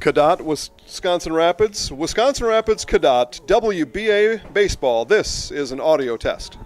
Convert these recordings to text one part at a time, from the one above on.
Cadott, Wisconsin Rapids, Cadott, WBA Baseball. This is an audio test.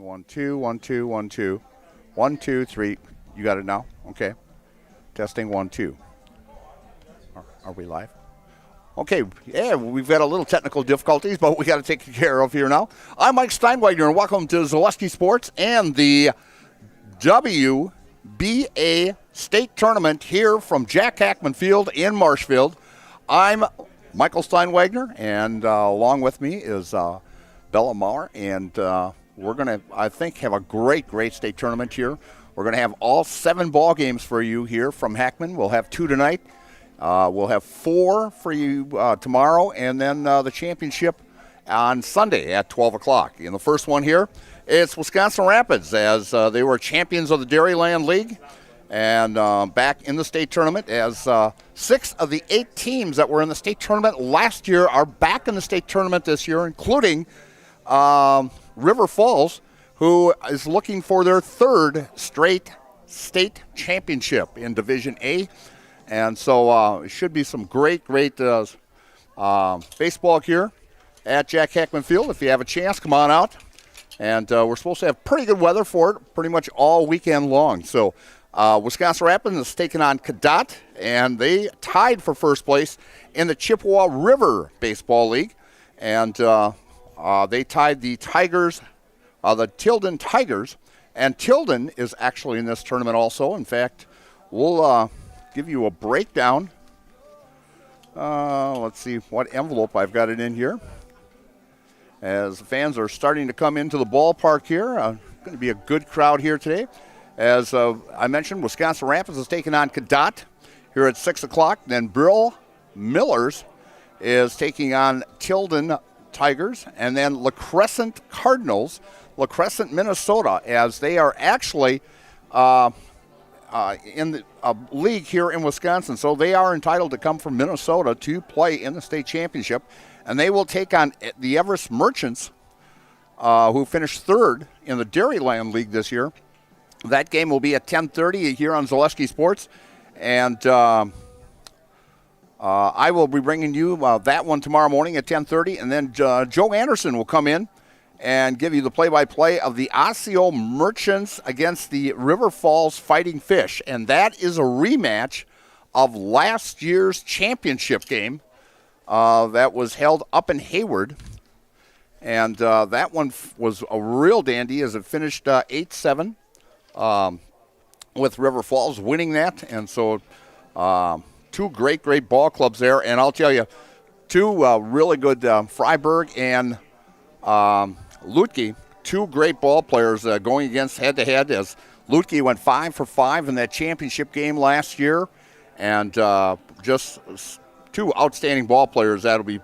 1, 2, 1, 2, 1, 2. 1, 2, 3. You got it now? Okay. Testing 1, 2. Are we live? Okay, yeah, we've got a little technical difficulties, but we got to take care of here now. I'm Mike Steinwagner, and welcome to Zaleski Sports and the WBA State Tournament here from Jack Hackman Field in Marshfield. I'm Michael Steinwagner, and along with me is Bella Maher, and we're going to, I think, have a great state tournament here. We're going to have all 7 ball games for you here from Hackman. We'll have 2 tonight. We'll have 4 for you tomorrow, and then the championship on Sunday at 12 o'clock. In the first one here, it's Wisconsin Rapids, as they were champions of the Dairyland League and back in the state tournament, as 6 of the 8 teams that were in the state tournament last year are back in the state tournament this year, including River Falls, who is looking for their 3rd straight state championship in Division A. And so it should be some great baseball here at Jack Hackman Field. If you have a chance, come on out. And we're supposed to have pretty good weather for it pretty much all weekend long. So Wisconsin Rapids is taking on Cadott, and they tied for first place in the Chippewa River Baseball League. And they tied the Tigers, the Tilden Tigers. And Tilden is actually in this tournament also. In fact, we'll give you a breakdown. Let's see what envelope I've got it in here. As the fans are starting to come into the ballpark here. Going to be a good crowd here today. As I mentioned, Wisconsin Rapids is taking on Cadott here at 6 o'clock. Then Brill Millers is taking on Tilden Tigers. And then La Crescent Cardinals, La Crescent, Minnesota, as they are actually in the league here in Wisconsin. So they are entitled to come from Minnesota to play in the state championship. And they will take on the Everest Merchants, who finished 3rd in the Dairyland League this year. That game will be at 10:30 here on Zaleski Sports. And I will be bringing you that one tomorrow morning at 10:30. And then Joe Anderson will come in and give you the play-by-play of the Osseo Merchants against the River Falls Fighting Fish. And that is a rematch of last year's championship game that was held up in Hayward. And that one was a real dandy as it finished 8-7 with River Falls winning that. And so 2 great ball clubs there. And I'll tell you, 2 really good, Freiburg and Lutke, 2 great ball players going against head-to-head, as Lutke went 5 for 5 in that championship game last year. And just 2 outstanding ball players that'll be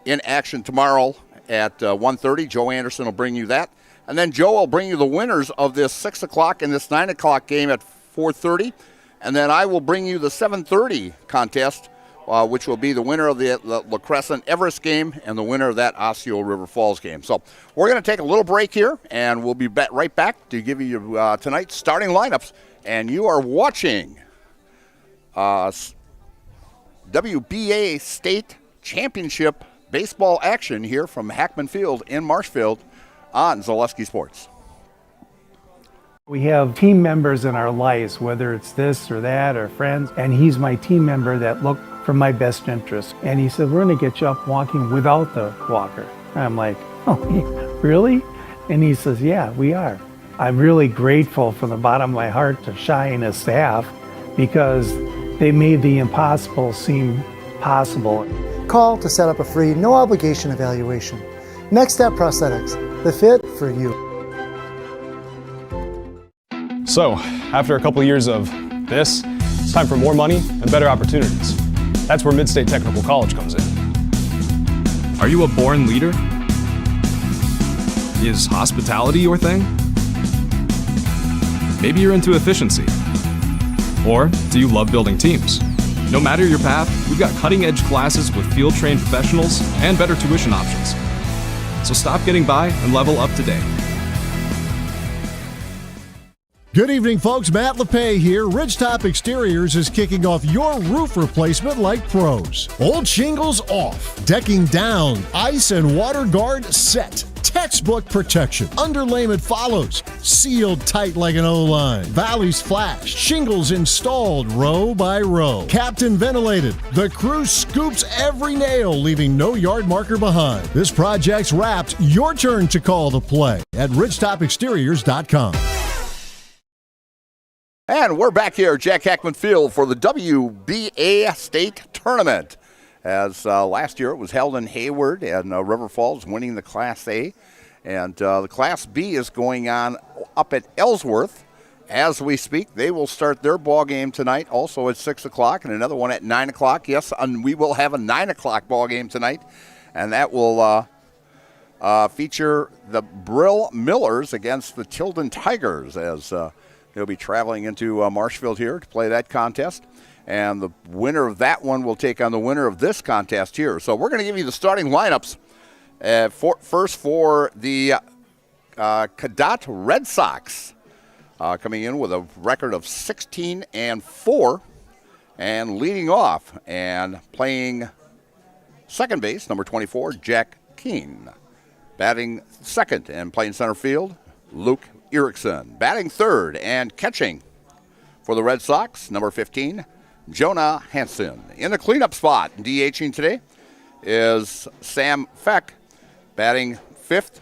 in action tomorrow at 1:30. Joe Anderson will bring you that. And then Joe will bring you the winners of this 6 o'clock and this 9 o'clock game at 4:30. And then I will bring you the 7:30 contest, which will be the winner of the La Crescent Everest game and the winner of that Osseo River Falls game. So we're going to take a little break here, and we'll be right back to give you tonight's starting lineups. And you are watching WBA State Championship baseball action here from Hackman Field in Marshfield on Zaleski Sports. We have team members in our lives, whether it's this or that or friends, and he's my team member that look for my best interest. And he said, we're going to get you up walking without the walker. And I'm like, oh, really? And he says, yeah, we are. I'm really grateful from the bottom of my heart to Shai and his staff, because they made the impossible seem possible. Call to set up a free, no obligation evaluation. Next Step Prosthetics, the fit for you. So, after a couple years of this, it's time for more money and better opportunities. That's where Mid-State Technical College comes in. Are you a born leader? Is hospitality your thing? Maybe you're into efficiency. Or do you love building teams? No matter your path, we've got cutting-edge classes with field-trained professionals and better tuition options. So stop getting by and level up today. Good evening, folks. Matt LePay here. Ridgetop Exteriors is kicking off your roof replacement like pros. Old shingles off, decking down, ice and water guard set. Textbook protection. Underlayment follows. Sealed tight like an O-line. Valleys flashed. Shingles installed row by row. Captain ventilated. The crew scoops every nail, leaving no yard marker behind. This project's wrapped. Your turn to call the play at ridgetopexteriors.com. And we're back here at Jack Hackman Field for the WBA State Tournament. As last year it was held in Hayward, and River Falls winning the Class A. And the Class B is going on up at Ellsworth as we speak. They will start their ball game tonight, also at 6 o'clock, and another one at 9 o'clock. Yes, and we will have a 9 o'clock ball game tonight, and that will feature the Brill Millers against the Tilden Tigers, as they'll be traveling into Marshfield here to play that contest. And the winner of that one will take on the winner of this contest here. So we're going to give you the starting lineups. First for the Cadott Red Sox, coming in with a record of 16-4, and leading off and playing second base, number 24, Jack Keene. Batting second and playing center field, Luke Erickson. Batting third and catching for the Red Sox, number 15, Jonah Hansen. In the cleanup spot, DHing today, is Sam Feck. Batting fifth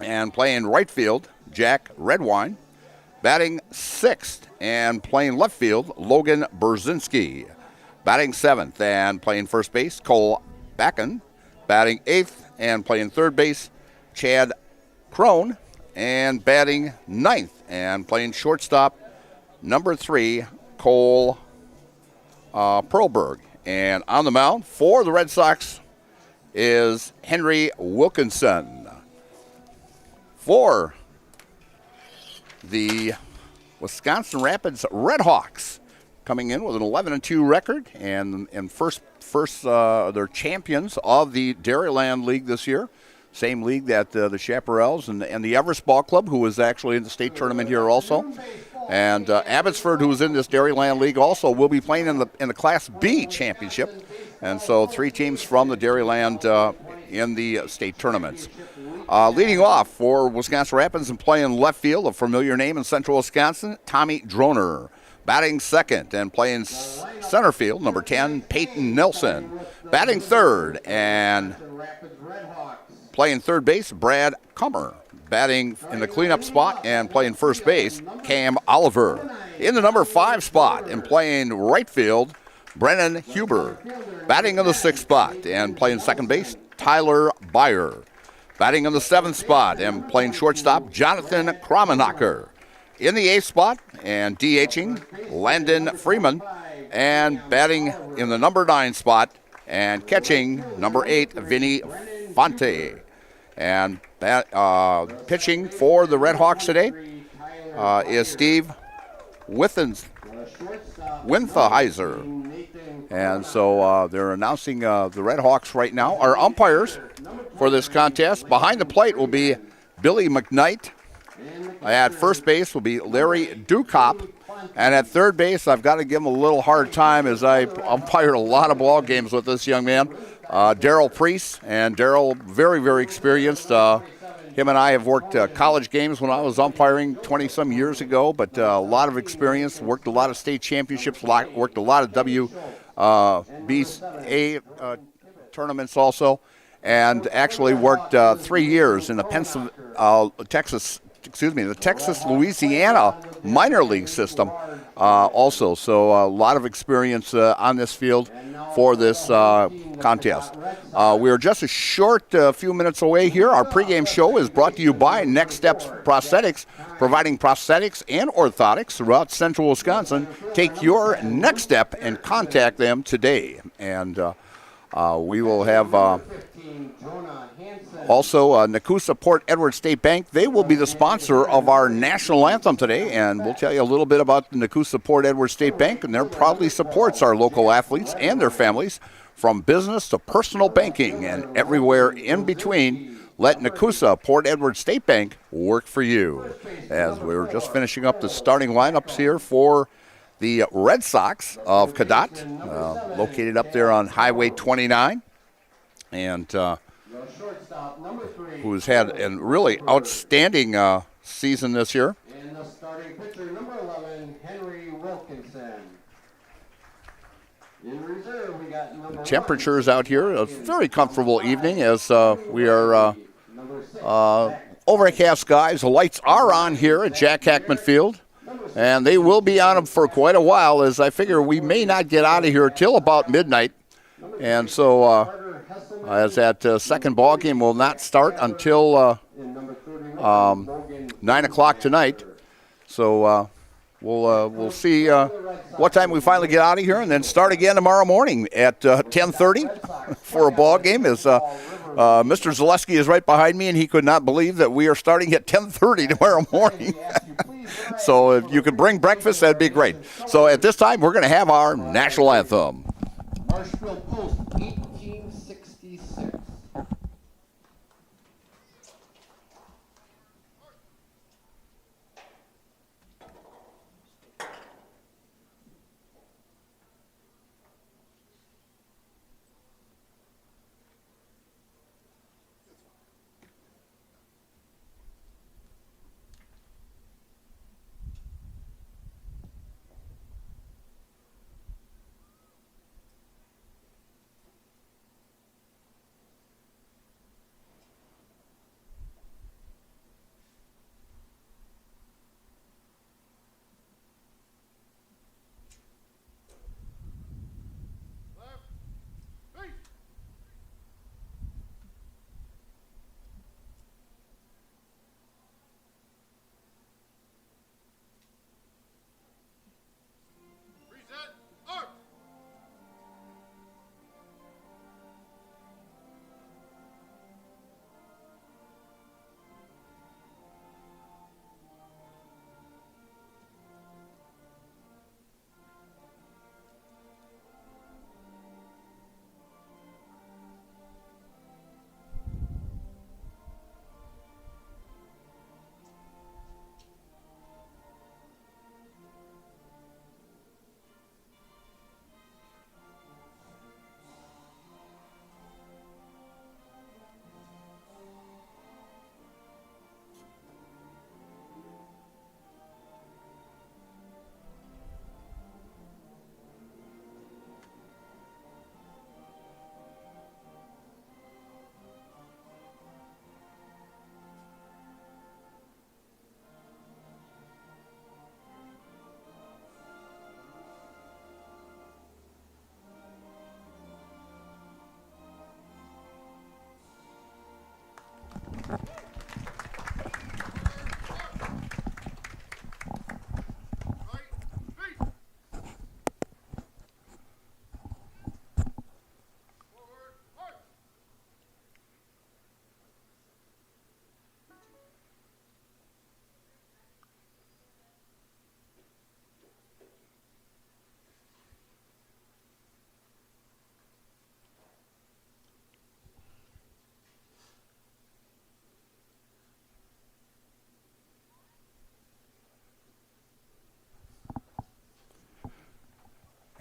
and playing right field, Jack Redwine. Batting sixth and playing left field, Logan Brzezinski. Batting seventh and playing first base, Cole Backen. Batting eighth and playing third base, Chad Crone. And batting ninth and playing shortstop, number 3, Cole Perlberg. And on the mound for the Red Sox is Henry Wilkinson. For the Wisconsin Rapids Redhawks, coming in with an 11-2 record, and first they're champions of the Dairyland League this year. Same league that the Chaparrals and the Everest Ball Club, who was actually in the state tournament here also. And Abbotsford, who was in this Dairyland League also, will be playing in the Class B championship. And so 3 teams from the Dairyland in the state tournaments. Leading off for Wisconsin Rapids and playing left field, a familiar name in central Wisconsin, Tommy Droner. Batting second and playing center field, number 10, Peyton Nelson. Batting third and playing third base, Brad Kummer. Batting in the cleanup spot and playing first base, Cam Oliver. In the number 5 spot and playing right field, Brennan Huber. Batting in the 6th spot and playing second base, Tyler Byer. Batting in the 7th spot and playing shortstop, Jonathan Kramenacher. In the 8th spot and DHing, Landon Freeman. And batting in the number 9 spot and catching, number 8, Vinny Fonte. And pitching for the Red Hawks today is Steve Wintheiser. And so they're announcing the Red Hawks right now. Our umpires for this contest, behind the plate will be Billy McKnight. At first base will be Larry Dukop. And at third base, I've got to give him a little hard time as I umpired a lot of ball games with this young man. Darrell Priest, and Darrell, very, very experienced. Him and I have worked college games when I was umpiring 20-some years ago, but a lot of experience, worked a lot of state championships, worked a lot of WBA tournaments also, and actually worked 3 years in the Texas-Louisiana minor league system also. So a lot of experience on this field for this contest. We are just a short few minutes away here. Our pregame show is brought to you by Next Steps Prosthetics, providing prosthetics and orthotics throughout central Wisconsin. Take your next step and contact them today. And we will have also Nakusa Port Edward State Bank. They will be the sponsor of our national anthem today, and we'll tell you a little bit about the Nakusa Port Edward State Bank, and they proudly supports our local athletes and their families from business to personal banking and everywhere in between. Let Nakusa Port Edward State Bank work for you. As we're just finishing up the starting lineups here for the Red Sox of Cadott, located up there on Highway 29. And who's had a really outstanding season this year. And the starting pitcher, number 11, Henry Wilkinson. In reserve, we got number Temperatures out here, a very comfortable evening as we are overcast skies. The lights are on here at Jack Hackman Field, and they will be on them for quite a while, as I figure we may not get out of here till about midnight. And so as that second ball game will not start until 9 o'clock tonight. So we'll see what time we finally get out of here, and then start again tomorrow morning at 10:30 for a ball game. As Mr. Zaleski is right behind me, and he could not believe that we are starting at 10:30 tomorrow morning. So if you could bring breakfast, that'd be great. So at this time, we're going to have our national anthem. Marshfield Post, 1866.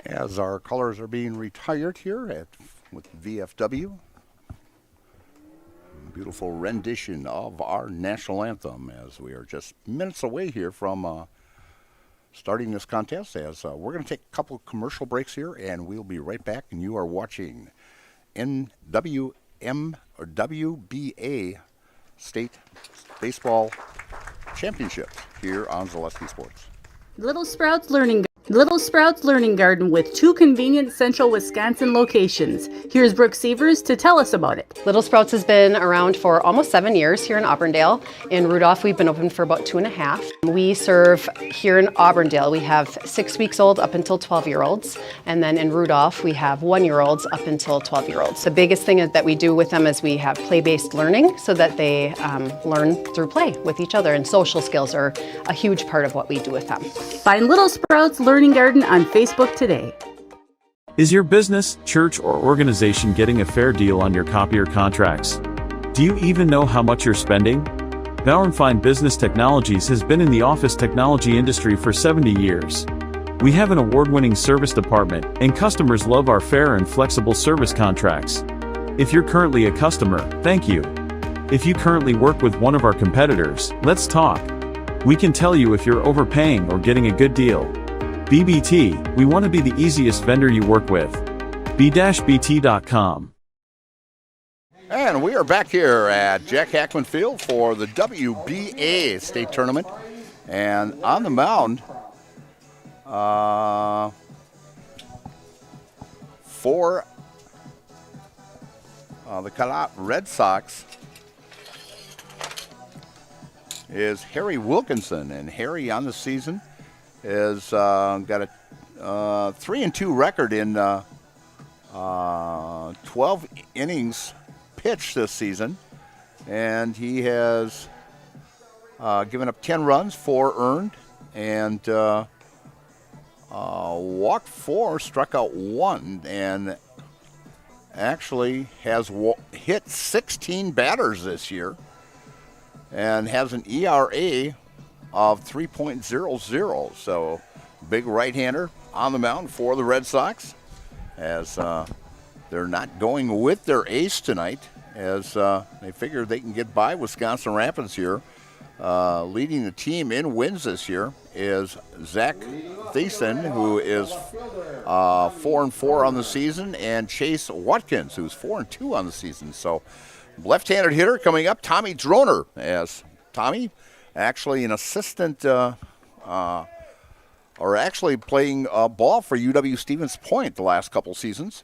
As our colors are being retired here with VFW. Beautiful rendition of our national anthem as we are just minutes away here from starting this contest. As we're going to take a couple of commercial breaks here, and we'll be right back. And you are watching WBA State Baseball Championships here on Zaleski Sports. Little Sprouts Learning Garden with 2 convenient central Wisconsin locations. Here's Brooke Sievers to tell us about it. Little Sprouts has been around for almost 7 years here in Auburndale. In Rudolph, we've been open for about 2.5. We serve here in Auburndale. We have 6 weeks old up until 12-year-olds. And then in Rudolph, we have 1-year-olds up until 12-year-olds. The biggest thing that we do with them is we have play-based learning so that they learn through play with each other. And social skills are a huge part of what we do with them. Find Little Sprouts Learning Garden on Facebook today. Is your business, church, or organization getting a fair deal on your copier contracts? Do you even know how much you're spending? Bauer & Fine Business Technologies has been in the office technology industry for 70 years. We have an award-winning service department, and customers love our fair and flexible service contracts. If you're currently a customer, thank you. If you currently work with one of our competitors, let's talk. We can tell you if you're overpaying or getting a good deal. BBT, we want to be the easiest vendor you work with. b-bt.com. And we are back here at Jack Hackman Field for the WBA state tournament. And on the mound for the Cadott Red Sox is Harry Wilkinson. And Harry on the season has got a 3-2 record in 12 innings pitched this season. And he has given up 10 runs, 4 earned, and walked 4, struck out 1, and actually has hit 16 batters this year and has an ERA of 3.00. So big right-hander on the mound for the Red Sox, as they're not going with their ace tonight, as they figure they can get by Wisconsin Rapids here. Leading the team in wins this year is Zach Thiessen, who is 4-4 on the season, and Chase Watkins, who's 4-2 on the season. So left-handed hitter coming up, Tommy Droner, as Tommy actually an assistant or actually playing ball for UW-Stevens Point the last couple seasons.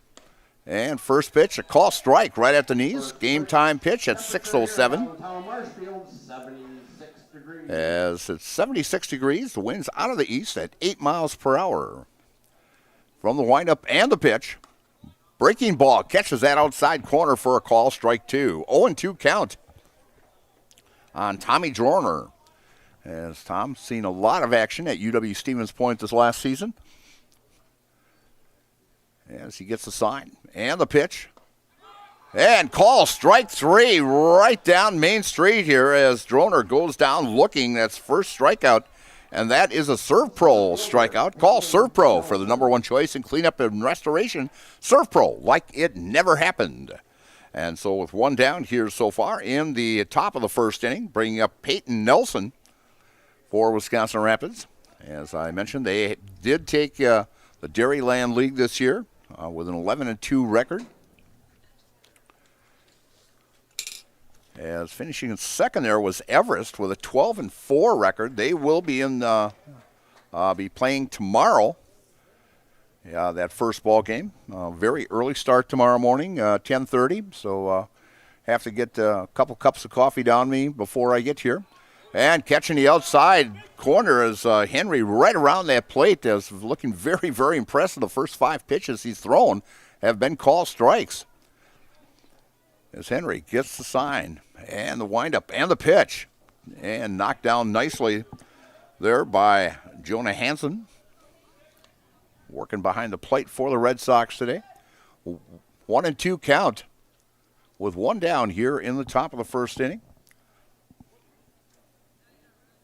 And first pitch, a call strike right at the knees. Game time pitch at 6:07. As it's 76 degrees, the wind's out of the east at 8 miles per hour. From the windup and the pitch, breaking ball catches that outside corner for a call, strike 2. 0-2 count on Tommy Droner. As Tom's seen a lot of action at UW-Stevens Point this last season. As he gets the sign and the pitch. And call, strike 3, right down Main Street here as Droner goes down looking. That's first strikeout, and that is a Serve Pro strikeout. Call Serve Pro for the number 1 choice in cleanup and restoration. Serve Pro, like it never happened. And so with 1 down here so far in the top of the first inning, bringing up Peyton Nelson for Wisconsin Rapids. As I mentioned, they did take the Dairyland League this year with an 11-2 record. As finishing in second there was Everest with a 12-4 record. They will be be playing tomorrow. That first ball game. Very early start tomorrow morning, 10:30. So have to get a couple cups of coffee down me before I get here. And catching the outside corner is Henry right around that plate. Is looking very, very impressive. The first 5 pitches he's thrown have been called strikes. As Henry gets the sign and the windup and the pitch, and knocked down nicely there by Jonah Hansen, working behind the plate for the Red Sox today. 1-2 count with 1 down here in the top of the first inning.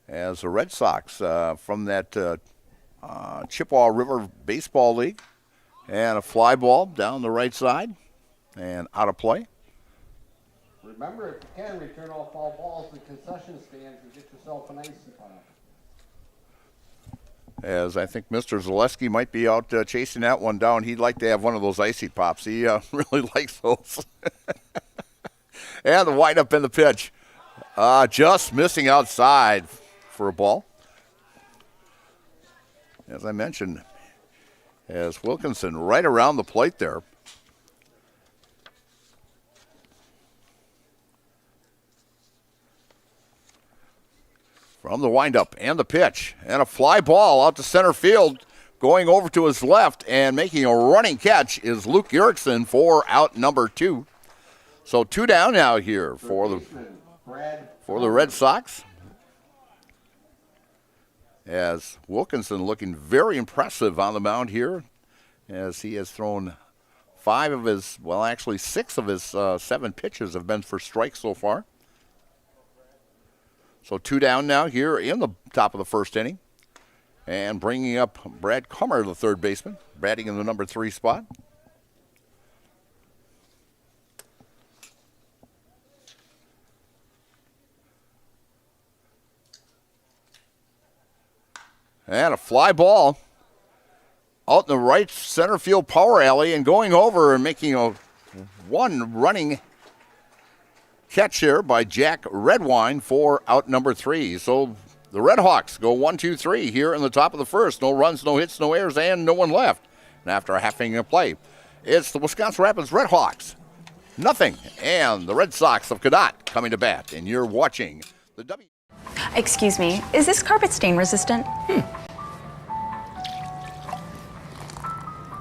As the Red Sox from that Chippewa River Baseball League, and a fly ball down the right side and out of play. Remember, if you can, return all foul balls to concession stands and get yourself an icy pop. As I think Mr. Zaleski might be out chasing that one down. He'd like to have one of those icy pops. He really likes those. And the windup and the pitch. Just missing outside for a ball. As I mentioned, as Wilkinson right around the plate there. From the windup and the pitch, and a fly ball out to center field, going over to his left and making a running catch is Luke Erickson for out number 2. So 2 down now here for the Red Sox. As Wilkinson looking very impressive on the mound here, as he has thrown 6 of his 7 pitches have been for strikes so far. So 2 down now here in the top of the first inning. And bringing up Brad Kummer, the third baseman, batting in the number 3 spot. And a fly ball out in the right center field power alley and going over and making a one running catch here by Jack Redwine for out number 3. So the Red Hawks go 1-2-3 here in the top of the first. No runs, no hits, no errors, and no one left. And after a half inning of play, it's the Wisconsin Rapids Red Hawks, nothing, and the Red Sox of Cadott coming to bat. And you're watching the W. Excuse me, is this carpet stain resistant?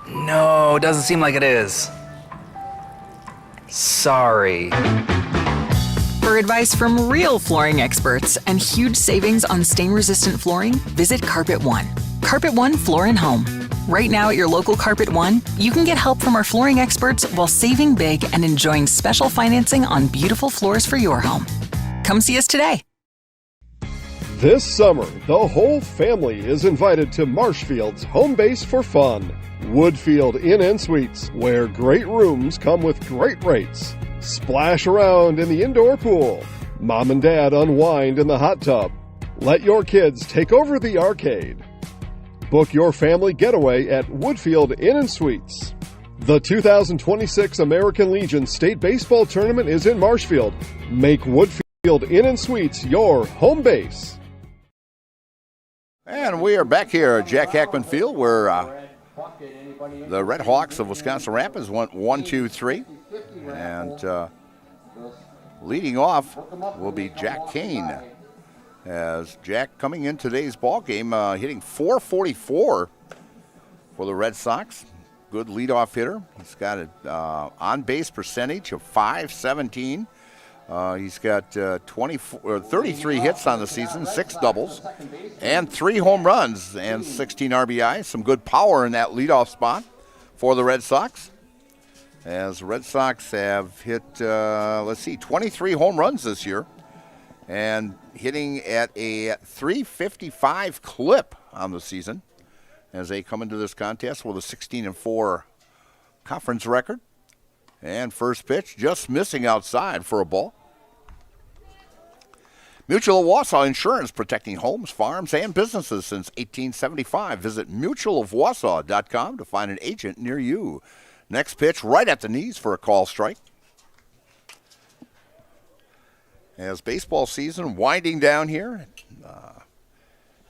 No, doesn't seem like it is. Sorry. For advice from real flooring experts and huge savings on stain-resistant flooring, visit Carpet One. Carpet One Floor and Home. Right now at your local Carpet One, you can get help from our flooring experts while saving big and enjoying special financing on beautiful floors for your home. Come see us today. This summer, the whole family is invited to Marshfield's home base for fun. Woodfield Inn & Suites, where great rooms come with great rates. Splash around in the indoor pool. Mom and Dad unwind in the hot tub. Let your kids take over the arcade. Book your family getaway at Woodfield Inn & Suites. The 2026 American Legion State Baseball Tournament is in Marshfield. Make Woodfield Inn & Suites your home base. And we are back here at Jack Hackman Field where the Red Hawks of Wisconsin Rapids went 1-2-3. And leading off will be Jack Kane. As Jack coming in today's ball game, hitting .444 for the Red Sox. Good leadoff hitter. He's got an on-base percentage of .517. He's got 33 hits on the season, 6 doubles, and 3 home runs and 16 RBIs. Some good power in that leadoff spot for the Red Sox. As the Red Sox have hit, 23 home runs this year and hitting at a .355 clip on the season as they come into this contest with a 16-4 conference record. And first pitch just missing outside for a ball. Mutual of Wausau Insurance, protecting homes, farms, and businesses since 1875. Visit mutualofwausau.com to find an agent near you. Next pitch right at the knees for a call strike. As baseball season winding down here,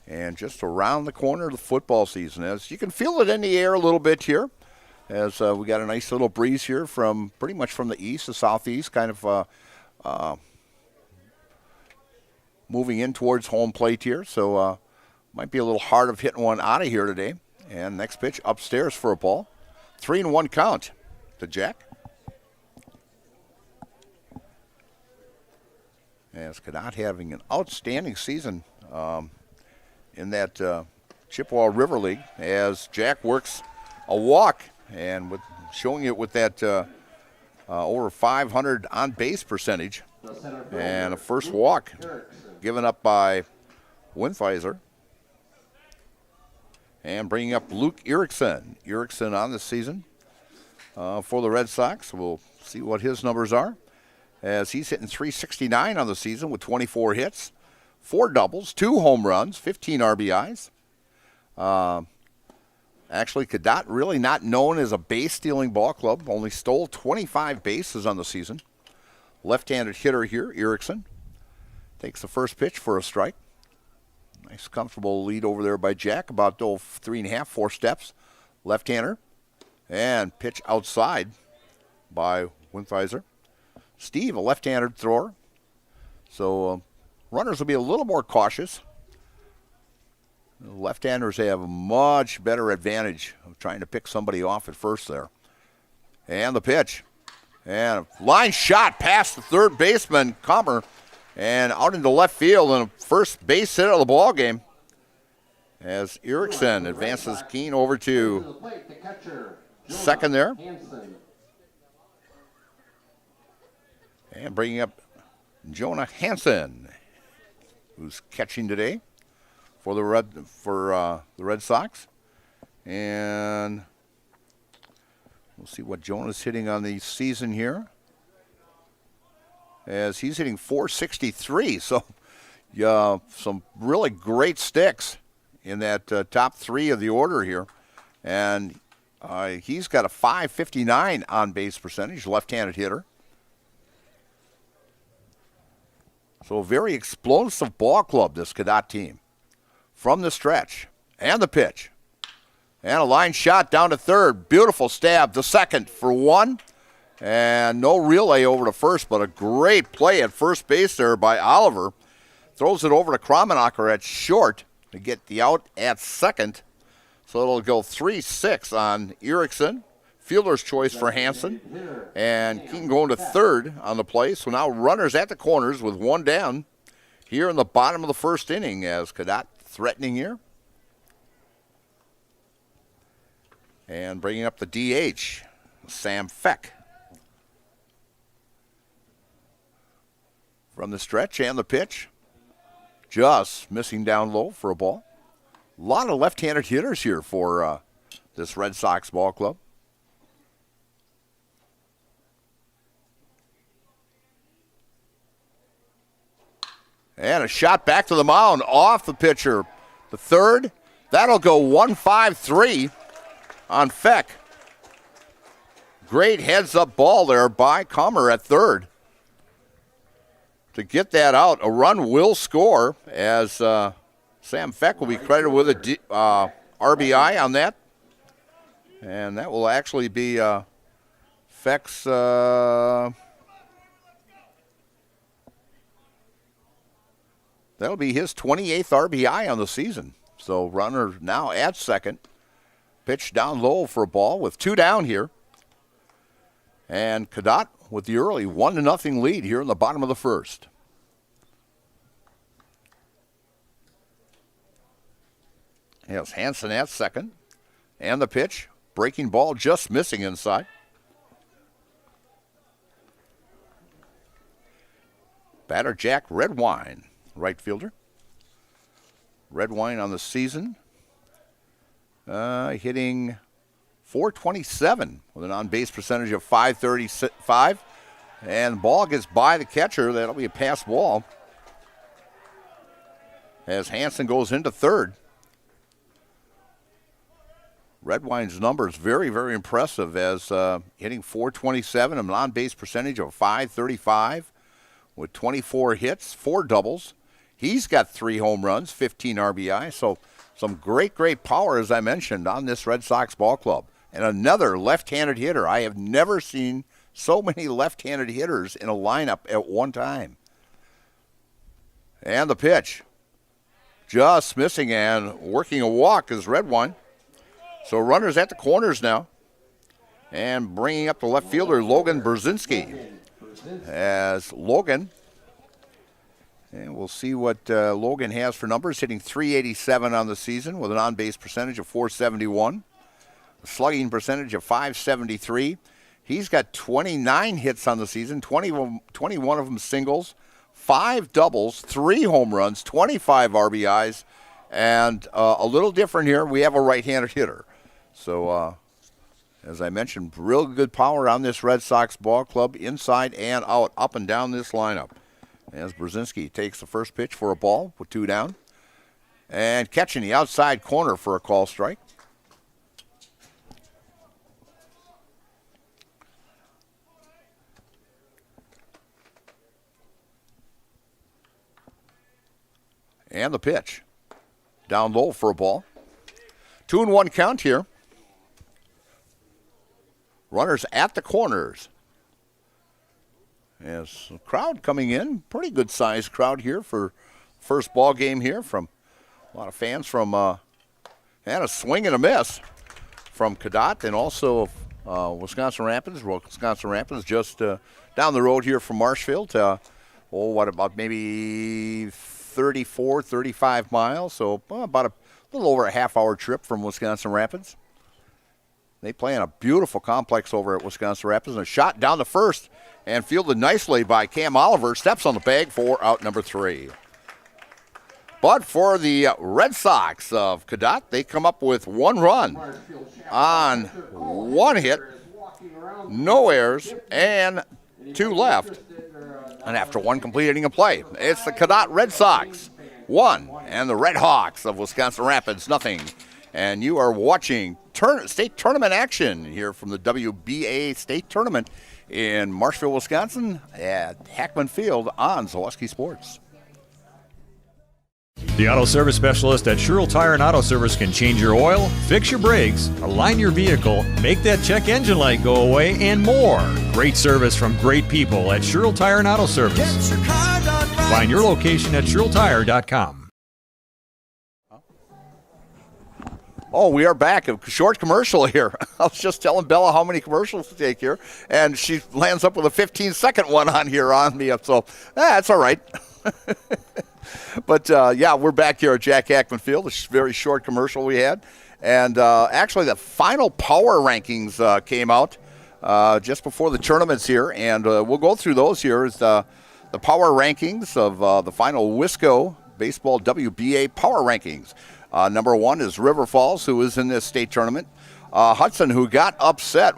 and just around the corner of the football season, as you can feel it in the air a little bit here, as we got a nice little breeze here from pretty much from the east to southeast, kind of moving in towards home plate here. So might be a little hard of hitting one out of here today. And next pitch upstairs for a ball. 3-1 count to Jack. As Cadott having an outstanding season in that Chippewa River League, as Jack works a walk and with showing it with that over 500 on base percentage, and a first walk given up by Wintheiser. And bringing up Luke Erickson. Erickson on the season for the Red Sox. We'll see what his numbers are, as he's hitting .369 on the season with 24 hits, 4 doubles, 2 home runs, 15 RBIs. Actually, Cadott really not known as a base-stealing ball club. Only stole 25 bases on the season. Left-handed hitter here, Erickson. Takes the first pitch for a strike. Nice, comfortable lead over there by Jack, about 3.5, 4 steps. Left-hander, and pitch outside by Wintheiser. Steve, a left-handed thrower. So runners will be a little more cautious. The left-handers have a much better advantage of trying to pick somebody off at first there. And the pitch. And a line shot past the third baseman, Comer, and out into left field, and a first base hit of the ball game. As Erickson advances Keene over to second there. And bringing up Jonah Hansen, who's catching today for the Red Sox. And we'll see what Jonah's hitting on the season here, as he's hitting .463. So, some really great sticks in that top three of the order here. And he's got a .559 on-base percentage, left-handed hitter. So a very explosive ball club, this Cadott team. From the stretch, and the pitch. And a line shot down to third. Beautiful stab to second for one. And no relay over to first, but a great play at first base there by Oliver. Throws it over to Kramenacher at short to get the out at second. So it'll go 3-6 on Erickson. Fielder's choice for Hansen. And Keaton going to third on the play. So now runners at the corners with one down here in the bottom of the first inning as Cadott threatening here. And bringing up the DH, Sam Feck. From the stretch and the pitch. Just missing down low for a ball. A lot of left-handed hitters here for this Red Sox ball club. And a shot back to the mound off the pitcher. The third, that'll go 1-5-3 on Feck. Great heads-up ball there by Comer at third. To get that out, a run will score as Sam Feck will be credited with a RBI on that. And that will actually be Feck's... That'll be his 28th RBI on the season. So runner now at second. Pitch down low for a ball with two down here. And Cadott with the early 1-0 lead here in the bottom of the first. Yes, Hansen at second. And the pitch. Breaking ball just missing inside. Batter Jack Redwine, right fielder. Redwine on the season. Hitting .427 with an on-base percentage of .535. And ball gets by the catcher. That'll be a pass ball. As Hansen goes into third. Redwine's numbers very, very impressive as hitting .427, an on-base percentage of .535 with 24 hits, 4 doubles. He's got 3 home runs, 15 RBI. So some great, great power, as I mentioned, on this Red Sox ball club. And another left-handed hitter. I have never seen so many left-handed hitters in a lineup at one time. And the pitch. Just missing and working a walk is Redwine. So runners at the corners now. And bringing up the left fielder, Logan Brzezinski. As Logan, and we'll see what Logan has for numbers, hitting .387 on the season with an on-base percentage of .471, a slugging percentage of .573. He's got 29 hits on the season, 21 of them singles, 5 doubles, 3 home runs, 25 RBIs, and a little different here, we have a right-handed hitter. So, as I mentioned, real good power on this Red Sox ball club, inside and out, up and down this lineup. As Brzezinski takes the first pitch for a ball with 2 down. And catching the outside corner for a call strike. And the pitch. Down low for a ball. 2-1 count here. Runners at the corners. Yes, the crowd coming in. Pretty good sized crowd here for first ball game here from a lot of fans from and a swing and a miss from Cadott and also Wisconsin Rapids. Wisconsin Rapids just down the road here from Marshfield. About maybe 34, 35 miles. So about a little over a half-hour trip from Wisconsin Rapids. They play in a beautiful complex over at Wisconsin Rapids. And a shot down the first and fielded nicely by Cam Oliver. Steps on the bag for out number 3. But for the Red Sox of Cadott, they come up with 1 run on 1 hit, no errors, and 2 left. And after 1 completed inning of play, it's the Cadott Red Sox 1. And the Red Hawks of Wisconsin Rapids, nothing. And you are watching state tournament action here from the WBA state tournament in Marshfield, Wisconsin at Hackman Field on Zawoski Sports. The auto service specialist at Sherrill Tire and Auto Service can change your oil, fix your brakes, align your vehicle, make that check engine light go away, and more. Great service from great people at Sherrill Tire and Auto Service. Find your location at SherrillTire.com. Oh, we are back. A short commercial here. I was just telling Bella how many commercials to take here, and she lands up with a 15-second one on here on me. So that's all right. But, yeah, we're back here at Jack Hackman Field, a very short commercial we had. And actually the final power rankings came out just before the tournaments here, and we'll go through those here. Is the power rankings of the final Wisco Baseball WBA power rankings. Number 1 is River Falls, who is in this state tournament. Hudson, who got upset,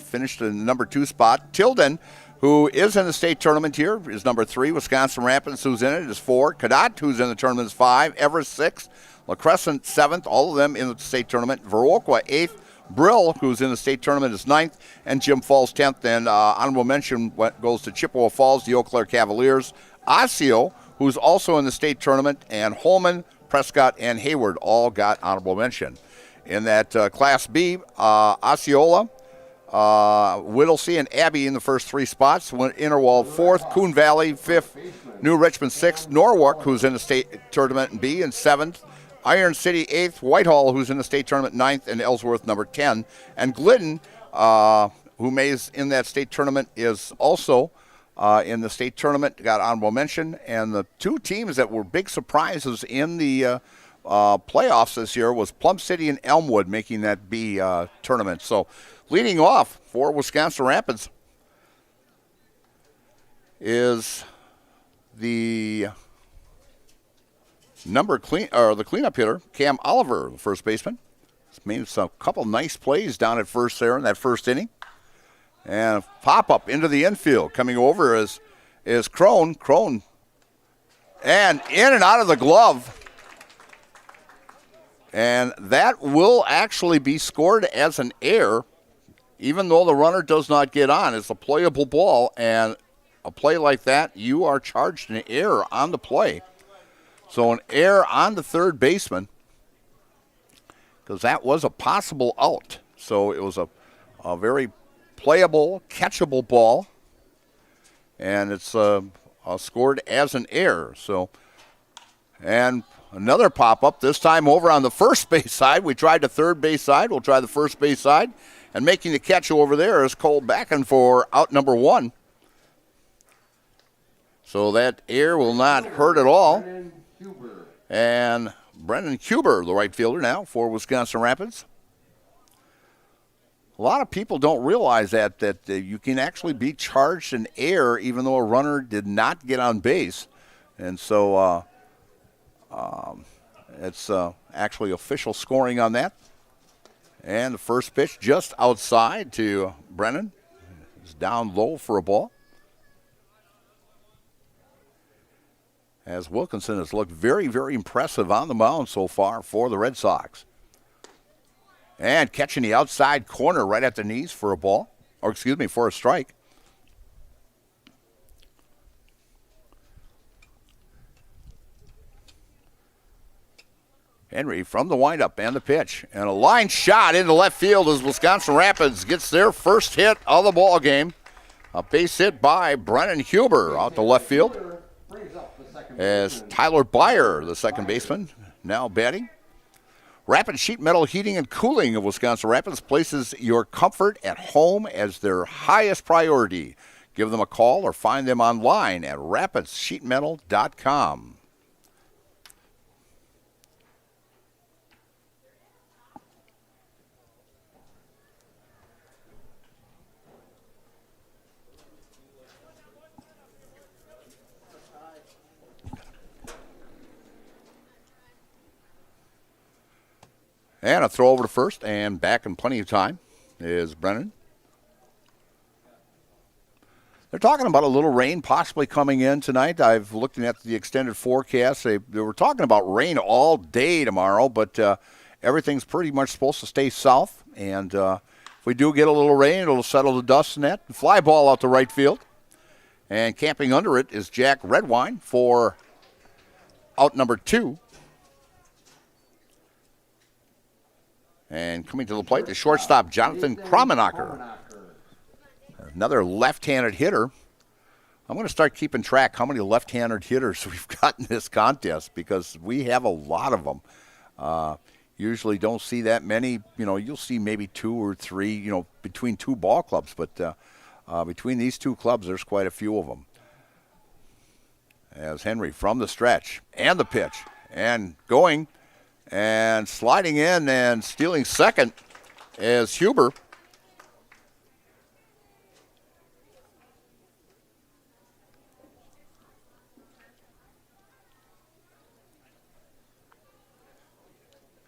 finished in the number 2 spot. Tilden, who is in the state tournament here, is number 3. Wisconsin Rapids, who's in it, is 4. Cadott, who's in the tournament, is 5. Everest, 6. La Crescent, 7th. All of them in the state tournament. Viroqua, 8th. Brill, who's in the state tournament, is 9th. And Jim Falls, 10th. And honorable mention goes to Chippewa Falls, the Eau Claire Cavaliers. Osseo, who's also in the state tournament. And Holman, Prescott, and Hayward all got honorable mention. In that Class B, Osceola, Whittlesey, and Abbey in the first 3 spots. Interwald 4th, Coon Valley 5th, New Richmond 6th, Norwalk, who's in the state tournament in B, and 7th. Iron City 8th, Whitehall, who's in the state tournament 9th, and Ellsworth number 10. And Glidden, who is in that state tournament, is also in the state tournament, got honorable mention. And the 2 teams that were big surprises in the playoffs this year was Plum City and Elmwood making that B tournament. So leading off for Wisconsin Rapids is the the cleanup hitter, Cam Oliver, the first baseman. He's made a couple nice plays down at first there in that first inning. And a pop-up into the infield. Coming over is Crone. Crone. And in and out of the glove. And that will actually be scored as an error, even though the runner does not get on. It's a playable ball, and a play like that, you are charged an error on the play. So an error on the third baseman, because that was a possible out. So it was a very playable, catchable ball, and it's scored as an error. So, and another pop-up, this time over on the first base side. We tried the third base side. We'll try the first base side. And making the catch over there is Cole Backen for out number 1. So that error will not hurt at all. And Brendan Huber, the right fielder now for Wisconsin Rapids. A lot of people don't realize that you can actually be charged an error even though a runner did not get on base. And so it's actually official scoring on that. And the first pitch just outside to Brennan. It's down low for a ball. As Wilkinson has looked very, very impressive on the mound so far for the Red Sox. And catching the outside corner right at the knees for a ball, or excuse me, for a strike. Henry from the windup and the pitch. And a line shot into left field as Wisconsin Rapids gets their first hit of the ball game. A base hit by Brennan Huber out to left field. As Tyler Byer, the second baseman, now batting. Rapid Sheet Metal Heating and Cooling of Wisconsin Rapids places your comfort at home as their highest priority. Give them a call or find them online at rapidsheetmetal.com. And a throw over to first, and back in plenty of time is Brennan. They're talking about a little rain possibly coming in tonight. I've looked at the extended forecast. They were talking about rain all day tomorrow, but everything's pretty much supposed to stay south. And if we do get a little rain, it'll settle the dust net. Fly ball out to right field. And camping under it is Jack Redwine for out number 2. And coming to the plate, the shortstop, Jonathan Kramenacher. Another left-handed hitter. I'm going to start keeping track how many left-handed hitters we've got in this contest because we have a lot of them. Usually don't see that many. You'll see maybe 2 or 3, between 2 ball clubs. But between these 2 clubs, there's quite a few of them. As Henry from the stretch and the pitch and going and sliding in and stealing second is Huber.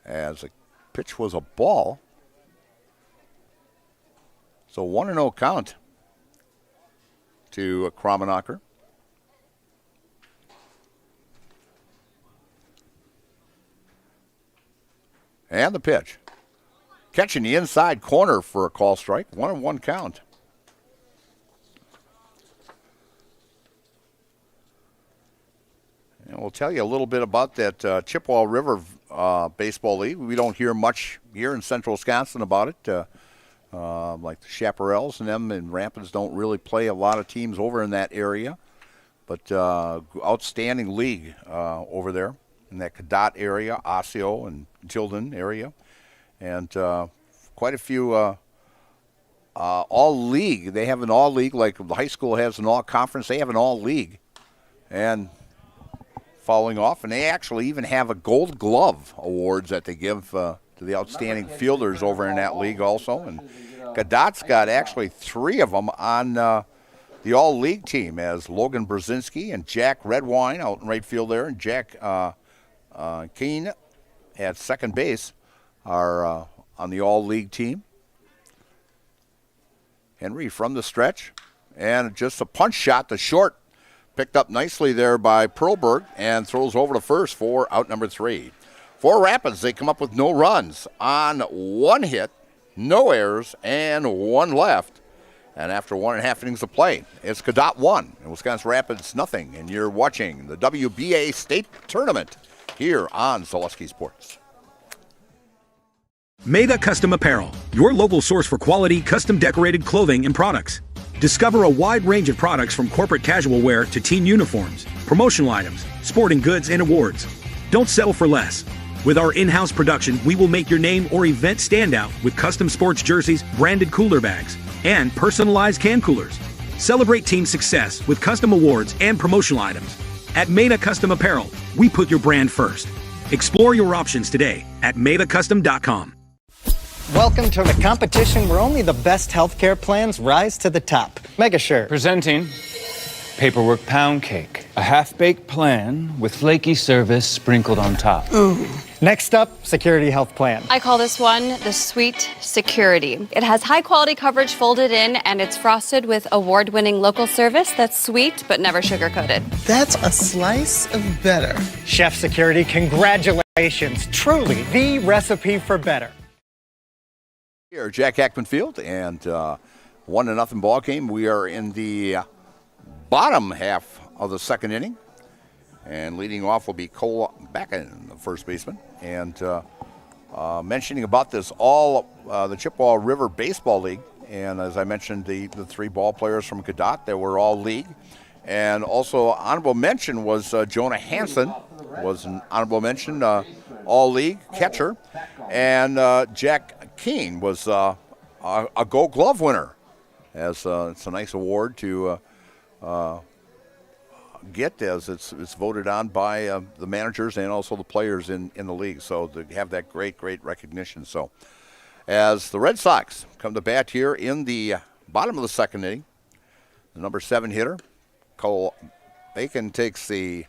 As the pitch was a ball. So 1-0 count to Kramenacher. And the pitch. Catching the inside corner for a call strike. 1-1 count. And we'll tell you a little bit about that Chippewa River Baseball League. We don't hear much here in central Wisconsin about it. Like the Chaparrals and them and Rapids don't really play a lot of teams over in that area. But outstanding league over there in that Cadott area, Osseo and Tilden area. And quite a few all-league. They have an all-league like the high school has an all-conference. They have an all-league. And following off, and they actually even have a Gold Glove awards that they give to the outstanding fielders over in that league also. And Cadott's got actually 3 of them on the all-league team as Logan Brzezinski and Jack Redwine out in right field there, and Jack Keene at second base are on the all-league team. Henry from the stretch, and just a punch shot to short. Picked up nicely there by Perlberg and throws over to first for out number 3. For Rapids, they come up with no runs on 1 hit, no errors, and 1 left. And after 1.5 innings of play, it's Cadott 1 and Wisconsin Rapids nothing. And you're watching the WBA State Tournament here on Zaleski Sports. Mega Custom Apparel, your local source for quality, custom decorated clothing and products. Discover a wide range of products from corporate casual wear to team uniforms, promotional items, sporting goods, and awards. Don't settle for less. With our in-house production, we will make your name or event stand out with custom sports jerseys, branded cooler bags, and personalized can coolers. Celebrate team success with custom awards and promotional items. At Meta Custom Apparel, we put your brand first. Explore your options today at metacustom.com. Welcome to the competition where only the best healthcare plans rise to the top. MegaSure. Presenting Paperwork Pound Cake, a half-baked plan with flaky service sprinkled on top. Ooh. Next up, Security Health Plan. I call this one the Sweet Security. It has high-quality coverage folded in, and it's frosted with award-winning local service that's sweet but never sugar-coated. That's a slice of better. Chef Security, congratulations. Truly the recipe for better. Here, Jack Hackman Field, and 1-0 ball game. We are in the bottom half of the second inning, and leading off will be Cole Backen, the first baseman. And mentioning about this, the Chippewa River Baseball League, and as I mentioned, the 3 ball players from Cadott that were all league, and also honorable mention was Jonah Hansen was an honorable mention, all league catcher, and Jack Keene was a Gold Glove winner. As it's a nice award to get, as it's voted on by the managers and also the players in the league. So to have that great recognition. So as the Red Sox come to bat here in the bottom of the second inning, the number 7 hitter, Cole Bacon, takes the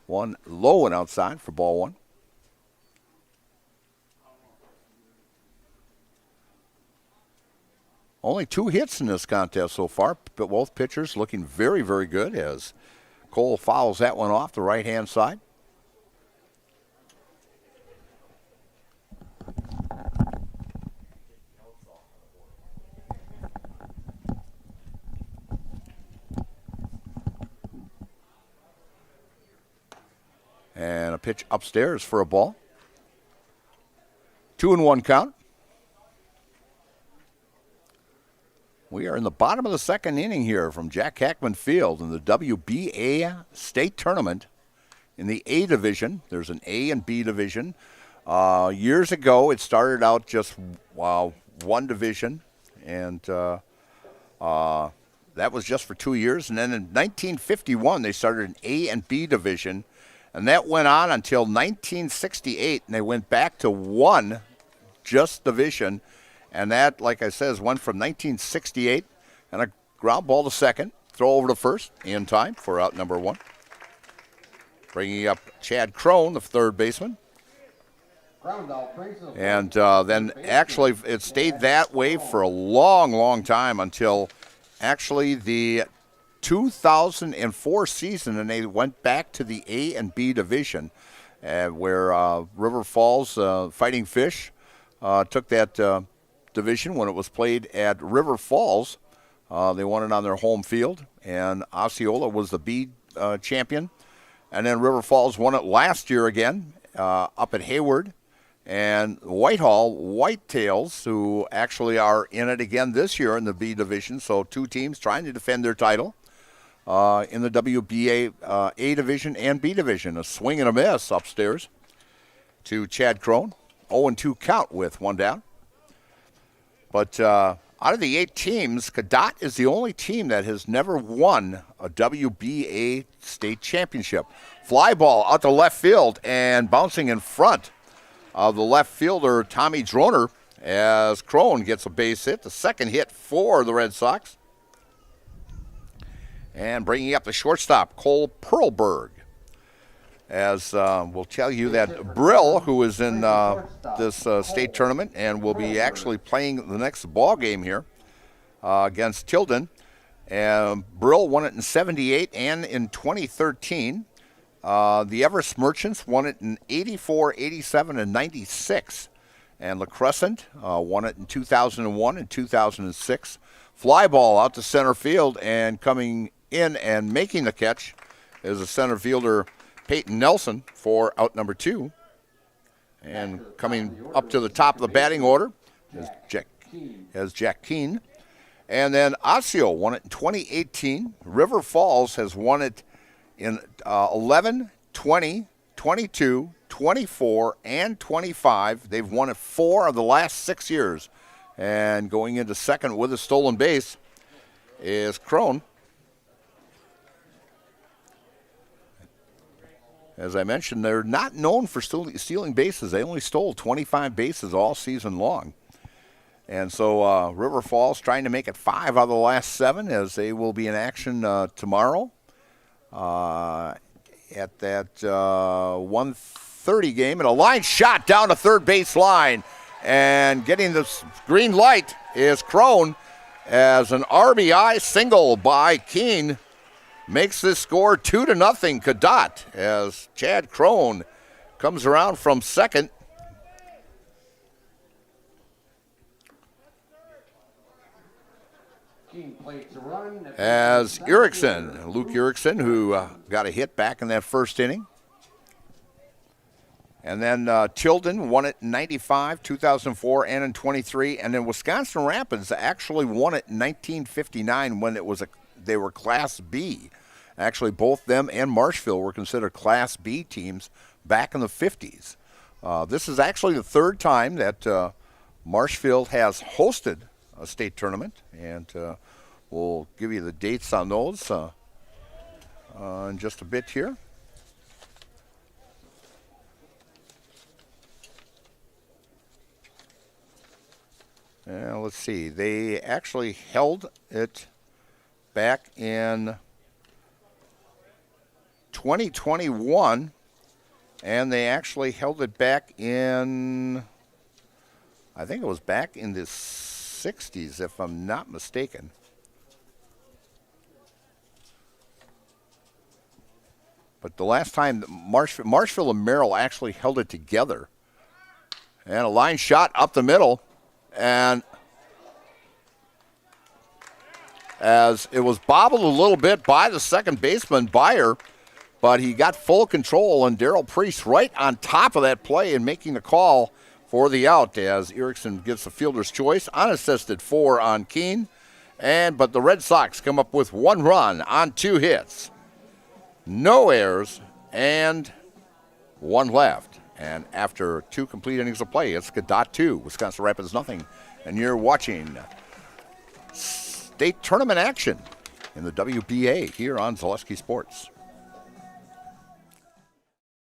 one low and outside for ball 1. Only 2 hits in this contest so far, but both pitchers looking very, very good as Cole fouls that one off the right-hand side. And a pitch upstairs for a ball. 2-1 count. We are in the bottom of the second inning here from Jack Hackman Field in the WBA state tournament in the A division. There's an A and B division. Years ago, it started out just one division, and that was just for 2 years. And then in 1951, they started an A and B division, and that went on until 1968, and they went back to one just division. And that, like I said, went from 1968, and a ground ball to second, throw over to first in time for out number 1. Bringing up Chad Crone, the third baseman. And then actually it stayed that way for a long, long time until actually the 2004 season, and they went back to the A and B division, where River Falls Fighting Fish took that division when it was played at River Falls. They won it on their home field, and Osceola was the B champion. And then River Falls won it last year again up at Hayward. And Whitehall Whitetails, who actually are in it again this year in the B division, so 2 teams trying to defend their title in the WBA A division and B division. A swing and a miss upstairs to Chad Crone. 0-2 count with 1 down. But out of the 8 teams, Cadott is the only team that has never won a WBA state championship. Fly ball out to left field and bouncing in front of the left fielder, Tommy Droner, as Crone gets a base hit, the second hit for the Red Sox. And bringing up the shortstop, Cole Perlberg. As we'll tell you that Brill, who is in this state tournament and will be actually playing the next ball game here against Tilden. And Brill won it in 78 and in 2013. The Everest Merchants won it in 84, 87, and 96. And La Crescent won it in 2001 and 2006. Fly ball out to center field, and coming in and making the catch is the center fielder Peyton Nelson for out number 2. And coming up to the top of the batting order is Jack Keene. And then Osseo won it in 2018. River Falls has won it in 11, 20, 22, 24, and 25. They've won it 4 of the last 6 years. And going into second with a stolen base is Crone. As I mentioned, they're not known for stealing bases. They only stole 25 bases all season long. And so River Falls trying to make it 5 out of the last 7, as they will be in action tomorrow at that 1:30 game. And a line shot down the third base line. And getting the green light is Crone, as an RBI single by Keene makes this score 2-0 Cadott, as Chad Crone comes around from second. As Luke Erickson, who got a hit back in that first inning. And then Tilden won it in 95, 2004, and in 23. And then Wisconsin Rapids actually won it in 1959 when they were Class B. Actually, both them and Marshfield were considered Class B teams back in the 50s. This is actually the 3rd time that Marshfield has hosted a state tournament, and we'll give you the dates on those in just a bit here. Let's see. They actually held it back in 2021, and they actually held it back in, I think it was back in the 60s, if I'm not mistaken. But the last time Marshfield and Merrill actually held it together. And a line shot up the middle. And as it was bobbled a little bit by the second baseman, Byer, but he got full control, and Darrell Priest right on top of that play and making the call for the out as Erickson gets the fielder's choice. Unassisted 4 on Keene. But the Red Sox come up with 1 run on 2 hits. No errors, and 1 left. And after 2 complete innings of play, it's Cadott 2, Wisconsin Rapids nothing. And you're watching state tournament action in the WBA here on Zaleski Sports.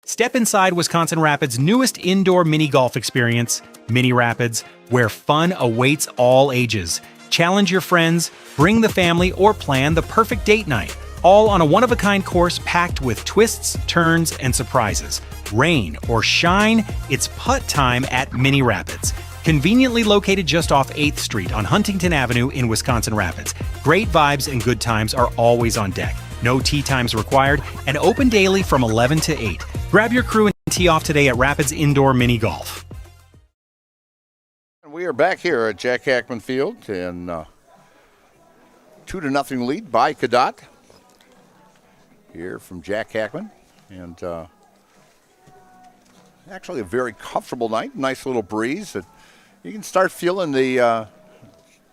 Step inside Wisconsin Rapids' newest indoor mini golf experience, Mini Rapids, where fun awaits all ages. Challenge your friends, bring the family, or plan the perfect date night. All on a one-of-a-kind course packed with twists, turns, and surprises. Rain or shine, it's putt time at Mini Rapids. Conveniently located just off 8th Street on Huntington Avenue in Wisconsin Rapids. Great vibes and good times are always on deck. No tee times required, and open daily from 11 to 8. Grab your crew and tee off today at Rapids Indoor Mini Golf. We are back here at Jack Hackman Field, and 2-0 lead by Cadott. Here from Jack Hackman, and actually a very comfortable night. Nice little breeze. You can start feeling the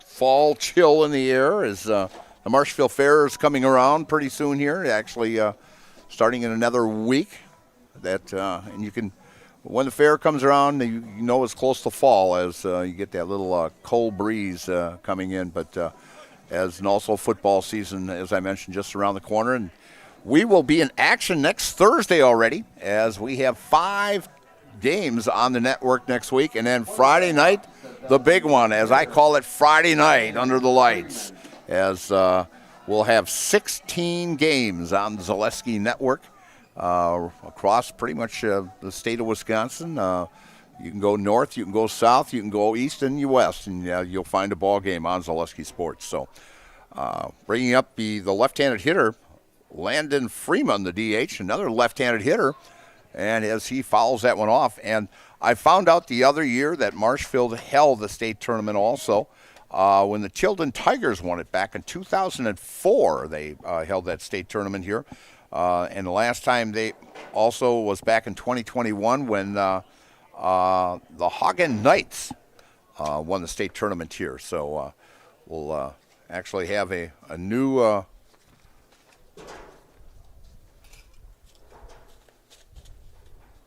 fall chill in the air as the Marshfield Fair is coming around pretty soon here. Actually, starting in another week. And you can, when the fair comes around, you know it's close to fall as you get that little cold breeze coming in. But and also football season, as I mentioned, just around the corner. And we will be in action next Thursday already, as we have 5 games on the network next week. And then Friday night, the big one, as I call it, Friday night under the lights, as we'll have 16 games on the Zaleski Network across pretty much the state of Wisconsin. You can go north, you can go south, you can go east and west, and you'll find a ball game on Zaleski Sports. So bringing up the left-handed hitter, Landon Freeman, the DH, another left-handed hitter, and as he fouls that one off. And I found out the other year that Marshfield held the state tournament also when the Tilden Tigers won it back in 2004. They held that state tournament here. And the last time they also was back in 2021 when the Hagen Knights won the state tournament here. So we'll actually have a new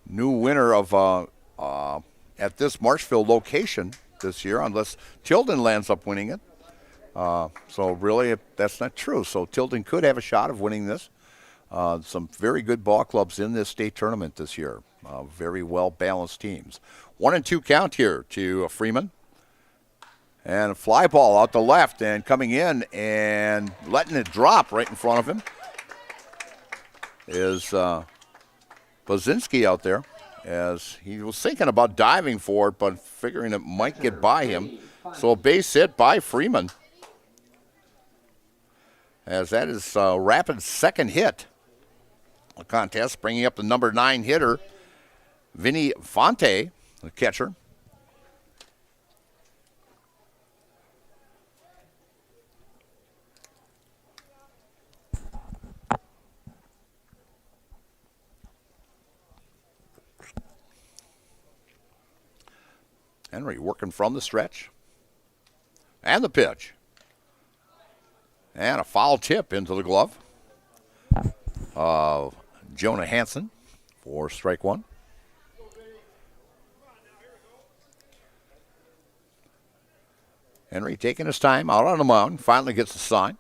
winner of at this Marshfield location this year, unless Tilden lands up winning it. So really, that's not true. So Tilden could have a shot of winning this. Some very good ball clubs in this state tournament this year. Very well-balanced teams. 1-2 count here to Freeman. And a fly ball out the left and coming in and letting it drop right in front of him is Bozinski out there, as he was thinking about diving for it, but figuring it might get by him. So a base hit by Freeman, as that is Rapid's second hit. The contest, bringing up the number 9 hitter, Vinny Fonte, the catcher. Henry working from the stretch. And the pitch. And a foul tip into the glove of Jonah Hansen for strike 1. Henry taking his time out on the mound. Finally gets the sign.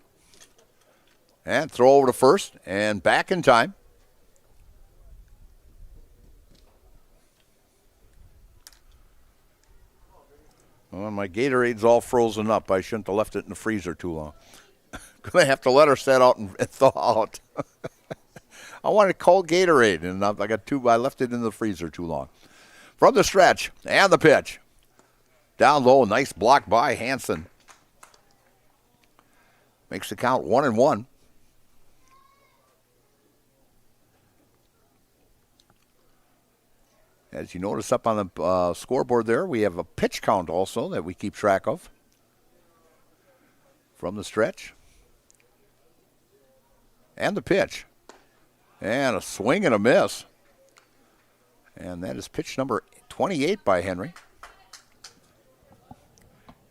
And throw over to first and back in time. Well, my Gatorade's all frozen up. I shouldn't have left it in the freezer too long. Gonna have to let her set out and thaw out. I wanted cold Gatorade, and I left it in the freezer too long. From the stretch and the pitch, down low, nice block by Hansen. Makes the count 1-1. As you notice up on the scoreboard there, we have a pitch count also that we keep track of from the stretch. And the pitch. And a swing and a miss. And that is pitch number 28 by Henry.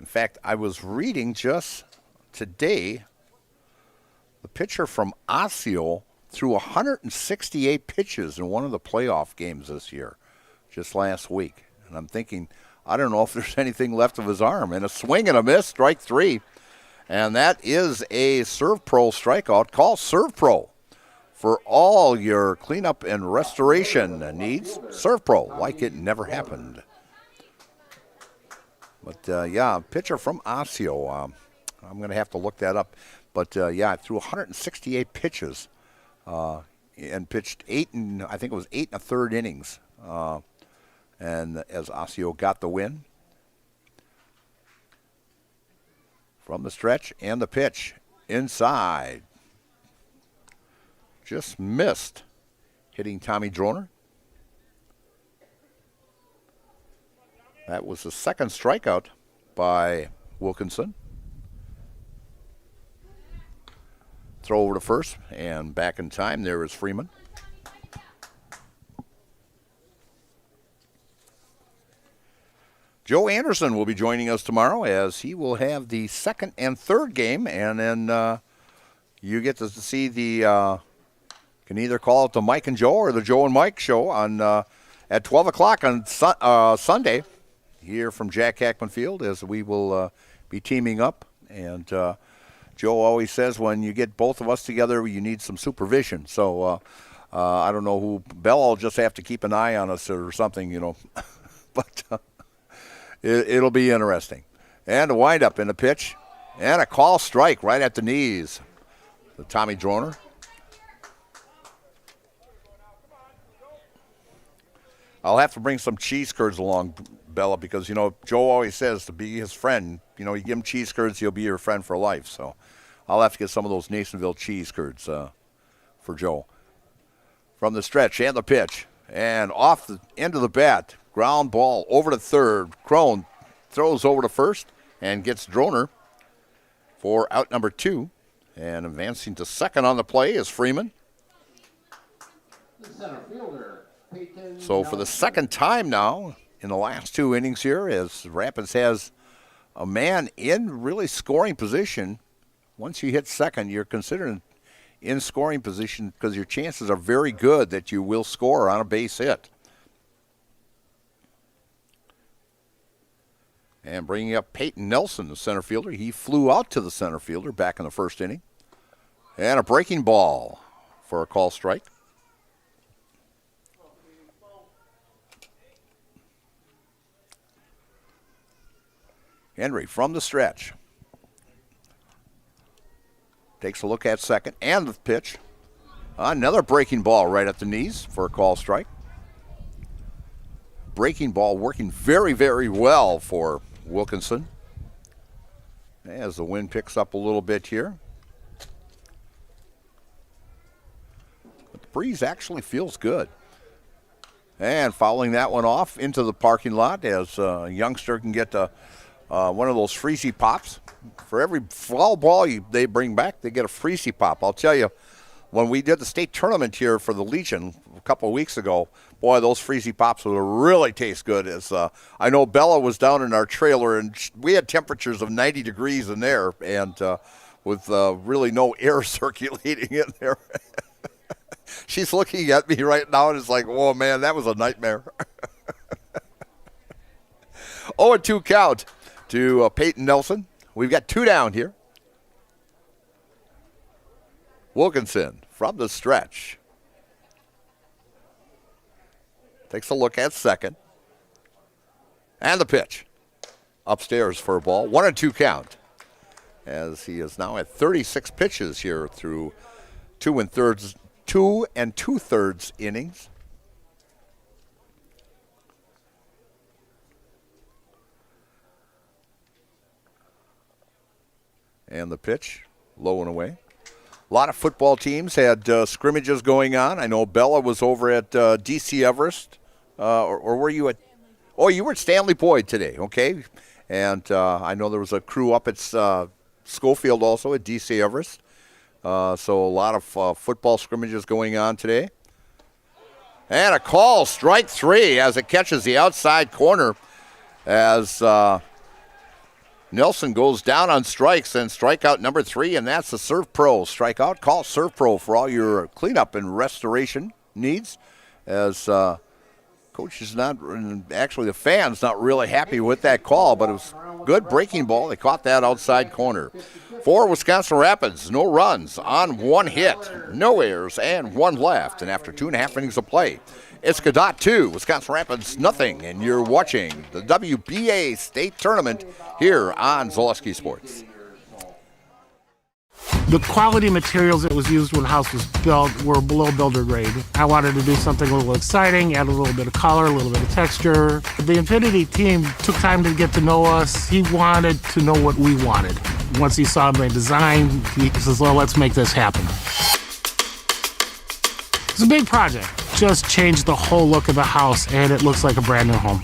In fact, I was reading just today, the pitcher from Osseo threw 168 pitches in one of the playoff games this year, just last week. And I'm thinking, I don't know if there's anything left of his arm. And a swing and a miss, strike 3. And that is a ServPro strikeout. Call ServPro for all your cleanup and restoration needs. ServPro, like it never happened. But, yeah, pitcher from Osseo. I'm going to have to look that up. But, yeah, I threw 168 pitches and pitched 8 1/3 innings. And as Osseo got the win. From the stretch and the pitch. Inside. Just missed. Hitting Tommy Droner. That was the second strikeout by Wilkinson. Throw over to first, and back in time, there is Freeman. Joe Anderson will be joining us tomorrow as he will have the second and third game, and then you get to see the, can either call it the Mike and Joe or the Joe and Mike show on at 12 o'clock on Sunday here from Jack Hackman Field as we will be teaming up. And Joe always says when you get both of us together, you need some supervision. So I don't know who, Bell will just have to keep an eye on us or something, you know. But it'll be interesting. And a windup in the pitch. And a call strike right at the knees. The Tommy Droner. I'll have to bring some cheese curds along, Bella, because, you know, Joe always says to be his friend, you know, you give him cheese curds, he'll be your friend for life. So I'll have to get some of those Nasonville cheese curds for Joe. From the stretch and the pitch. And off the end of the bat. Ground ball over to third. Crone throws over to first and gets Droner for out number 2. And advancing to second on the play is Freeman. The center fielder, Peyton. So for the second time now in the last 2 innings here, as Rapids has a man in really scoring position. Once you hit second, you're considered in scoring position because your chances are very good that you will score on a base hit. And bringing up Peyton Nelson, the center fielder. He flew out to the center fielder back in the first inning. And a breaking ball for a call strike. Henry from the stretch. Takes a look at second and the pitch. Another breaking ball right at the knees for a call strike. Breaking ball working very, very well for Wilkinson. As the wind picks up a little bit here. But the breeze actually feels good. And fouling that one off into the parking lot as a youngster can get one of those Freezy Pops. For every foul ball they bring back, they get a Freezy Pop. I'll tell you, when we did the state tournament here for the Legion a couple of weeks ago, boy, those Freezy Pops would really taste good. As I know Bella was down in our trailer, and we had temperatures of 90 degrees in there, and with really no air circulating in there. She's looking at me right now, and it's like, whoa, man, that was a nightmare. 0-2 count to Peyton Nelson. We've got 2 down here. Wilkinson from the stretch. Takes a look at second. And the pitch. Upstairs for a ball. 1-2 count. As he is now at 36 pitches here through 2 2.2 innings. And the pitch low and away. A lot of football teams had scrimmages going on. I know Bella was over at DC Everest, or were you at? Oh, you were at Stanley Boyd today, okay. And I know there was a crew up at Schofield also at DC Everest. So a lot of football scrimmages going on today. And a call, strike 3, as it catches the outside corner as Nelson goes down on strikes, and strikeout number 3, and that's the Serve Pro strikeout. Call Serve Pro for all your cleanup and restoration needs, as coach is not, actually the fans not really happy with that call, but it was good breaking ball. They caught that outside corner. For Wisconsin Rapids, no runs on 1 hit, no errors, and 1 left. And after 2.5 innings of play, it's Cadott 2, Wisconsin Rapids nothing, and you're watching the WBA State Tournament here on Zaleski Sports. The quality materials that was used when the house was built were below builder grade. I wanted to do something a little exciting, add a little bit of color, a little bit of texture. The Infinity team took time to get to know us. He wanted to know what we wanted. Once he saw my design, he says, well, let's make this happen. It's a big project. Just changed the whole look of the house, and it looks like a brand new home.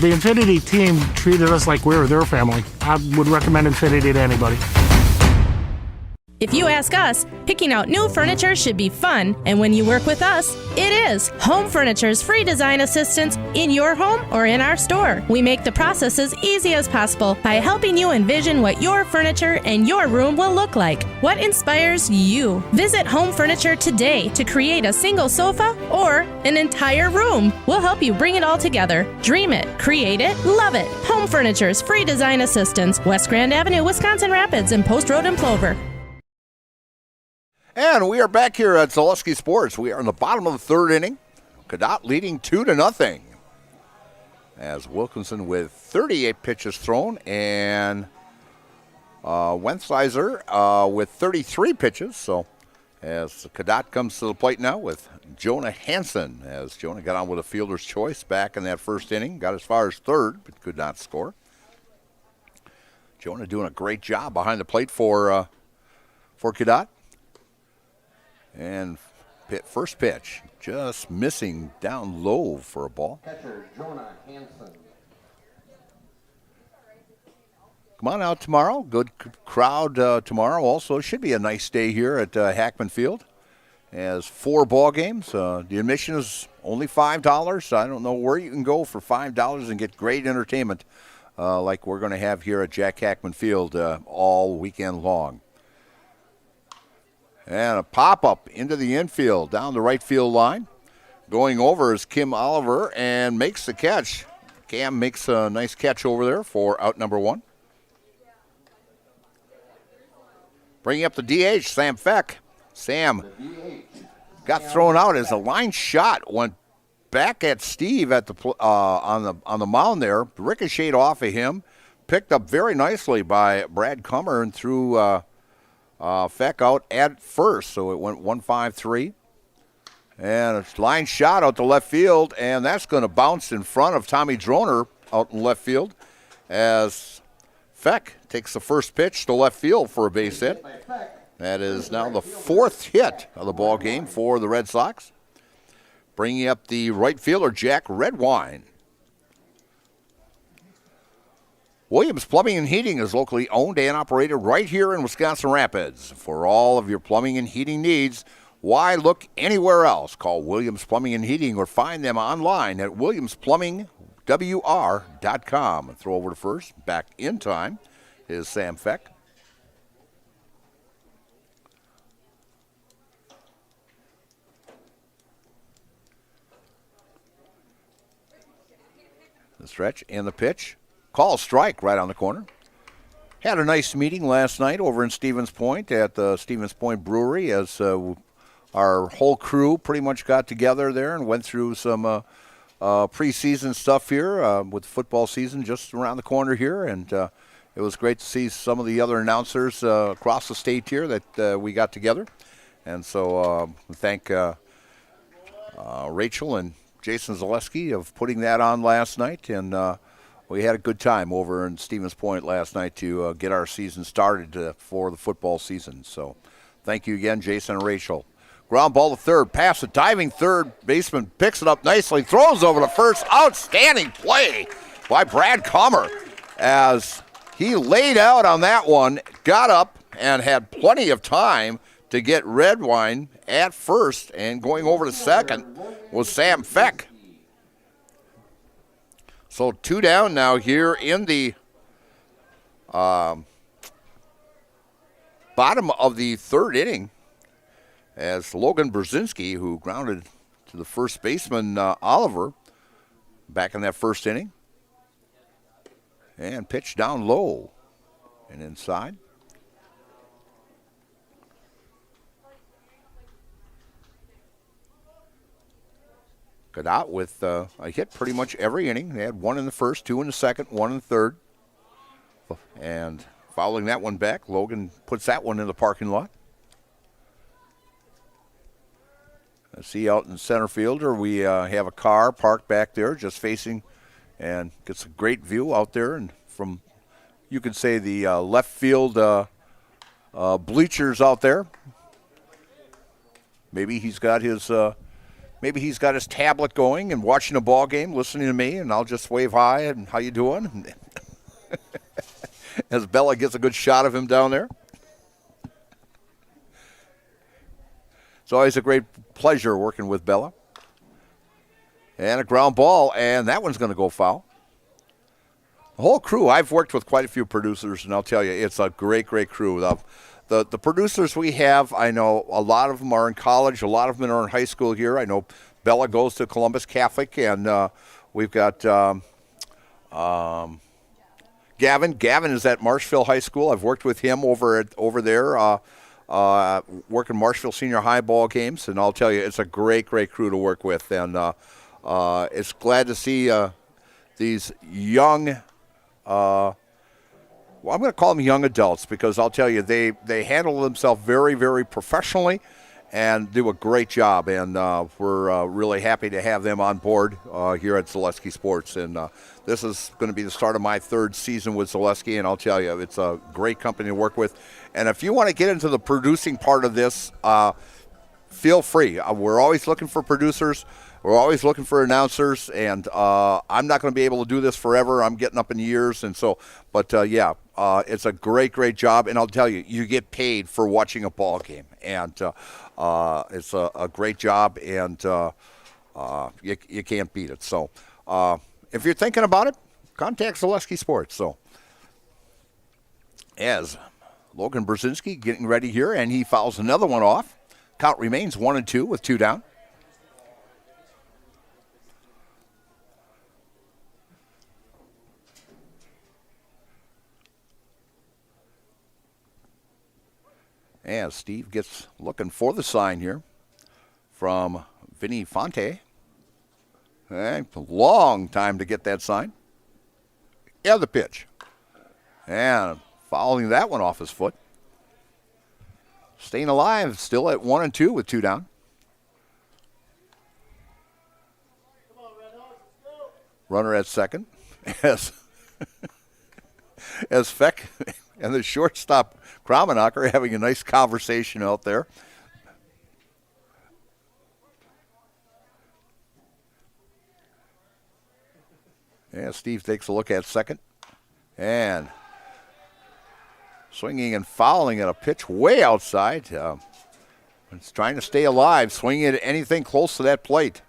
The Infinity team treated us like we were their family. I would recommend Infinity to anybody. If you ask us, picking out new furniture should be fun, and when you work with us, it is. Home Furniture's free design assistance in your home or in our store. We make the process as easy as possible by helping you envision what your furniture and your room will look like. What inspires you? Visit Home Furniture today to create a single sofa or an entire room. We'll help you bring it all together. Dream it, create it, love it. Home Furniture's free design assistance, West Grand Avenue, Wisconsin Rapids, and Post Road in Plover. And we are back here at Zaleski Sports. We are in the bottom of the 3rd inning. Cadott leading 2-0. As Wilkinson with 38 pitches thrown, and Wentheiser with 33 pitches. So as Cadott comes to the plate now with Jonah Hansen, as Jonah got on with a fielder's choice back in that 1st inning. Got as far as 3rd, but could not score. Jonah doing a great job behind the plate for Cadott. And first pitch, just missing down low for a ball. Catcher Jonah Hansen. Come on out tomorrow. Good crowd tomorrow. Also, should be a nice day here at Hackman Field. As 4 ball games. The admission is only $5. I don't know where you can go for $5 and get great entertainment like we're going to have here at Jack Hackman Field all weekend long. And a pop-up into the infield, down the right field line. Going over is Kim Oliver and makes the catch. Cam makes a nice catch over there for out number 1. Bringing up the DH, Sam Feck. Sam got thrown out as a line shot went back at Steve at the on the mound there. Ricocheted off of him. Picked up very nicely by Brad Kummer and threw Feck out at first, so it went 1-5-3. And a line shot out to left field, and that's going to bounce in front of Tommy Droner out in left field as Feck takes the first pitch to left field for a base hit. That is now the 4th hit of the ball game for the Red Sox. Bringing up the right fielder, Jack Redwine. Williams Plumbing and Heating is locally owned and operated right here in Wisconsin Rapids. For all of your plumbing and heating needs, why look anywhere else? Call Williams Plumbing and Heating or find them online at williamsplumbingwr.com. And throw over to first. Back in time is Sam Feck. The stretch and the pitch. Call strike right on the corner. Had a nice meeting last night over in Stevens Point at the Stevens Point Brewery as our whole crew pretty much got together there and went through some preseason stuff here with football season just around the corner here. And it was great to see some of the other announcers across the state here that we got together. And so thank Rachel and Jason Zaleski of putting that on last night. And we had a good time over in Stevens Point last night to get our season started for the football season. So thank you again, Jason and Rachel. Ground ball to third. Pass, a diving third baseman picks it up nicely, throws over to first. Outstanding play by Brad Comer as he laid out on that one, got up, and had plenty of time to get Redwine at first, and going over to second was Sam Feck. So 2 down now here in the bottom of the third inning, as Logan Brzezinski, who grounded to the first baseman, Oliver, back in that first inning, and pitched down low and inside. Cadott with a hit pretty much every inning. They had 1 in the first, 2 in the second, 1 in the third. And fouling that one back, Logan puts that one in the parking lot. I see out in center fielder, we have a car parked back there just facing, and gets a great view out there. And from, you could say, the left field bleachers out there. Maybe he's got his tablet going and watching a ball game, listening to me, and I'll just wave hi and how you doing? As Bella gets a good shot of him down there. It's always a great pleasure working with Bella. And a ground ball, and that one's going to go foul. The whole crew, I've worked with quite a few producers, and I'll tell you, it's a great, great crew. The producers we have, I know a lot of them are in college, a lot of them are in high school here. I know Bella goes to Columbus Catholic, and we've got Gavin. Gavin is at Marshfield High School. I've worked with him over there, working Marshfield Senior High ball games, and I'll tell you, it's a great, great crew to work with, and it's glad to see these young, well, I'm going to call them young adults, because I'll tell you, they handle themselves very, very professionally and do a great job, and we're really happy to have them on board here at Zaleski Sports. And this is going to be the start of my 3rd season with Zaleski, and I'll tell you, it's a great company to work with. And if you want to get into the producing part of this, feel free. We're always looking for producers. We're always looking for announcers, and I'm not going to be able to do this forever. I'm getting up in years, and so, but yeah, it's a great, great job, and I'll tell you, you get paid for watching a ball game, and it's a great job, and you can't beat it. So if you're thinking about it, contact Zaleski Sports. So as Logan Brzezinski getting ready here, and he fouls another one off. Count remains 1-2 with 2 down. As Steve gets looking for the sign here from Vinny Fonte. A long time to get that sign. Yeah, the pitch. And fouling that one off his foot. Staying alive, still at 1-2 with 2 down. Runner at second. As Feck and the shortstop Kramenach are having a nice conversation out there. Yeah, Steve takes a look at second. And swinging and fouling at a pitch way outside. It's trying to stay alive, swinging at anything close to that plate.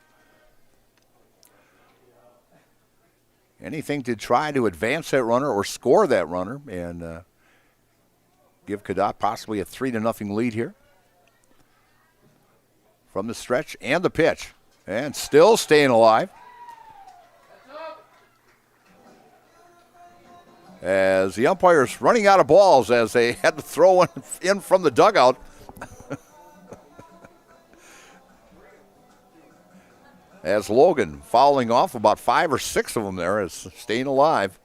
Anything to try to advance that runner or score that runner and give Cadott possibly a 3-0 lead here. From the stretch and the pitch. And still staying alive. As the umpire's running out of balls as they had to throw one in from the dugout. As Logan fouling off about 5 or 6 of them there as staying alive.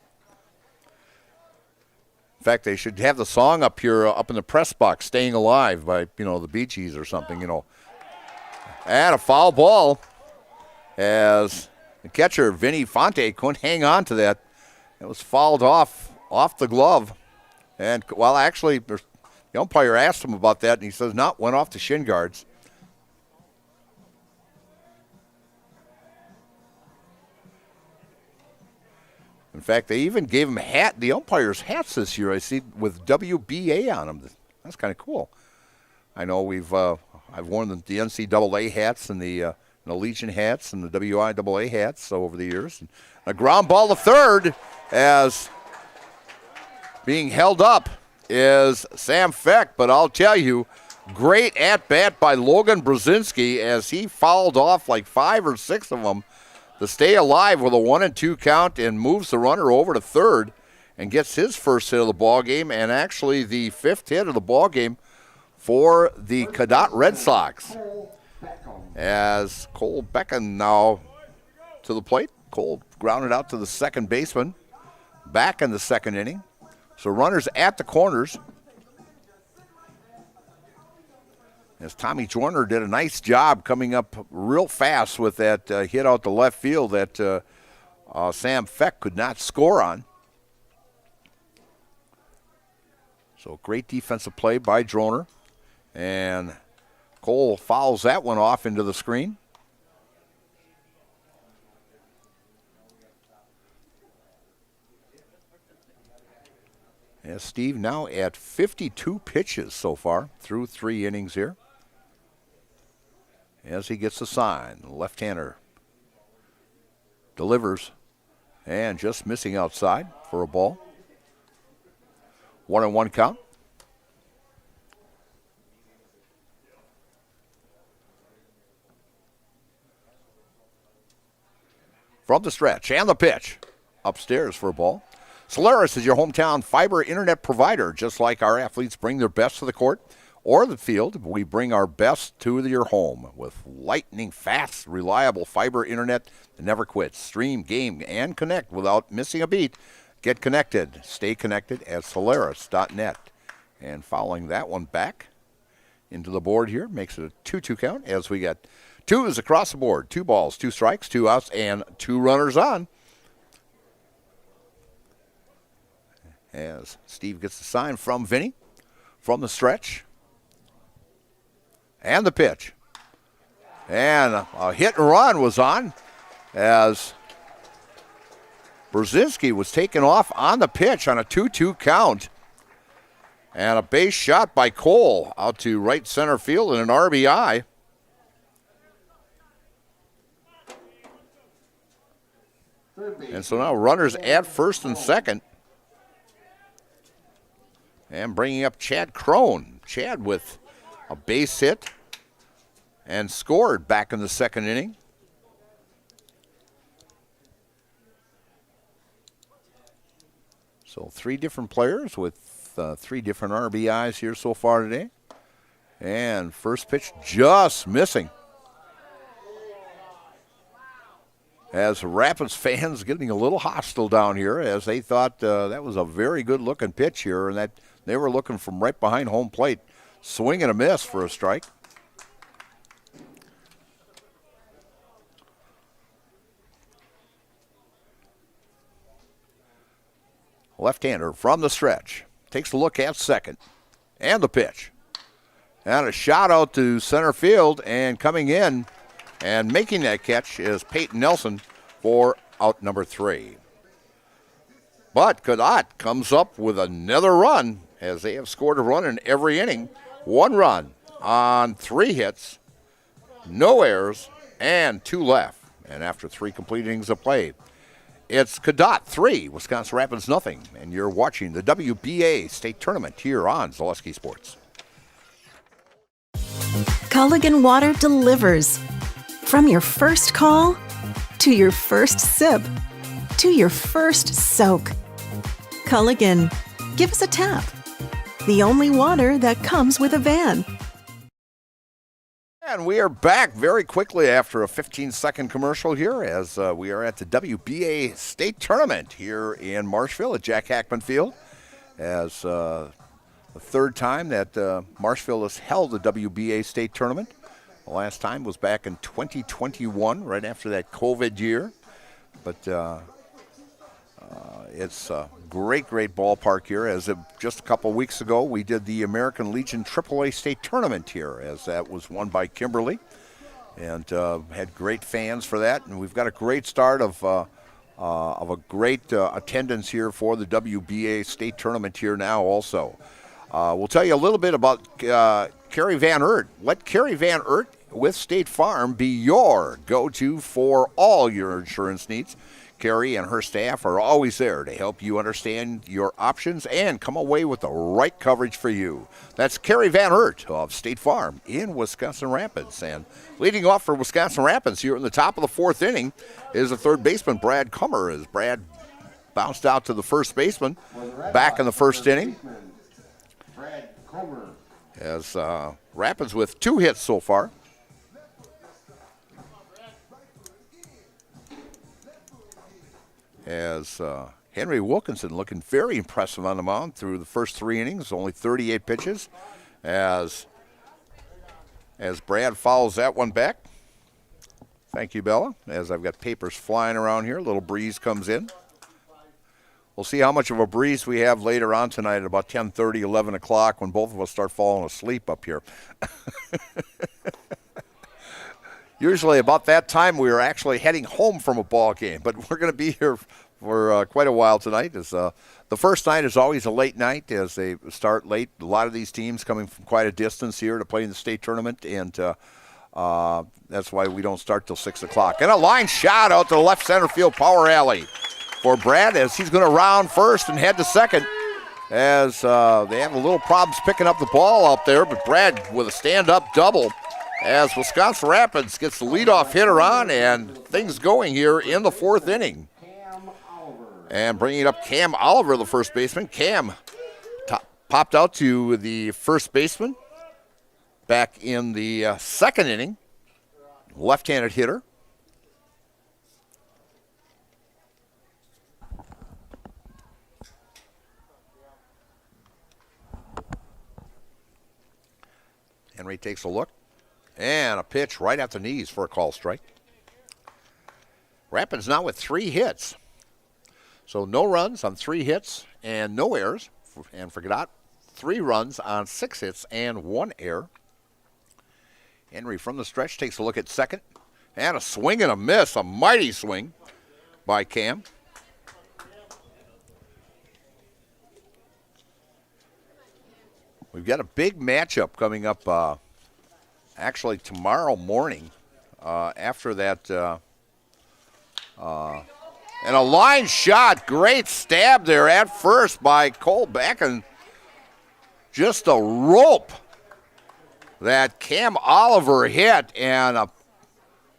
In fact, they should have the song up here, up in the press box, Staying Alive by, the Bee Gees or something, And a foul ball as the catcher, Vinny Fonte, couldn't hang on to that. It was fouled off the glove. And, well, actually, the umpire asked him about that, and he says, no, went off the shin guards. In fact, they even gave him the umpires' hats this year, I see, with WBA on them. That's kind of cool. I know I've worn the NCAA hats and the Legion hats and the WIAA hats over the years. And a ground ball to third as being held up is Sam Feck, but I'll tell you, great at-bat by Logan Brzezinski as he fouled off like 5 or 6 of them to stay alive with a 1-2 count and moves the runner over to third and gets his first hit of the ball game and actually the 5th hit of the ball game for the Cadott Red Sox. As Cole Beckham now to the plate. Cole grounded out to the second baseman back in the second inning. So runners at the corners. As Tommy Joyner did a nice job coming up real fast with that hit out to left field that Sam Feck could not score on. So great defensive play by Joyner. And Cole fouls that one off into the screen. As Steve now at 52 pitches so far through 3 innings here. As he gets the sign, the left-hander delivers and just missing outside for a ball. 1-1 count. From the stretch and the pitch. Upstairs for a ball. Solaris is your hometown fiber internet provider. Just like our athletes bring their best to the court or the field, we bring our best to your home with lightning fast, reliable fiber internet that never quits. Stream, game, and connect without missing a beat. Get connected. Stay connected at Solaris.net. And fouling that one back into the board here makes it a 2-2 count as we get 2s across the board. 2 balls, 2 strikes, 2 outs, and 2 runners on. As Steve gets the sign from Vinny from the stretch. And the pitch. And a hit and run was on as Brzezinski was taken off on the pitch on a 2-2 count. And a base shot by Cole out to right center field and an RBI. And so now runners at first and second. And bringing up Chad Crone. Chad with a base hit and scored back in the second inning. So 3 different players with 3 different RBIs here so far today. And first pitch just missing. As Rapids fans getting a little hostile down here as they thought that was a very good looking pitch here and that they were looking from right behind home plate. Swing and a miss for a strike. Left-hander from the stretch. Takes a look at second. And the pitch. And a shot out to center field and coming in and making that catch is Peyton Nelson for out number 3. But Cadott comes up with another run as they have scored a run in every inning. 1 run on 3 hits, no errors, and 2 left. And after 3 complete innings of play, it's Cadott 3, Wisconsin Rapids nothing. And you're watching the WBA State Tournament here on Zaleski Sports. Culligan Water delivers. From your first call, to your first sip, to your first soak. Culligan, give us a tap. The only water that comes with a van. And we are back very quickly after a 15-second commercial here as we are at the WBA State Tournament here in Marshville at Jack Hackman Field. As the 3rd time that Marshville has held the WBA State Tournament. The last time was back in 2021, right after that COVID year. But it's a great ballpark here. As of just a couple weeks ago, we did the American Legion AAA State Tournament here, as that was won by Kimberly, and had great fans for that. And we've got a great start of a great attendance here for the WBA State Tournament here now also. We'll tell you a little bit about Carrie Van Oort. Let Carrie Van Oort with State Farm be your go-to for all your insurance needs. Carrie and her staff are always there to help you understand your options and come away with the right coverage for you. That's Carrie Van Oort of State Farm in Wisconsin Rapids. And leading off for Wisconsin Rapids here in the top of the fourth inning is the third baseman, Brad Comer, as Brad bounced out to the first baseman back in the first inning. Brad Comer. As Rapids with 2 hits so far. As Henry Wilkinson looking very impressive on the mound through the first 3 innings, only 38 pitches. As Brad fouls that one back. Thank you, Bella. As I've got papers flying around here, a little breeze comes in. We'll see how much of a breeze we have later on tonight at about 10:30, 11 o'clock when both of us start falling asleep up here. Usually about that time we are actually heading home from a ball game, but we're going to be here for quite a while tonight. As the first night is always a late night as they start late. A lot of these teams coming from quite a distance here to play in the state tournament, and that's why we don't start till 6 o'clock. And a line shot out to the left center field power alley for Brad as he's going to round first and head to second. As they have a little problems picking up the ball out there, but Brad with a stand-up double as Wisconsin Rapids gets the leadoff hitter on and things going here in the fourth inning. And bringing up Cam Oliver, the first baseman. Cam popped out to the first baseman back in the second inning. Left-handed hitter. Henry takes a look. And a pitch right at the knees for a call strike. Rapids now with 3 hits. So no runs on 3 hits and no errors. And for Cadott, 3 runs on 6 hits and 1 error. Henry from the stretch takes a look at second. And a swing and a miss, a mighty swing by Cam. We've got a big matchup coming up actually tomorrow morning after that. And a line shot, great stab there at first by Cole Beck, and just a rope that Cam Oliver hit, and a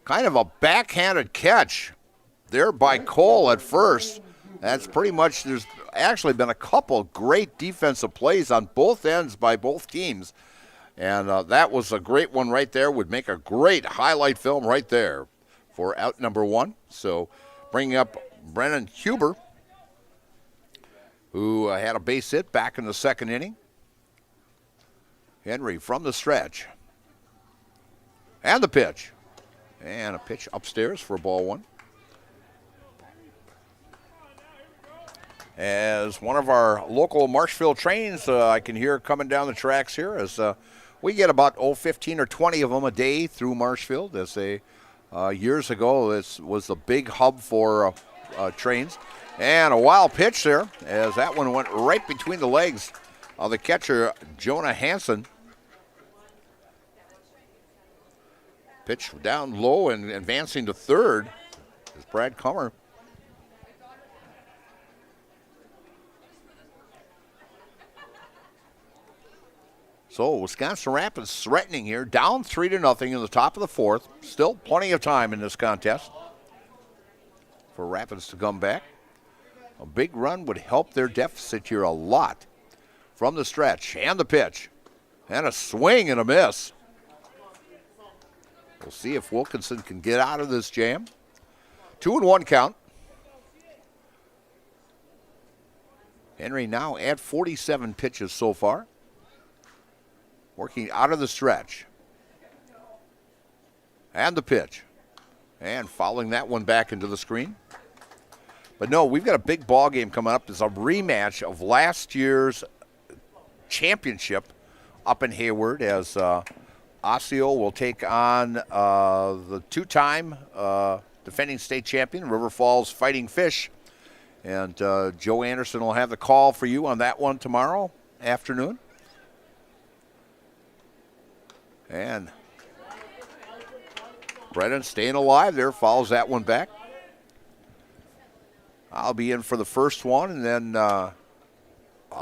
kind of a backhanded catch there by Cole at first. That's pretty much, there's actually been a couple great defensive plays on both ends by both teams. And that was a great one right there. Would make a great highlight film right there for out number 1. So bringing up Brennan Huber, who had a base hit back in the second inning. Henry from the stretch. And the pitch. And a pitch upstairs for ball 1. As one of our local Marshfield trains, I can hear coming down the tracks here as we get about 15 or 20 of them a day through Marshfield. As they years ago, this was the big hub for trains. And a wild pitch there, as that one went right between the legs of the catcher, Jonah Hansen. Pitch down low and advancing to third is Brad Comer. So Wisconsin Rapids threatening here, down 3-0 in the top of the fourth. Still plenty of time in this contest for Rapids to come back. A big run would help their deficit here a lot. From the stretch, and the pitch. And a swing and a miss. We'll see if Wilkinson can get out of this jam. 2-1 count. Henry now at 47 pitches so far. Working out of the stretch. And the pitch. And fouling that one back into the screen. But no, we've got a big ball game coming up. It's a rematch of last year's championship up in Hayward as Osseo will take on the two-time defending state champion, River Falls Fighting Fish. And Joe Anderson will have the call for you on that one tomorrow afternoon. And Brennan staying alive there, follows that one back. I'll be in for the first one, and then I'll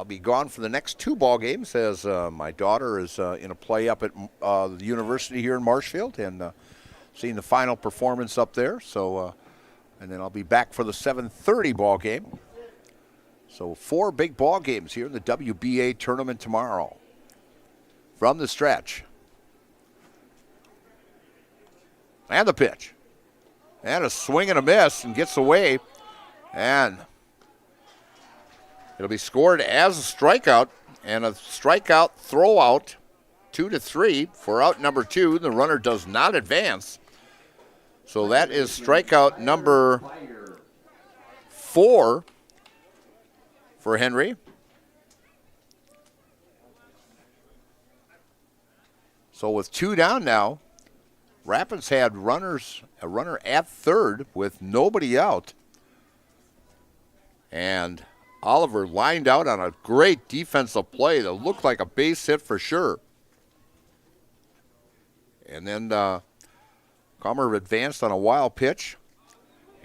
be gone for the next two ball games as my daughter is in a play up at the university here in Marshfield and seeing the final performance up there. So, and then I'll be back for the 7:30 ball game. So 4 big ball games here in the WBA tournament tomorrow. From the stretch. And the pitch. And a swing and a miss and gets away. And it'll be scored as a strikeout, and a strikeout throw out 2-3 for out number 2. The runner does not advance. So that is strikeout number 4 for Henry. So with 2 down now, Rapids had a runner at third with nobody out. And Oliver lined out on a great defensive play that looked like a base hit for sure. And then Comer advanced on a wild pitch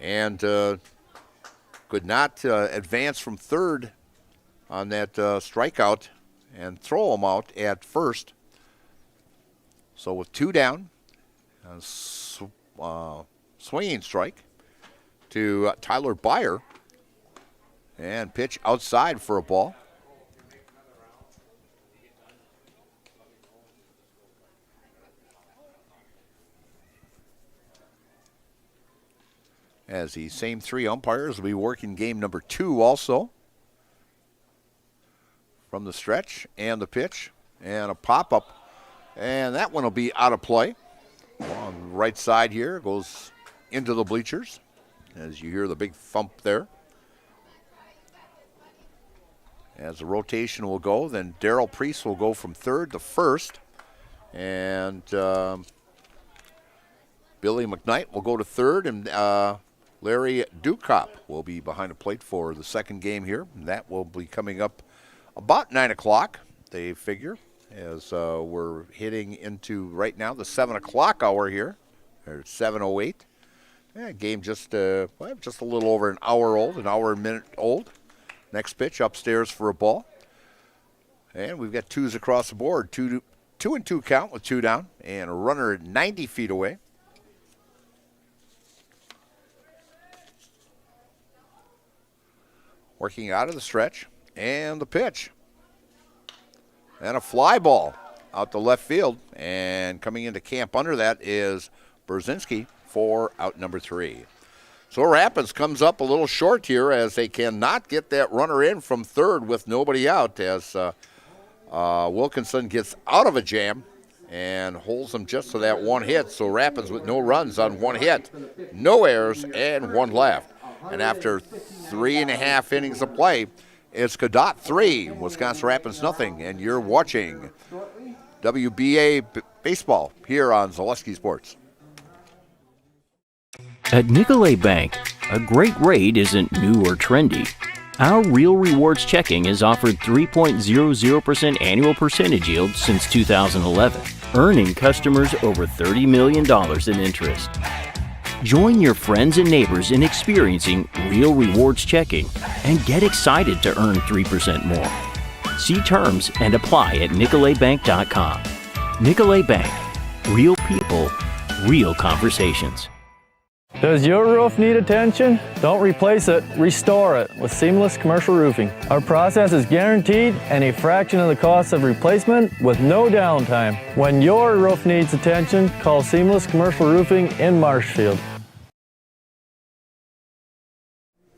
and could not advance from third on that strikeout and throw him out at first. So with 2 down, swinging strike to Tyler Byer. And pitch outside for a ball. As the same 3 umpires will be working game number 2 also. From the stretch and the pitch and a pop-up. And that one will be out of play. On the right side here, goes into the bleachers as you hear the big thump there. As the rotation will go, then Darrell Priest will go from third to first. And Billy McKnight will go to third. And Larry Dukop will be behind the plate for the second game here. And that will be coming up about 9 o'clock, they figure, as we're hitting into right now the 7 o'clock hour here. Or 7:08. Yeah, game just a little over an hour old, an hour and minute old. Next pitch upstairs for a ball. And we've got 2s across the board. 2-2 count with 2 down. And a runner 90 feet away. Working out of the stretch. And the pitch. And a fly ball out to left field. And coming into camp under that is Brzezinski for out number 3. So Rapids comes up a little short here as they cannot get that runner in from third with nobody out as Wilkinson gets out of a jam and holds them just to that 1 hit. So Rapids with no runs on 1 hit, no errors, and 1 left. And after 3.5 innings of play, it's Cadott 3, Wisconsin Rapids nothing. And you're watching WBA baseball here on Zaleski Sports. At Nicolay Bank, a great rate isn't new or trendy. Our Real Rewards checking has offered 3.00% annual percentage yield since 2011, earning customers over $30 million in interest. Join your friends and neighbors in experiencing Real Rewards checking and get excited to earn 3% more. See terms and apply at nicolaybank.com. Nicolay Bank. Real people, real conversations. Does your roof need attention? Don't replace it, restore it with Seamless Commercial Roofing. Our process is guaranteed and a fraction of the cost of replacement with no downtime. When your roof needs attention, call Seamless Commercial Roofing in Marshfield.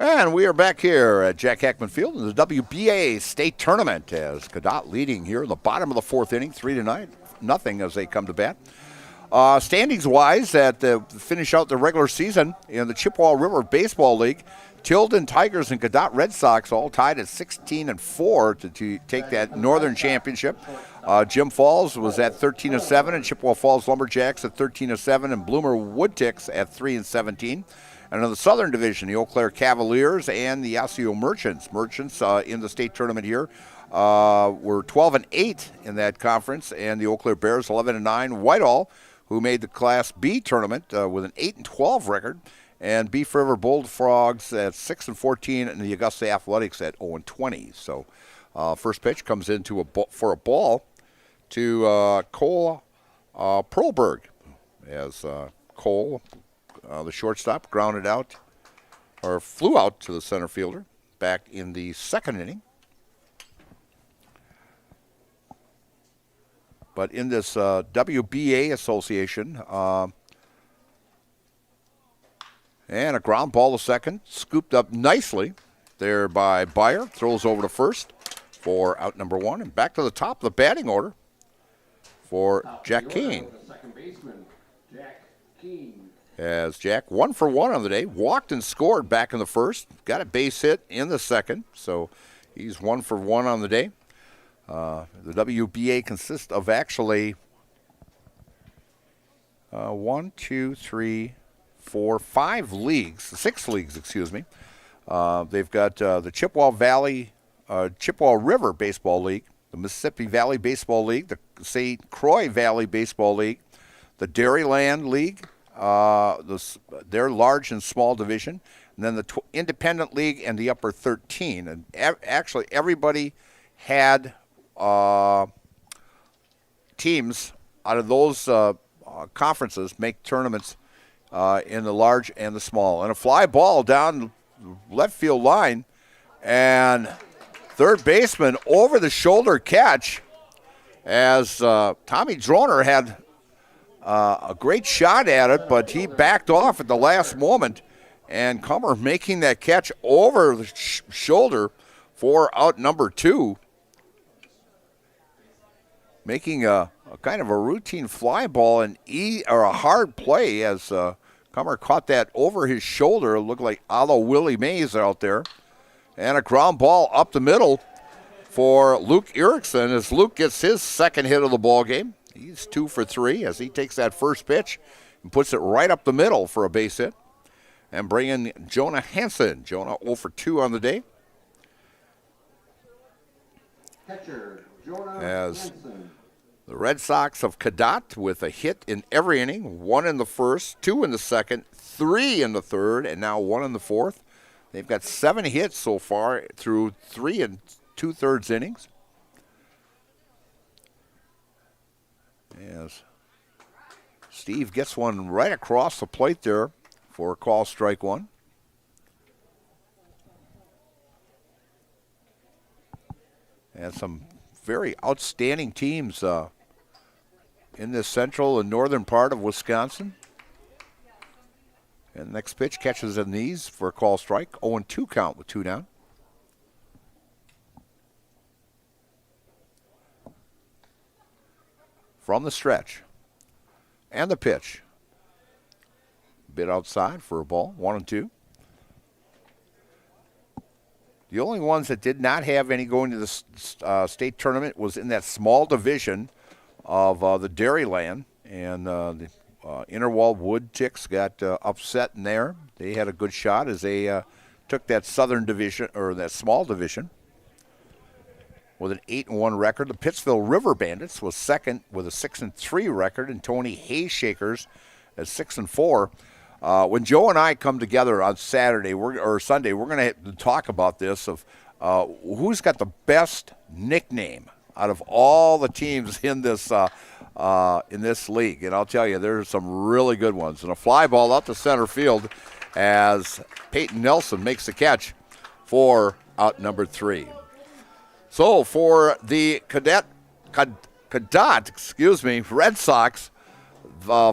And we are back here at Jack Hackman Field in the WBA state tournament as Cadott leading here in the bottom of the 4th inning, 3-0 as they come to bat. Standings-wise, finish out the regular season in the Chippewa River Baseball League, Tilden Tigers and Cadott Red Sox all tied at 16-4 to take that Northern Championship. Jim Falls was at 13-7, and Chippewa Falls Lumberjacks at 13-7, and Bloomer Woodticks at 3-17. And in the Southern Division, the Eau Claire Cavaliers and the Osseo Merchants. Merchants in the state tournament here were 12-8 in that conference, and the Eau Claire Bears 11-9. Whitehall, who made the Class B tournament with an 8-12 record, and Beef River Bullfrogs at 6-14, and the Augusta Athletics at 0-20. So, first pitch comes into for a ball to Cole Perlberg, as Cole, the shortstop, grounded out or flew out to the center fielder back in the second inning. But in this WBA association, and a ground ball to second, scooped up nicely there by Byer. Throws over to first for out number one. And back to the top of the batting order for Jack Keene. Second baseman, Jack Keene. As Jack, 1 for 1 on the day, walked and scored back in the first. Got a base hit in the second. So he's 1 for 1 on the day. The WBA consists of actually 1, 2, 3, 4, 5 leagues, 6 leagues, excuse me. They've got the Chippewa River Baseball League, the Mississippi Valley Baseball League, the St. Croix Valley Baseball League, the Dairyland League, their large and small division, and then the Independent League and the Upper 13. And actually, everybody had teams out of those conferences make tournaments in the large and the small. And a fly ball down left field line, and third baseman over the shoulder catch as Tommy Droner had a great shot at it, but he backed off at the last moment, and Comer making that catch over the shoulder for out number 2, making a kind of a routine fly ball or a hard play as Comer caught that over his shoulder. It looked like a la Willie Mays out there. And a ground ball up the middle for Luke Erickson as Luke gets his second hit of the ball game. He's 2 for 3 as he takes that first pitch and puts it right up the middle for a base hit. And bring in Jonah Hansen. Jonah 0 for 2 on the day. Catcher, Jonah as Hansen. The Red Sox of Cadott with a hit in every inning, 1 in the first, 2 in the second, 3 in the third, and now 1 in the fourth. They've got 7 hits so far through 3 2/3 innings. As Steve gets one right across the plate there for a call strike 1. And some very outstanding teams in this central and northern part of Wisconsin. And next pitch catches in these for a call strike. 0-2 count with 2 down. From the stretch. And the pitch. Bit outside for a ball. 1-2. The only ones that did not have any going to the state tournament was in that small division of the Dairyland. And the Interwall Woodticks got upset in there. They had a good shot as they took that southern division, or that small division, with an 8-1 record. The Pittsville River Bandits was second with a 6-3 record, and Tony Hayshakers at 6-4. When Joe and I come together on Saturday or Sunday, we're going to talk about this of who's got the best nickname out of all the teams in this league. And I'll tell you, there's some really good ones. And a fly ball out to center field as Peyton Nelson makes the catch for out number 3. So for the Cadott, Red Sox,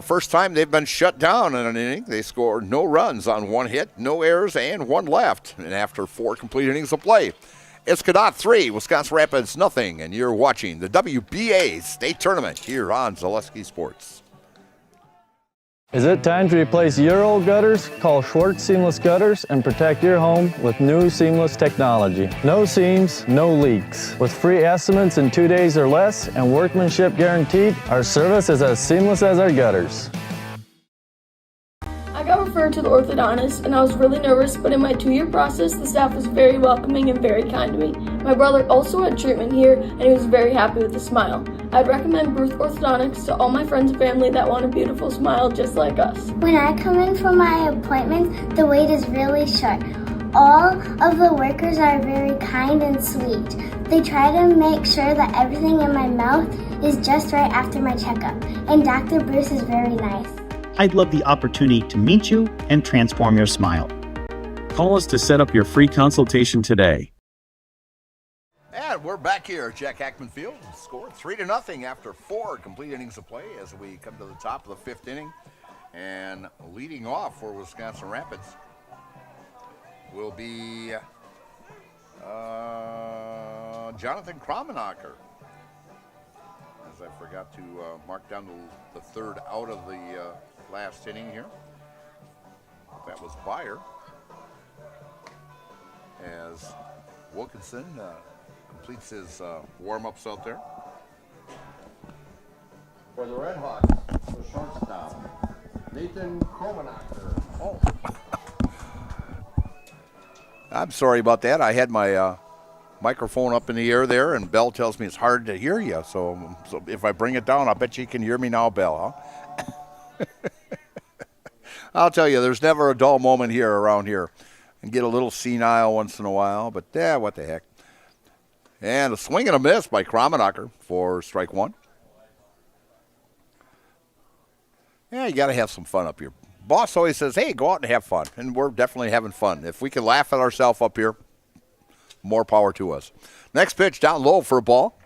first time they've been shut down in an inning. They scored no runs on 1 hit, no errors, and 1 left. And after 4 complete innings of play, it's Cadott 3, Wisconsin Rapids nothing. And you're watching the WBA State Tournament here on Zaleski Sports. Is it time to replace your old gutters? Call Schwartz Seamless Gutters and protect your home with new seamless technology. No seams, no leaks. With free estimates in 2 days or less and workmanship guaranteed, our service is as seamless as our gutters. I got referred to the orthodontist and I was really nervous, but in my 2-year process, the staff was very welcoming and very kind to me. My brother also had treatment here and he was very happy with his smile. I'd recommend Bruce Orthodontics to all my friends and family that want a beautiful smile just like us. When I come in for my appointment, the wait is really short. All of the workers are very kind and sweet. They try to make sure that everything in my mouth is just right after my checkup, and Dr. Bruce is very nice. I'd love the opportunity to meet you and transform your smile. Call us to set up your free consultation today. And we're back here at Jack Hackman Field. Scored 3-0 after 4 complete innings of play as we come to the top of the 5th inning. And leading off for Wisconsin Rapids will be Jonathan Kramenacher. As I forgot to mark down the third out of the last inning here. That was Byer. As Wilkinson completes his warm-ups out there. For the Red Hawks, the shortstop, Nathan Kramenacher. Oh. I'm sorry about that. I had my microphone up in the air there, and Bell tells me it's hard to hear you. So if I bring it down, I bet you can hear me now, Bell, huh? I'll tell you, there's never a dull moment here around here. And get a little senile once in a while, but what the heck. And a swing and a miss by Kramenacher for strike one. Yeah, you got to have some fun up here. Boss always says, hey, go out and have fun. And we're definitely having fun. If we can laugh at ourselves up here, more power to us. Next pitch down low for a ball.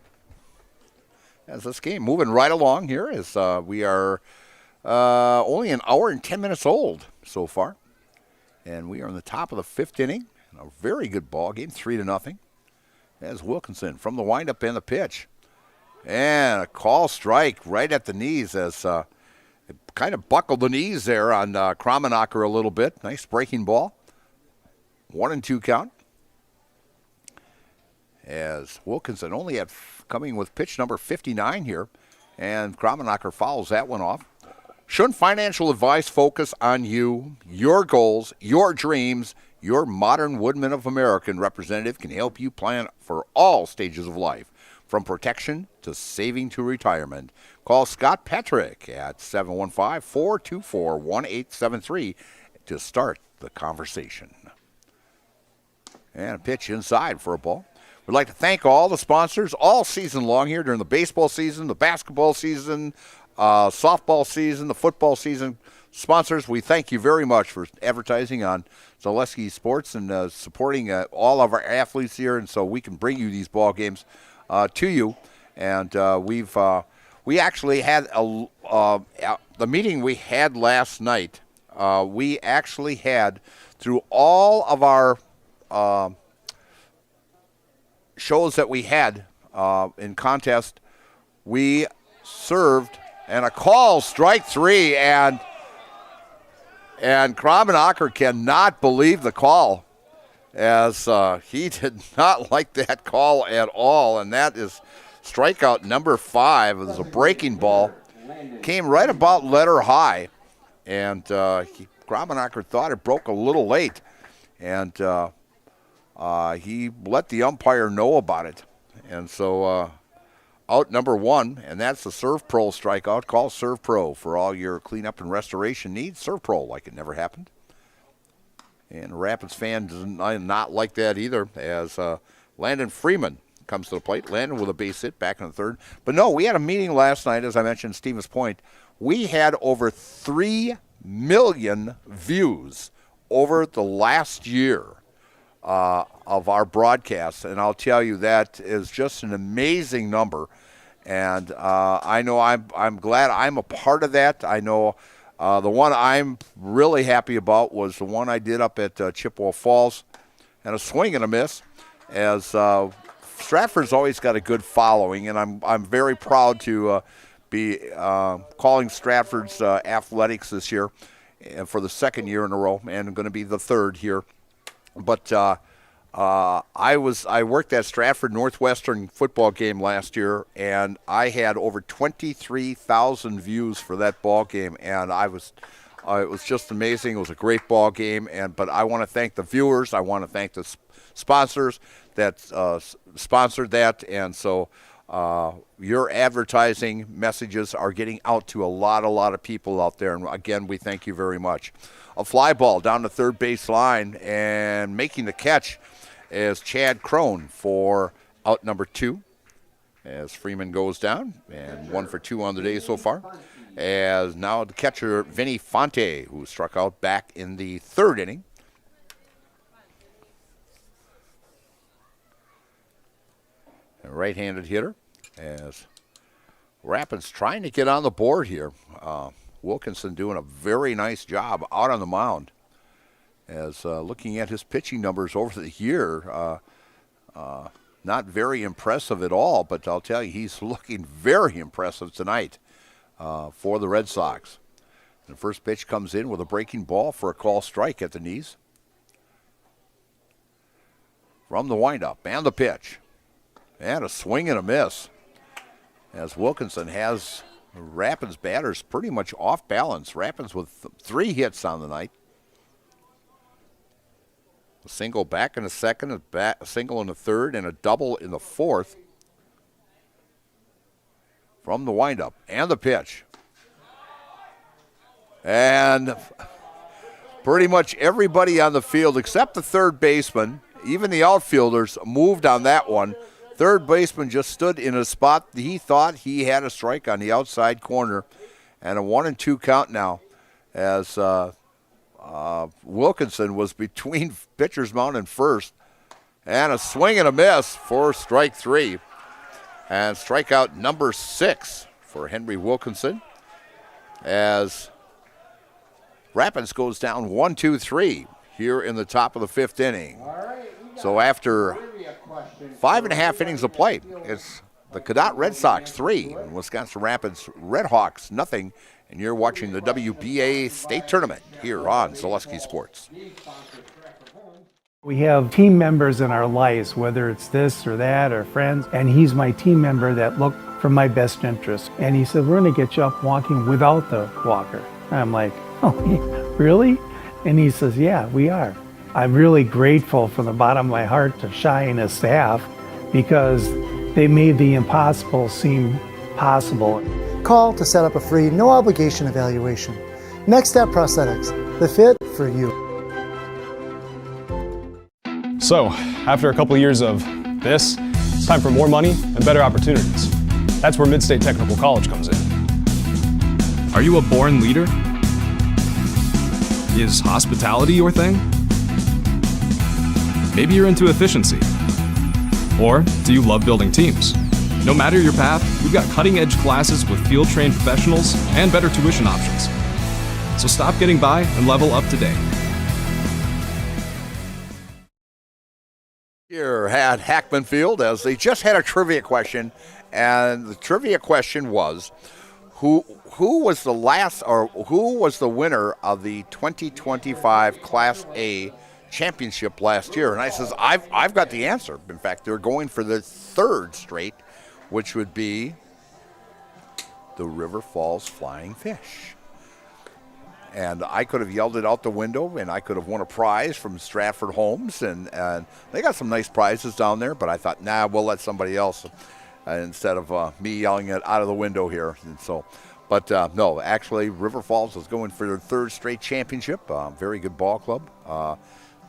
As this game moving right along here as we are only an hour and 10 minutes old so far. And we are in the top of the 5th inning. A very good ball game, 3-0. As Wilkinson from the windup and the pitch. And a call strike right at the knees as it kind of buckled the knees there on Kramenacher a little bit. Nice breaking ball. 1-2 count. As Wilkinson only had coming with pitch number 59 here. And Kramenacher fouls that one off. Shouldn't financial advice focus on you, your goals, your dreams? Your Modern Woodman of America representative can help you plan for all stages of life, from protection to saving to retirement. Call Scott Patrick at 715-424-1873 to start the conversation. And a pitch inside for a ball. We'd like to thank all the sponsors all season long here during the baseball season, the basketball season, softball season, the football season. Sponsors, we thank you very much for advertising on Zaleski Sports and supporting all of our athletes here, and so we can bring you these ball games to you. And we actually had the meeting we had last night. We actually had through all of our shows that we had in contest, we served and a call, strike three, and Kramenacher cannot believe the call, as he did not like that call at all, and that is strikeout number 5. It was a breaking ball, came right about letter high, and Kramenacher thought it broke a little late, and he let the umpire know about it, and so out number 1, and that's the Serve Pro strikeout. Call Serve Pro for all your cleanup and restoration needs. Serve Pro like it never happened. And a Rapids fan does not like that either, as Landon Freeman comes to the plate. Landon with a base hit back in the third. But no, we had a meeting last night, as I mentioned, Stevens Point. We had over 3 million views over the last year of our broadcasts, and I'll tell you that is just an amazing number. And I know I'm glad I'm a part of that. I know the one I'm really happy about was the one I did up at Chippewa Falls, and a swing and a miss. As Stratford's always got a good following, and I'm very proud to be calling Stratford's athletics this year for the second year in a row, and going to be the third here. But I worked at Stratford Northwestern football game last year, and I had over 23,000 views for that ball game, and it was just amazing. It was a great ball game, but I want to thank the viewers. I want to thank the sponsors that sponsored that, and so your advertising messages are getting out to a lot of people out there, and again, we thank you very much. A fly ball down the third base line, and making the catch is Chad Crone for out number 2, as Freeman goes down, and 1 for 2 on the day so far. As now the catcher, Vinny Fonte, who struck out back in the third inning. A right-handed hitter, as Rapids trying to get on the board here. Wilkinson doing a very nice job out on the mound. As looking at his pitching numbers over the year, not very impressive at all, but I'll tell you, he's looking very impressive tonight for the Red Sox. And the first pitch comes in with a breaking ball for a call strike at the knees. From the windup and the pitch. And a swing and a miss. As Wilkinson has Rapids batters pretty much off balance. Rapids with 3 hits on the night. A single back in the second, a single in the third, and a double in the fourth. From the windup and the pitch. And pretty much everybody on the field except the third baseman, even the outfielders, moved on that one. Third baseman just stood in a spot. He thought he had a strike on the outside corner, and a 1-2 count now as Wilkinson was between pitcher's mound and first, and a swing and a miss for strike 3. And strikeout number 6 for Henry Wilkinson as Rapids goes down 1-2-3 here in the top of the 5th inning. So after 5.5 innings of play, it's the Cadott Red Sox 3 and Wisconsin Rapids Redhawks nothing. And you're watching the WBA state tournament here on Zaleski Sports. We have team members in our lives, whether it's this or that or friends, and he's my team member that look for my best interest. And he said, we're going to get you up walking without the walker. And I'm like, oh, really? And he says, yeah, we are. I'm really grateful from the bottom of my heart to Shai and his staff because they made the impossible seem possible. Call to set up a free, no obligation evaluation. Next Step Prosthetics, the fit for you. So, after a couple of years of this, it's time for more money and better opportunities. That's where Mid-State Technical College comes in. Are you a born leader? Is hospitality your thing? Maybe you're into efficiency. Or do you love building teams? No matter your path, we've got cutting-edge classes with field-trained professionals and better tuition options. So stop getting by and level up today. Here at Hackman Field, as they just had a trivia question, and the trivia question was, who was the last, or who was the winner of the 2025 Class A championship last year? And I says, I've got the answer. In fact, they're going for the 3rd straight, which would be the River Falls Flying Fish. And I could have yelled it out the window, and I could have won a prize from Stratford Homes, and they got some nice prizes down there, but I thought, nah, we'll let somebody else instead of me yelling it out of the window here. And so, but no, actually, River Falls is going for their 3rd straight championship. Very good ball club.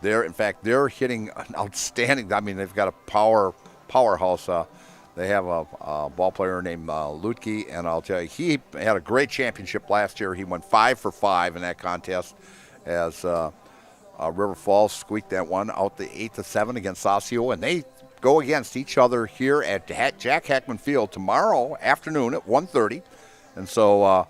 They're hitting an outstanding. I mean, they've got a powerhouse. They have a ball player named Lutke, and I'll tell you, he had a great championship last year. He went 5 for 5 in that contest as River Falls squeaked that one out the 8-7 against Saucio, and they go against each other here at Jack Hackman Field tomorrow afternoon at 1:30. And so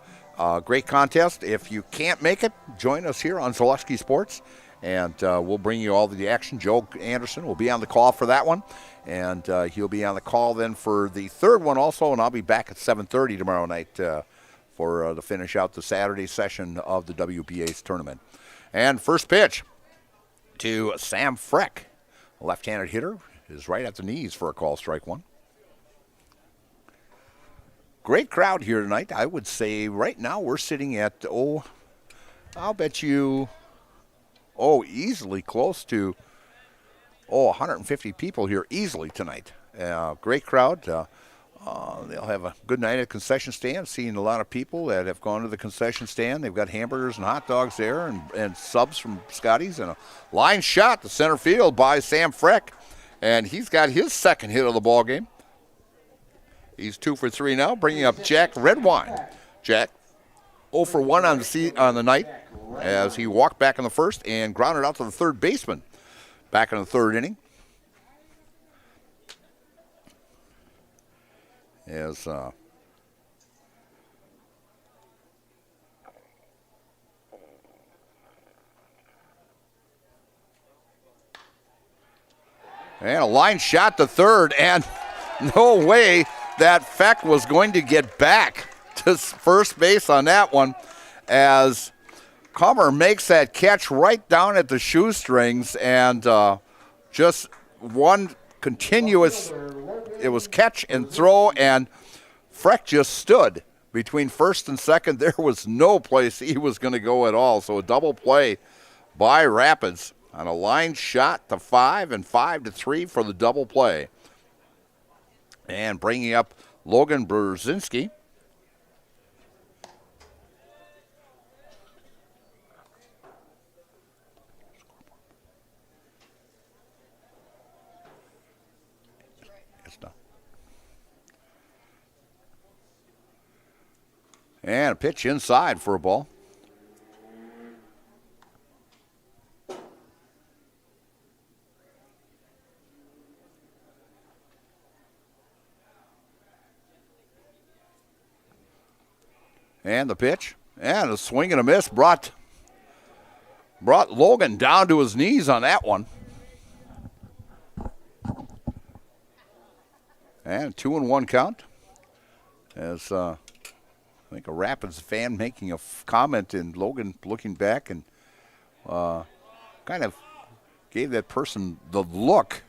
great contest. If you can't make it, join us here on Zaleski Sports. And we'll bring you all the action. Joe Anderson will be on the call for that one. And he'll be on the call then for the third one also. And I'll be back at 7:30 tomorrow night for to finish out the Saturday session of the WBA's tournament. And first pitch to Sam Freck, a left-handed hitter, is right at the knees for a call, strike one. Great crowd here tonight. I would say right now we're sitting at, I'll bet you, easily close to, 150 people here easily tonight. Great crowd. They'll have a good night at the concession stand. Seeing a lot of people that have gone to the concession stand. They've got hamburgers and hot dogs there and subs from Scotty's. And a line shot to center field by Sam Freck. And he's got his second hit of the ball game. He's 2 for 3 now, bringing up Jack Redwine. Jack 0 for 1 on the night as he walked back in the first and grounded out to the third baseman back in the third inning. As and a line shot to third, and no way that Feck was going to get back to first base on that one, as Comer makes that catch right down at the shoestrings, and just one continuous, it was catch and throw, and Freck just stood between first and second. There was no place he was going to go at all, so a double play by Rapids on a line shot to 5 and 5 to 3 for the double play. And bringing up Logan Brzezinski. It's done. And a pitch inside for a ball. And the pitch, and a swing and a miss brought Logan down to his knees on that one. And 2-1 count. As I think a Rapids fan making a comment, and Logan looking back and kind of gave that person the look.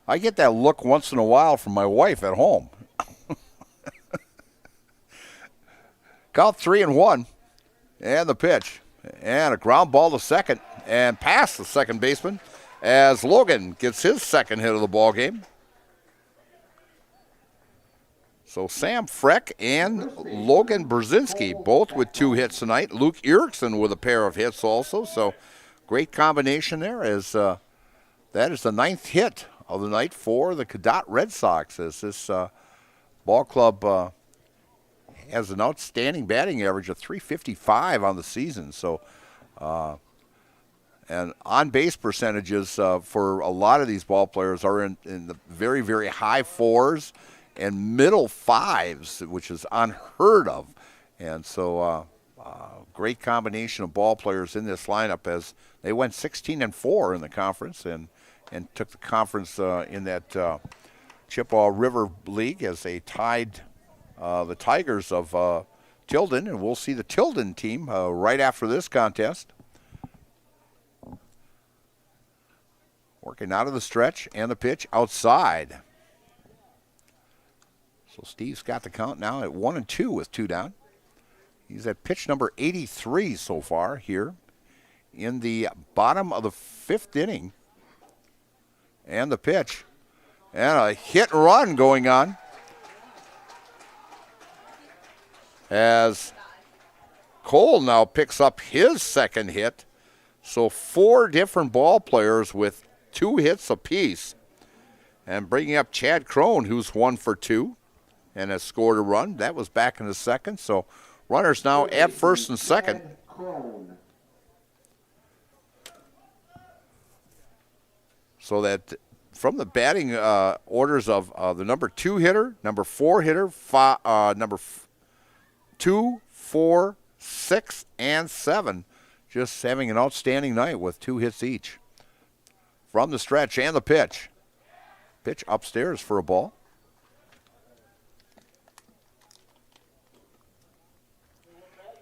I get that look once in a while from my wife at home. Count 3-1, and the pitch, and a ground ball to second, and past the second baseman as Logan gets his second hit of the ball game. So Sam Freck and Logan Brzezinski both with 2 hits tonight. Luke Erickson with a pair of hits also. So great combination there, as that is the 9th hit of the night for the Cadott Red Sox, as this ball club has an outstanding batting average of .355 on the season. So, and on-base percentages for a lot of these ball players are in the very, very high 4s and middle 5s, which is unheard of. And so, great combination of ball players in this lineup, as they went 16-4 in the conference and took the conference in that Chippewa River League, as they tied the Tigers of Tilden, and we'll see the Tilden team right after this contest. Working out of the stretch, and the pitch outside. So Steve's got the count now at 1-2 with 2 down. He's at pitch number 83 so far here in the bottom of the 5th inning. And the pitch, and a hit and run going on, as Cole now picks up his second hit. So 4 different ball players with 2 hits apiece. And bringing up Chad Crone, who's 1 for 2 and has scored a run. That was back in the second. So runners now at first and second. So that from the batting orders of the number 2 hitter, number 4 hitter, number 2, 4, 6, and 7, just having an outstanding night with 2 hits each. From the stretch and the pitch. Pitch upstairs for a ball.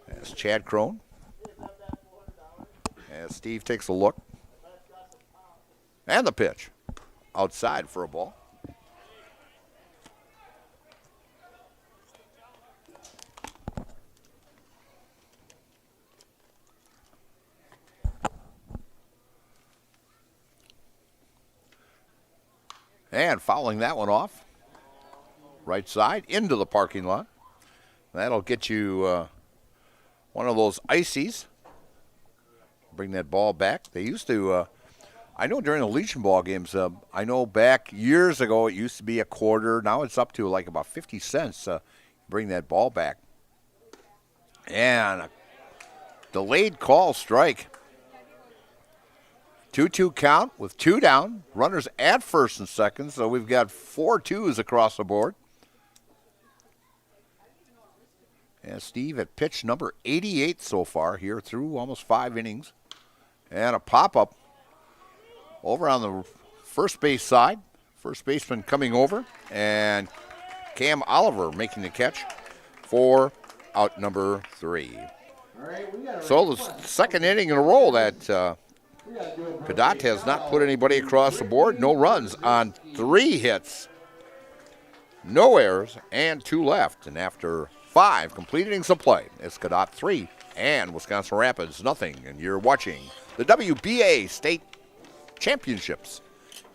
As Chad Crone. As Steve takes a look. And the pitch. Outside for a ball. And fouling that one off. Right side into the parking lot. That'll get you one of those ices. Bring that ball back. They used to, I know during the Legion ball games, I know back years ago it used to be a quarter. Now it's up to like about 50 cents. Bring that ball back. And a delayed call strike. 2-2 count with 2 down. Runners at first and second, so we've got 4 twos across the board. And Steve at pitch number 88 so far here through almost 5 innings. And a pop-up over on the first base side. First baseman coming over, and Cam Oliver making the catch for out number 3. So the second inning in a row that Cadott has not put anybody across the board. No runs on 3 hits. No errors and 2 left. And after 5 complete innings of play, it's Cadott 3 and Wisconsin Rapids nothing. And you're watching the WBA State Championships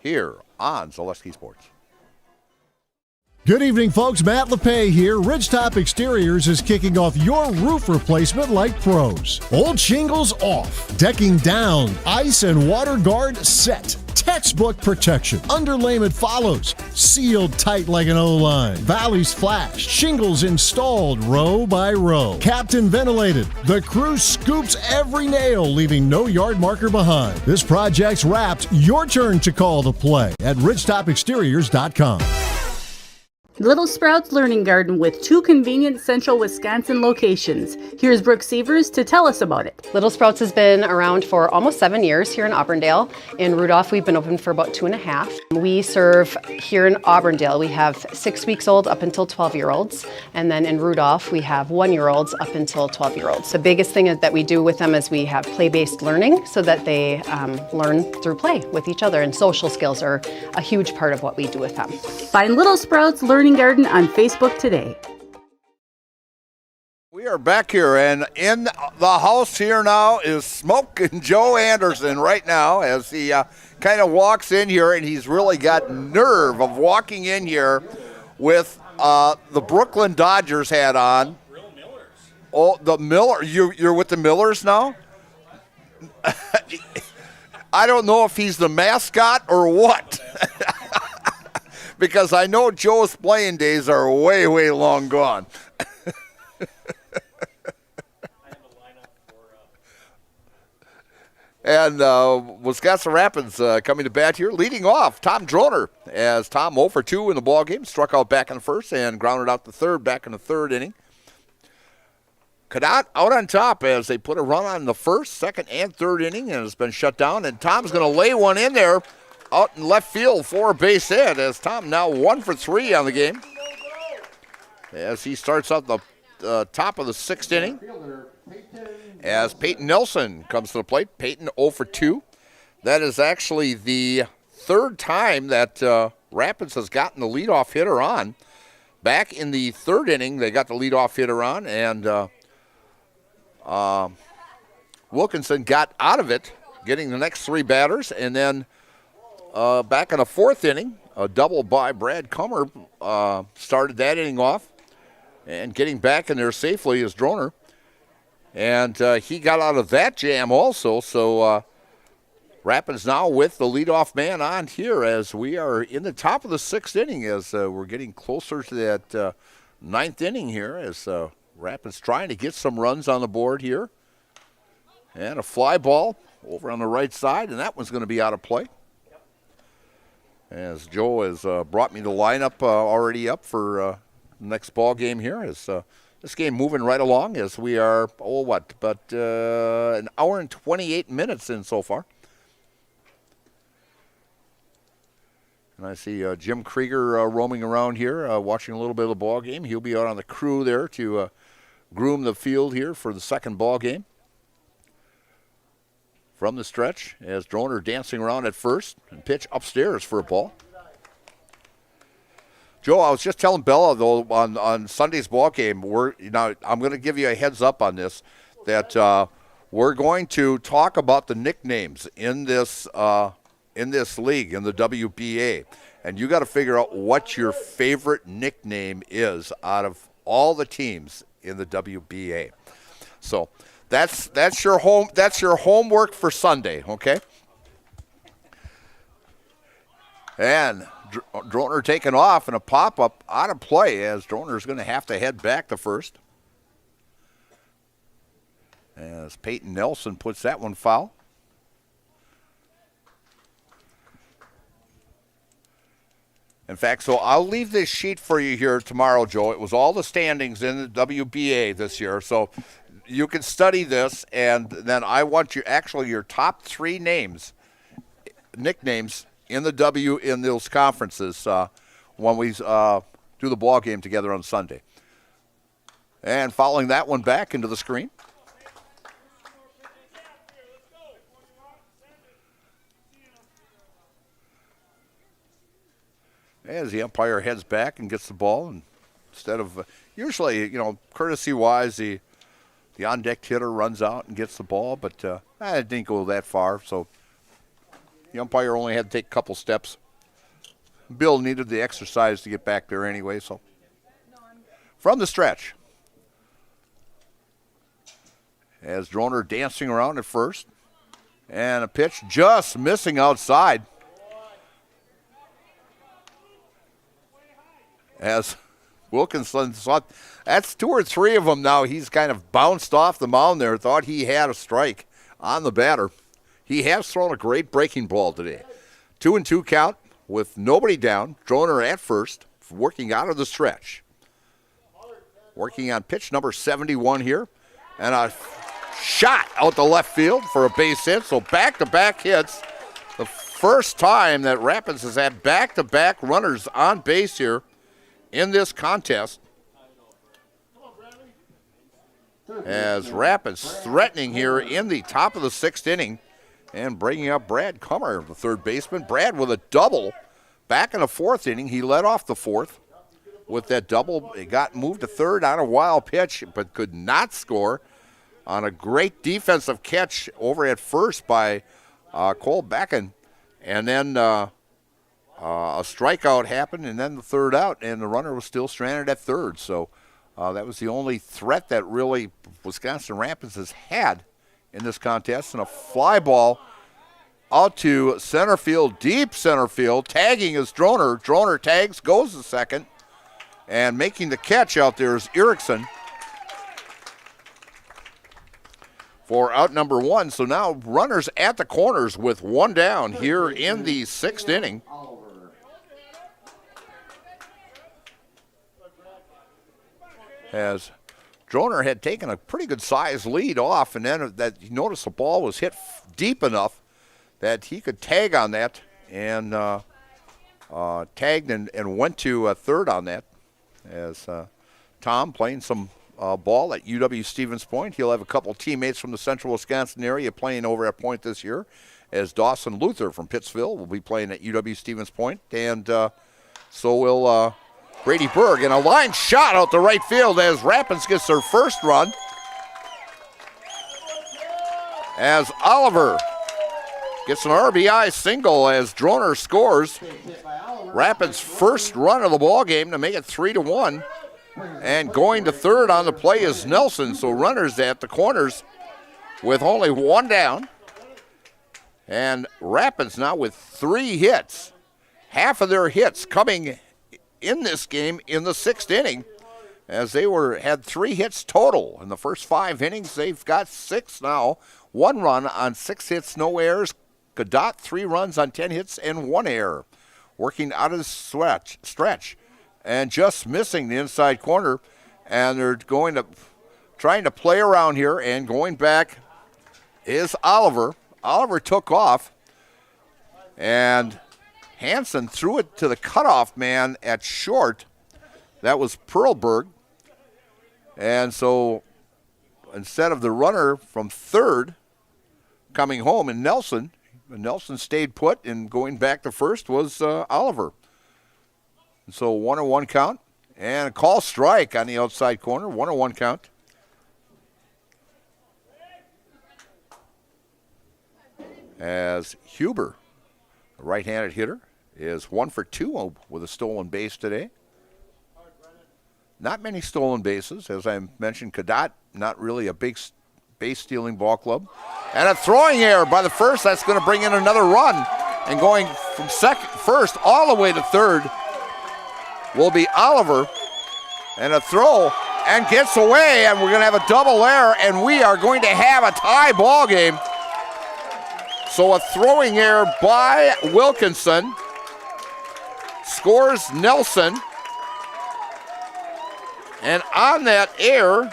here on Zaleski Sports. Good evening, folks. Matt LePay here. Ridgetop Exteriors is kicking off your roof replacement like pros. Old shingles off, decking down, ice and water guard set. Textbook protection. Underlayment follows. Sealed tight like an O-line. Valleys flashed. Shingles installed row by row. Captain ventilated. The crew scoops every nail, leaving no yard marker behind. This project's wrapped. Your turn to call the play at ridgetopexteriors.com. Little Sprouts Learning Garden with 2 convenient central Wisconsin locations. Here's Brooke Sievers to tell us about it. Little Sprouts has been around for almost 7 years here in Auburndale. In Rudolph, we've been open for about 2.5. We serve here in Auburndale, we have 6 weeks old up until 12-year-olds. And then in Rudolph, we have 1-year-olds up until 12-year-olds. The biggest thing that we do with them is we have play-based learning so that they learn through play with each other. And social skills are a huge part of what we do with them. Find Little Sprouts Learning Garden on Facebook today. We are back here, and in the house here now is Smoking Joe Anderson right now as he kind of walks in here, and he's really got nerve of walking in here with the Brooklyn Dodgers hat on. Oh, the Miller, you're with the Millers now? I don't know if he's the mascot or what. Because I know Joe's playing days are way, way long gone. And Wisconsin Rapids coming to bat here, leading off Tom Droner, as Tom 0 for 2 in the ballgame, struck out back in the first and grounded out the third back in the third inning. Cadott out on top as they put a run on the first, second, and third inning, and it's been shut down. And Tom's going to lay one in there. Out in left field for a base hit as Tom now 1 for 3 on the game. As he starts out the top of the 6th inning. As Peyton Nelson comes to the plate. Peyton 0 for 2. That is actually the 3rd time that Rapids has gotten the leadoff hitter on. Back in the 3rd inning, they got the leadoff hitter on, and Wilkinson got out of it, getting the next 3 batters, and then back in the 4th inning, a double by Brad Kummer started that inning off, and getting back in there safely is Droner. And he got out of that jam also, so Rapids now with the leadoff man on here as we are in the top of the 6th inning as we're getting closer to that 9th inning here as Rapids trying to get some runs on the board here. And a fly ball over on the right side, and that one's going to be out of play. As Joe has brought me the lineup already up for next ball game here as this game moving right along as we are, about an hour and 28 minutes in so far. And I see Jim Krieger roaming around here, watching a little bit of the ball game. He'll be out on the crew there to groom the field here for the second ball game. From the stretch, as Droner dancing around at first, and pitch upstairs for a ball. Joe, I was just telling Bella, though, on Sunday's ball game, I'm going to give you a heads up on this, that we're going to talk about the nicknames in this league, in the WBA. And you got to figure out what your favorite nickname is out of all the teams in the WBA. So that's your homework for Sunday, okay? And Droner taking off and a pop-up out of play as Droner's going to have to head back to first. As Peyton Nelson puts that one foul. In fact, so I'll leave this sheet for you here tomorrow, Joe. It was all the standings in the WBA this year, so you can study this, and then I want your top 3 nicknames in those conferences when we do the ball game together on Sunday. And following that one back into the screen. As the umpire heads back and gets the ball, and instead of usually, courtesy-wise, the on-deck hitter runs out and gets the ball, but it didn't go that far, so the umpire only had to take a couple steps. Bill needed the exercise to get back there anyway, so. From the stretch, as Droner dancing around at first, and a pitch just missing outside. As Wilkinson thought, that's 2 or 3 of them now. He's kind of bounced off the mound there, thought he had a strike on the batter. He has thrown a great breaking ball today. 2-2 count with nobody down. Droner at first, working out of the stretch. Working on pitch number 71 here. And a shot out the left field for a base hit. So back-to-back hits. The first time that Rapids has had back-to-back runners on base here in this contest, as Rapids threatening here in the top of the 6th inning and bringing up Brad Kummer, the third baseman. Brad with a double back in the 4th inning. He led off the 4th with that double. He got moved to third on a wild pitch, but could not score on a great defensive catch over at first by Cole Becken. And then a strikeout happened, and then the third out, and the runner was still stranded at third. So that was the only threat that really Wisconsin Rapids has had in this contest. And a fly ball out to center field, deep center field. Tagging is Droner. Droner tags, goes to second. And making the catch out there is Erickson for out number 1. So now runners at the corners with 1 down here in the 6th inning. As Droner had taken a pretty good size lead off, and then that you noticed the ball was hit deep enough that he could tag on that, and tagged and went to third on that. As Tom playing some ball at UW-Stevens Point. He'll have a couple teammates from the central Wisconsin area playing over at Point this year, as Dawson Luther from Pittsville will be playing at UW-Stevens Point, and so will Brady Berg. And a line shot out the right field as Rapids gets their first run. As Oliver gets an RBI single as Droner scores. Rapids' first run of the ball game to make it 3-1. And going to third on the play is Nelson. So runners at the corners with only 1 down. And Rapids now with 3 hits. Half of their hits coming in this game in the 6th inning, as they had 3 hits total in the first 5 innings. They've got 6 now. 1 run on 6 hits, no errors. Cadott 3 runs on 10 hits and 1 error. Working out of the stretch and just missing the inside corner And they're trying to play around here, and going back is Oliver. Oliver took off, and Hansen threw it to the cutoff man at short. That was Perlberg. And so instead of the runner from third coming home, and Nelson stayed put, and going back to first was Oliver. And so 1-1 count, and a call strike on the outside corner, 1-1 count. As Huber, the right-handed hitter, is 1 for 2 with a stolen base today. Not many stolen bases. As I mentioned, Cadott, not really a big base-stealing ball club. And a throwing error by the first. That's going to bring in another run. And going from first all the way to third will be Oliver. And a throw, and gets away, and we're going to have a double error, and we are going to have a tie ball game. So a throwing error by Wilkinson scores Nelson. And on that error,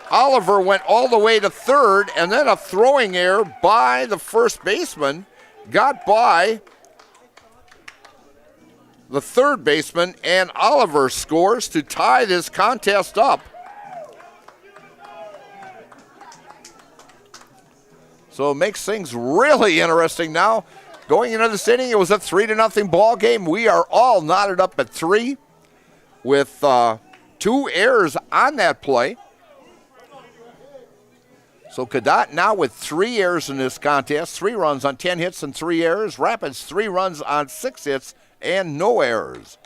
Oliver went all the way to third, and then a throwing error by the first baseman got by the third baseman, and Oliver scores to tie this contest up. So it makes things really interesting now. Going into this inning, it was a 3-0 ball game. We are all knotted up at 3 with 2 errors on that play. So Cadott now with 3 errors in this contest, 3 runs on 10 hits and 3 errors. Rapids 3 runs on 6 hits and no errors.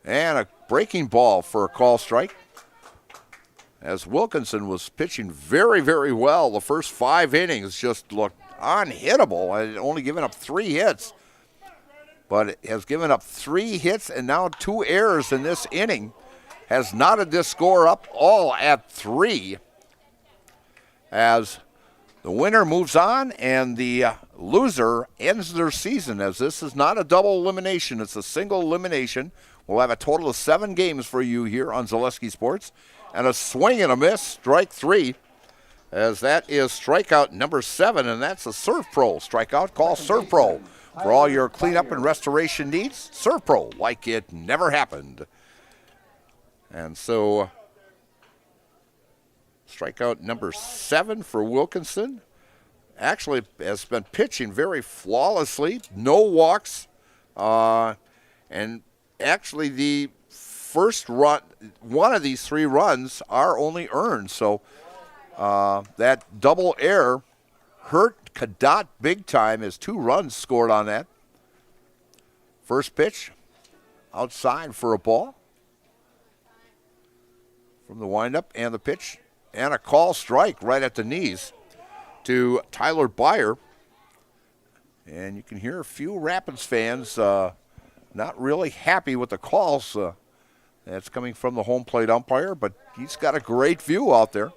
And a breaking ball for a call strike, as Wilkinson was pitching very, very well. The first 5 innings just looked unhittable. Had only given up 3 hits, but it has given up 3 hits and now 2 errors in this inning. Has knotted this score up all at 3, as the winner moves on and the loser ends their season, as this is not a double elimination. It's a single elimination. We'll have a total of 7 games for you here on Zaleski Sports. And a swing and a miss, strike 3, as that is strikeout number 7, and that's a Serve Pro strikeout. Call Serve Pro for all your cleanup and restoration needs. Serve Pro, like it never happened. And so strikeout number 7 for Wilkinson. Actually has been pitching very flawlessly, no walks, and actually the first run, one of these 3 runs are only earned. So that double error hurt Cadott big time, as 2 runs scored on that. First pitch outside for a ball from the windup, and the pitch, and a call strike right at the knees to Tyler Byer. And you can hear a few Rapids fans not really happy with the calls. That's coming from the home plate umpire, but he's got a great view out there.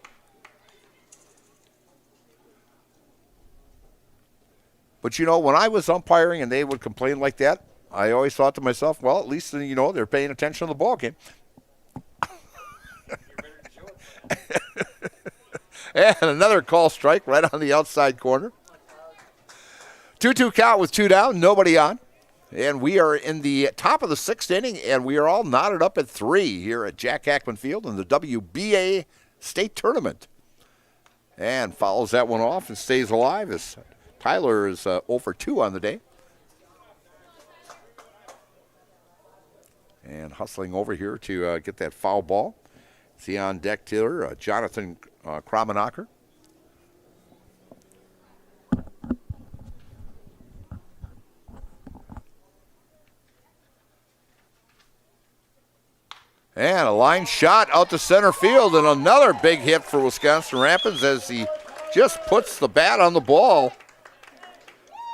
But, you know, when I was umpiring and they would complain like that, I always thought to myself, well, at least, you know, they're paying attention to the ball game. And another call strike right on the outside corner. 2-2 count with 2 down, nobody on. And we are in the top of the 6th inning, and we are all knotted up at 3 here at Jack Hackman Field in the WBA State Tournament. And follows that one off and stays alive, as Tyler is 0 for 2 on the day. And hustling over here to get that foul ball. See on deck here, Jonathan Kramenacher. And a line shot out to center field, and another big hit for Wisconsin Rapids as he just puts the bat on the ball.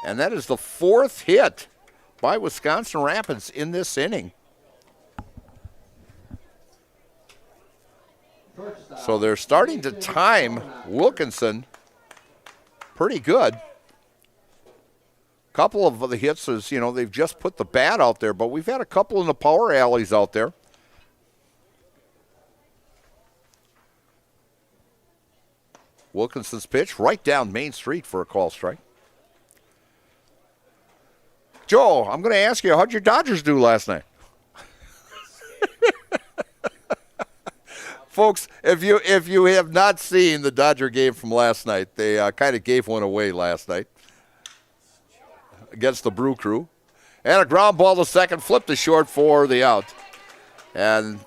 And that is the 4th hit by Wisconsin Rapids in this inning. So they're starting to time Wilkinson pretty good. Couple of the hits is, you know, they've just put the bat out there, but we've had a couple in the power alleys out there. Wilkinson's pitch right down Main Street for a call strike. Joe, I'm going to ask you, how'd your Dodgers do last night? Folks, if you have not seen the Dodger game from last night, they kind of gave one away last night against the Brew Crew. And a ground ball to second, flipped to short for the out. And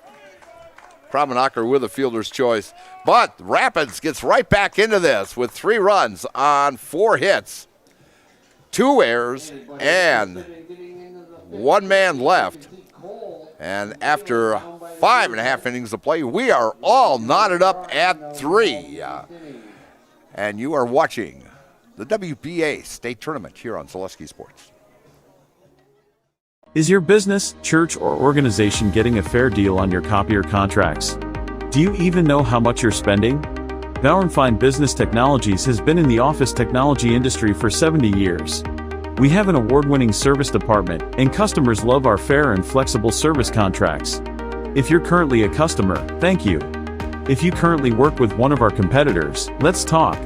Kramenacher with a fielder's choice. But Rapids gets right back into this with 3 runs on 4 hits, 2 errors, and 1 man left. And after 5.5 innings of play, we are all knotted up at 3. And you are watching the WBA State Tournament here on Zaleski Sports. Is your business, church, or organization getting a fair deal on your copier contracts? Do you even know how much you're spending? Fine Business Technologies has been in the office technology industry for 70 years. We have an award-winning service department, and customers love our fair and flexible service contracts. If you're currently a customer, thank you. If you currently work with one of our competitors, let's talk.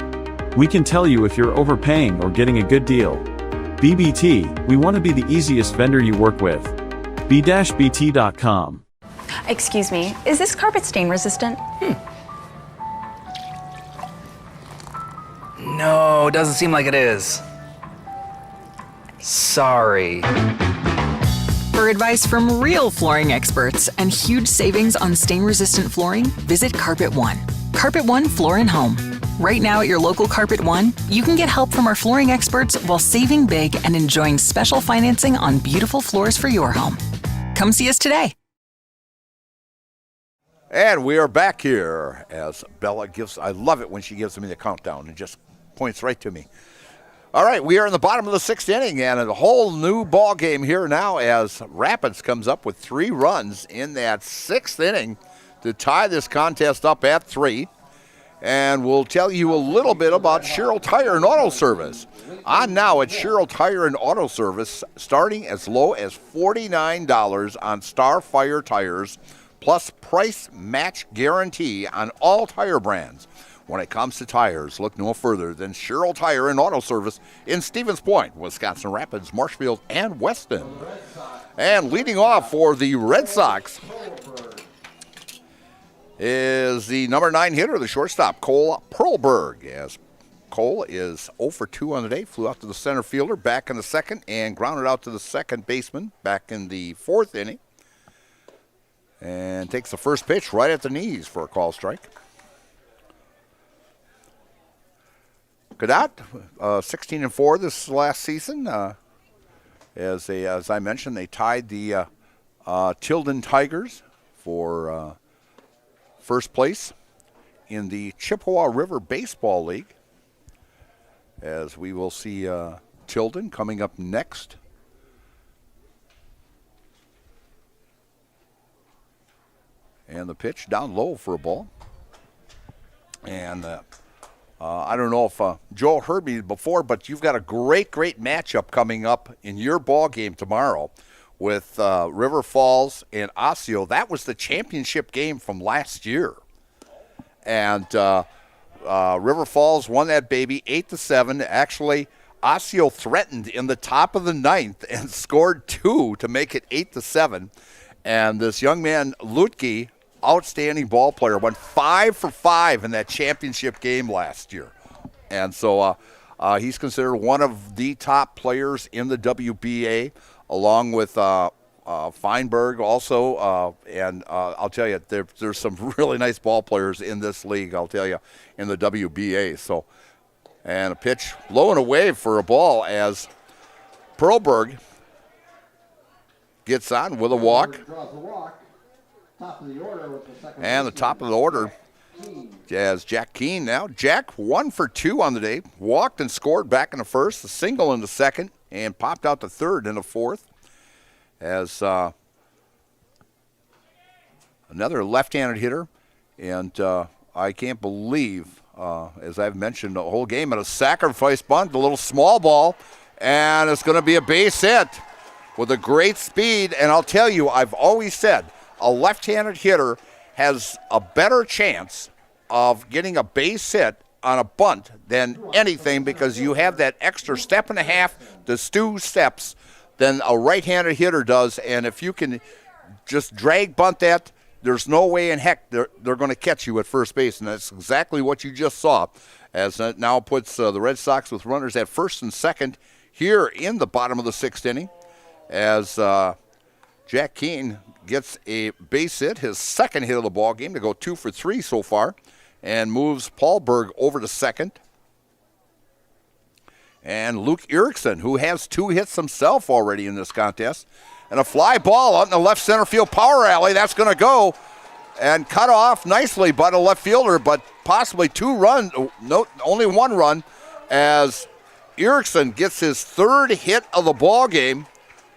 We can tell you if you're overpaying or getting a good deal. BBT, we want to be the easiest vendor you work with. b-bt.com. Excuse me, is this carpet stain resistant? No, doesn't seem like it is. Sorry. For advice from real flooring experts and huge savings on stain-resistant flooring, visit Carpet One. Carpet One Floor and Home. Right now at your local Carpet One, you can get help from our flooring experts while saving big and enjoying special financing on beautiful floors for your home. Come see us today. And we are back here as Bella gives, I love it when she gives me the countdown and just points right to me. All right, we are in the bottom of the 6th inning and a whole new ball game here now as Rapids comes up with 3 runs in that 6th inning to tie this contest up at 3. And we'll tell you a little bit about Sherrill Tire and Auto Service. On now at Sherrill Tire and Auto Service, starting as low as $49 on Starfire tires, plus price match guarantee on all tire brands. When it comes to tires, look no further than Sherrill Tire and Auto Service in Stevens Point, Wisconsin Rapids, Marshfield, and Weston. And leading off for the Red Sox is the number 9 hitter, the shortstop, Cole Perlberg. As Cole is 0 for 2 on the day, flew out to the center fielder back in the 2nd and grounded out to the second baseman back in the 4th inning. And takes the first pitch right at the knees for a call strike. Cadott, 16-4 this last season. As I mentioned, they tied the Tilden Tigers for first place in the Chippewa River Baseball League. As we will see Tilden coming up next. And the pitch down low for a ball. And I don't know if Joel heard me before, but you've got a great matchup coming up in your ball game tomorrow with River Falls and Osseo. That was the championship game from last year. And River Falls won that baby 8-7. Actually, Osseo threatened in the top of the 9th and scored 2 to make it 8-7. And this young man, Lutke, outstanding ball player, went 5 for 5 in that championship game last year. And so he's considered one of the top players in the WBA, along with Feinberg also. And I'll tell you, there's some really nice ball players in this league, I'll tell you, in the WBA. So, and a pitch low and away for a ball as Perlberg gets on with a walk. And the top of the order as Jack Keene now. Jack 1 for 2 on the day. Walked and scored back in the 1st, a single in the 2nd, and popped out the 3rd in the 4th. As another left-handed hitter. And I can't believe, as I've mentioned, the whole game, at a sacrifice bunt, a little small ball, and it's going to be a base hit with a great speed. And I'll tell you, I've always said, a left-handed hitter has a better chance of getting a base hit on a bunt than anything because you have that extra step and a half to 2 steps than a right-handed hitter does. And if you can just drag bunt that, there's no way in heck they're going to catch you at first base. And that's exactly what you just saw, as that now puts the Red Sox with runners at first and second here in the bottom of the 6th inning, as Jack Keene gets a base hit, his second hit of the ball game, to go 2 for 3 so far, and moves Paul Berg over to second. And Luke Erickson, who has 2 hits himself already in this contest, and a fly ball out in the left center field power alley. That's going to go and cut off nicely by the left fielder, but possibly 2 runs, no, only 1 run, as Erickson gets his 3rd hit of the ball game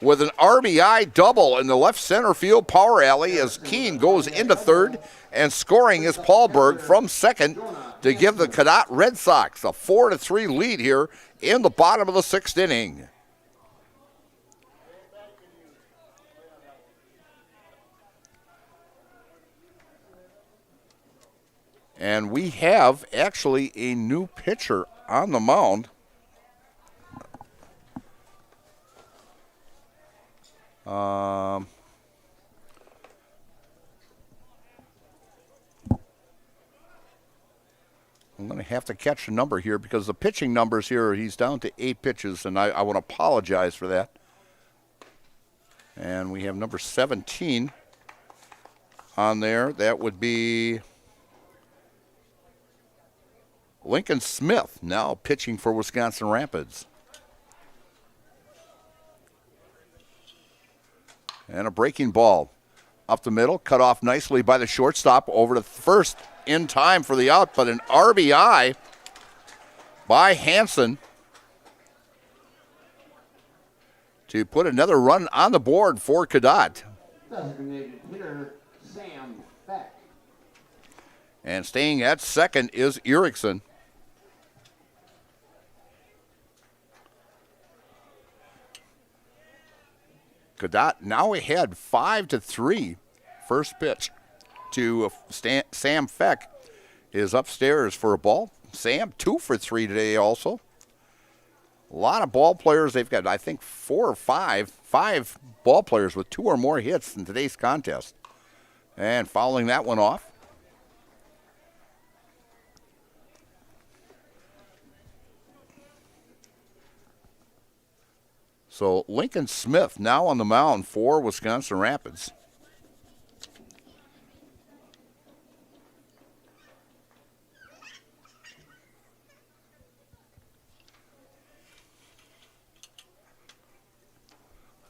with an RBI double in the left center field power alley, as Keene goes into 3rd, and scoring is Paul Berg from second to give the Cadott Red Sox a 4-3 lead here in the bottom of the 6th inning. And we have actually a new pitcher on the mound. I'm going to have to catch the number here because the pitching numbers here, he's down to 8 pitches, and I want to apologize for that. And we have number 17 on there. That would be Lincoln Smith, now pitching for Wisconsin Rapids. And a breaking ball up the middle, cut off nicely by the shortstop over to first in time for the out, but an RBI by Hansen to put another run on the board for Cadott. Designated hitter Sam Beck. And staying at second is Erickson. Cadott now ahead 5-3. First pitch to Sam Feck is upstairs for a ball. Sam 2 for 3 today also. A lot of ball players. They've got, I think, 4 or 5 ball players with 2 or more hits in today's contest. And fouling that one off. So Lincoln Smith now on the mound for Wisconsin Rapids.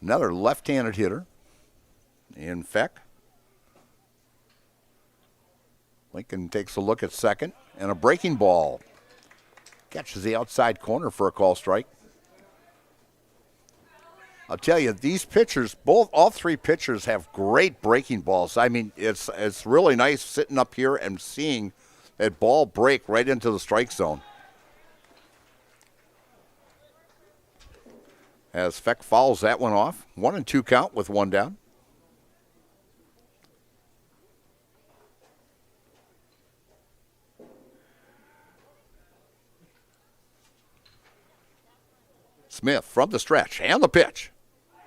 Another left-handed hitter in Feck. Lincoln takes a look at second, and a breaking ball. Catches the outside corner for a call strike. I'll tell you, these pitchers, all 3 pitchers have great breaking balls. I mean, it's really nice sitting up here and seeing that ball break right into the strike zone. As Feck fouls that one off. 1-2 count with 1 down. Smith from the stretch and the pitch.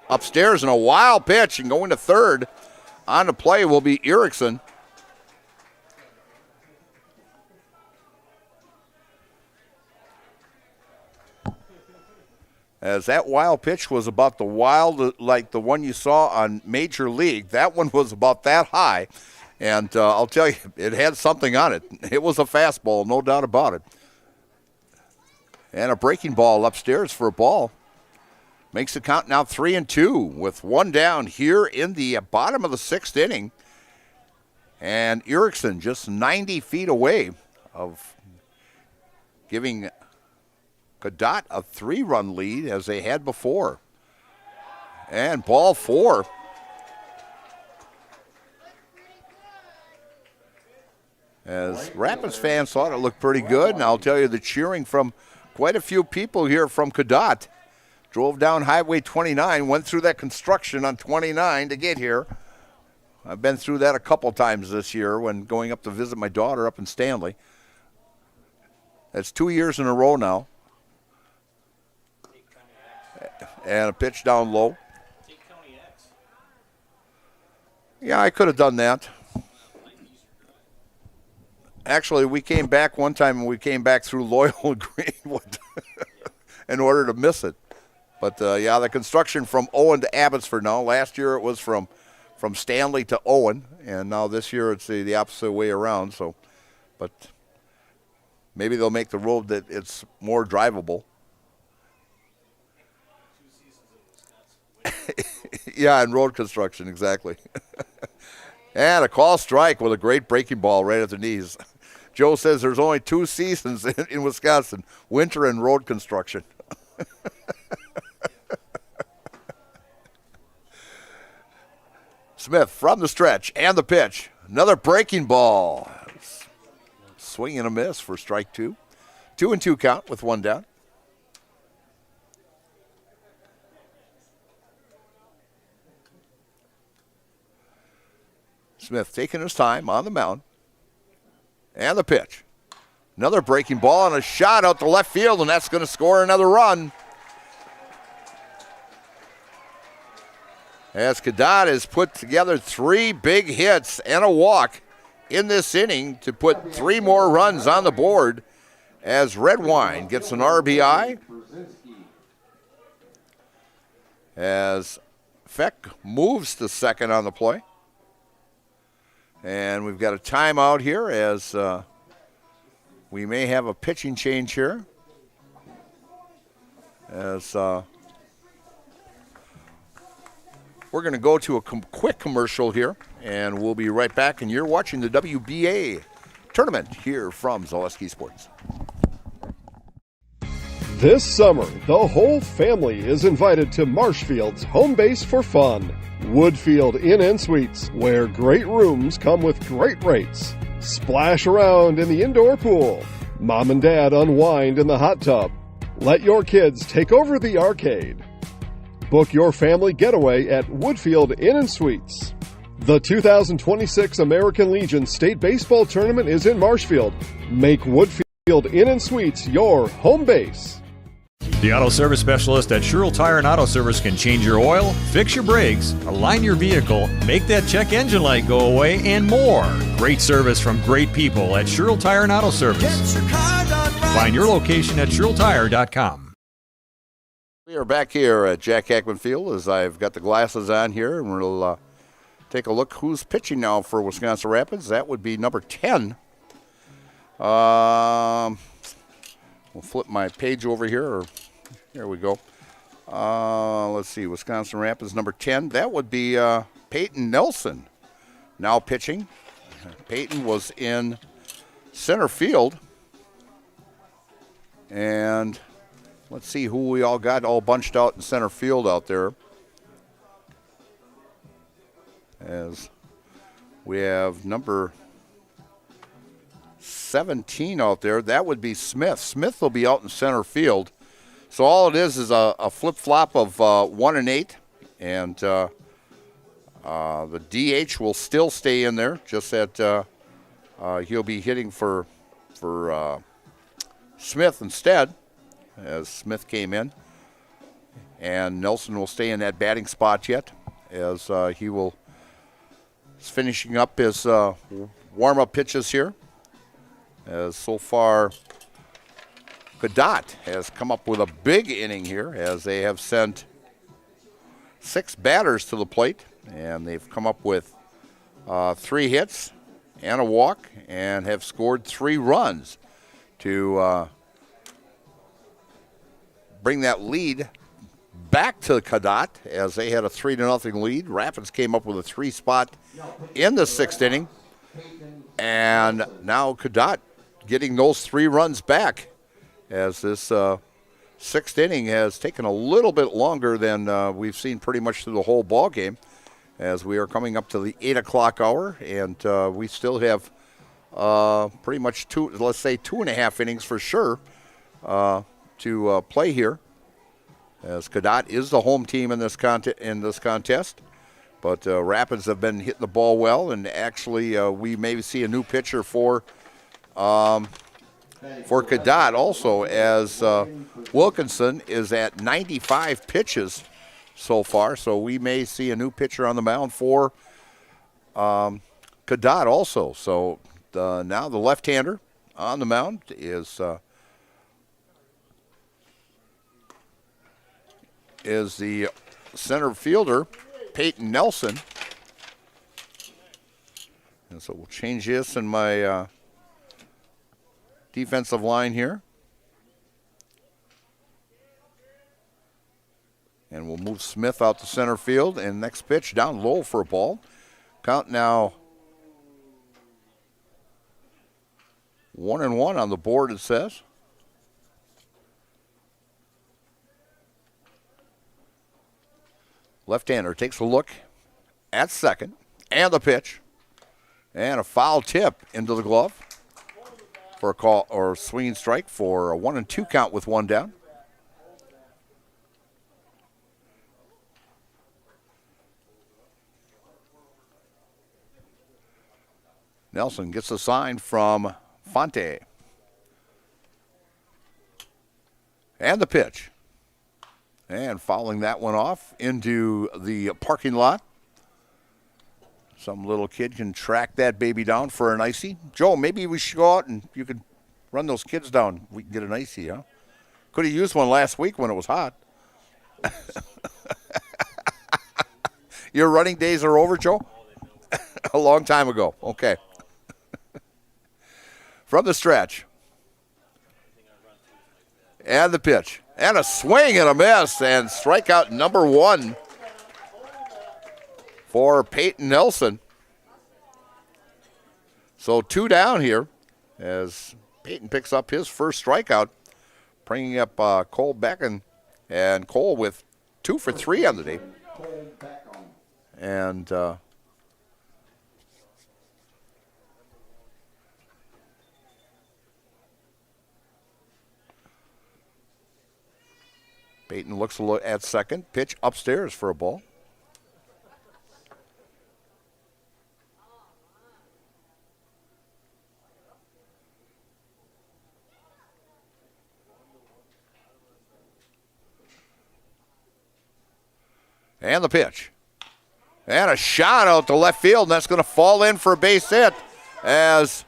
Upstairs, and a wild pitch, and going to third. On the play will be Erickson. As that wild pitch was about the wild, like the one you saw on Major League. That one was about that high. And I'll tell you, it had something on it. It was a fastball, no doubt about it. And a breaking ball upstairs for a ball. Makes the count now 3-2 with 1 down here in the bottom of the 6th inning. And Erickson just 90 feet away of giving Cadott a 3-run lead as they had before. And ball 4. As Rapids fans thought it looked pretty good, and I'll tell you the cheering from quite a few people here from Cadott. Drove down Highway 29, went through that construction on 29 to get here. I've been through that a couple times this year when going up to visit my daughter up in Stanley. That's 2 years in a row now. And a pitch down low. Yeah, I could have done that. Actually, we came back one time and we came back through Loyal and Greenwood in order to miss it. But, yeah, the construction from Owen to Abbotsford now. Last year it was from Stanley to Owen, and now this year it's the opposite way around. So, but maybe they'll make the road that it's more drivable. Yeah, and road construction, exactly. And a call strike with a great breaking ball right at the knees. Joe says there's only 2 seasons in Wisconsin, winter and road construction. Smith from the stretch and the pitch. Another breaking ball. Swing and a miss for strike 2. 2-2 count with 1 down. Smith taking his time on the mound. And the pitch. Another breaking ball and a shot out to left field, and that's going to score another run. As Cadott has put together 3 big hits and a walk in this inning to put 3 more runs on the board as Redwine gets an RBI. As Feck moves to second on the play. And we've got a timeout here as we may have a pitching change here. As we're going to go to a quick commercial here, and we'll be right back. And you're watching the WBA tournament here from Zaleski Sports. This summer, the whole family is invited to Marshfield's home base for fun. Woodfield Inn & Suites, where great rooms come with great rates. Splash around in the indoor pool. Mom and Dad unwind in the hot tub. Let your kids take over the arcade. Book your family getaway at Woodfield Inn & Suites. The 2026 American Legion State Baseball Tournament is in Marshfield. Make Woodfield Inn & Suites your home base. The Auto Service Specialist at Sherrill Tire and Auto Service can change your oil, fix your brakes, align your vehicle, make that check engine light go away, and more. Great service from great people at Sherrill Tire and Auto Service. Find your location at SherrillTire.com. We are back here at Jack Hackman Field as I've got the glasses on here, and we'll take a look who's pitching now for Wisconsin Rapids. That would be number 10. We'll flip my page over here. Here we go. Let's see, Wisconsin Rapids number 10. That would be Peyton Nelson now pitching. Peyton was in center field. And let's see who we all got all bunched out in center field out there. As we have number 17 out there. That would be Smith. Smith will be out in center field. So all it is a flip-flop of 1 and 8. And the DH will still stay in there, just that he'll be hitting for Smith instead, as Smith came in. And Nelson will stay in that batting spot yet, as he will is finishing up his warm-up pitches here. As so far, Cadott has come up with a big inning here, as they have sent 6 batters to the plate, and they've come up with 3 hits and a walk, and have scored 3 runs to bring that lead back to Cadott, as they had a 3-0 lead. Rapids came up with a 3 spot in the 6th inning, and now Cadott getting those 3 runs back, as this 6th inning has taken a little bit longer than we've seen pretty much through the whole ball game, as we are coming up to the 8 o'clock hour, and we still have pretty much 2.5 innings for sure to play here, as Cadott is the home team in this contest. But Rapids have been hitting the ball well, and actually we maybe see a new pitcher for for Cadott also, as Wilkinson is at 95 pitches so far. So we may see a new pitcher on the mound for Cadott also. So now the left-hander on the mound is the center fielder, Peyton Nelson. And so we'll change this in my defensive line here. And we'll move Smith out to center field. And next pitch down low for a ball. Count now 1-1 on the board, it says. Left-hander takes a look at second. And the pitch. And a foul tip into the glove for a call or swinging strike for a 1-2 count with one down. Nelson gets a sign from Fonte. And the pitch. And fouling that one off into the parking lot. Some little kid can track that baby down for an icy. Joe, maybe we should go out and you could run those kids down. We can get an icy, huh? Could have used one last week when it was hot. Your running days are over, Joe? A long time ago. Okay. From the stretch. And the pitch. And a swing and a miss. And strikeout number one for Peyton Nelson. So 2 down here as Peyton picks up his first strikeout, bringing up Cole Becken. And Cole with 2 for 3 on the day. And Peyton looks a look at second. Pitch upstairs for a ball. And the pitch. And a shot out to left field, and that's going to fall in for a base hit as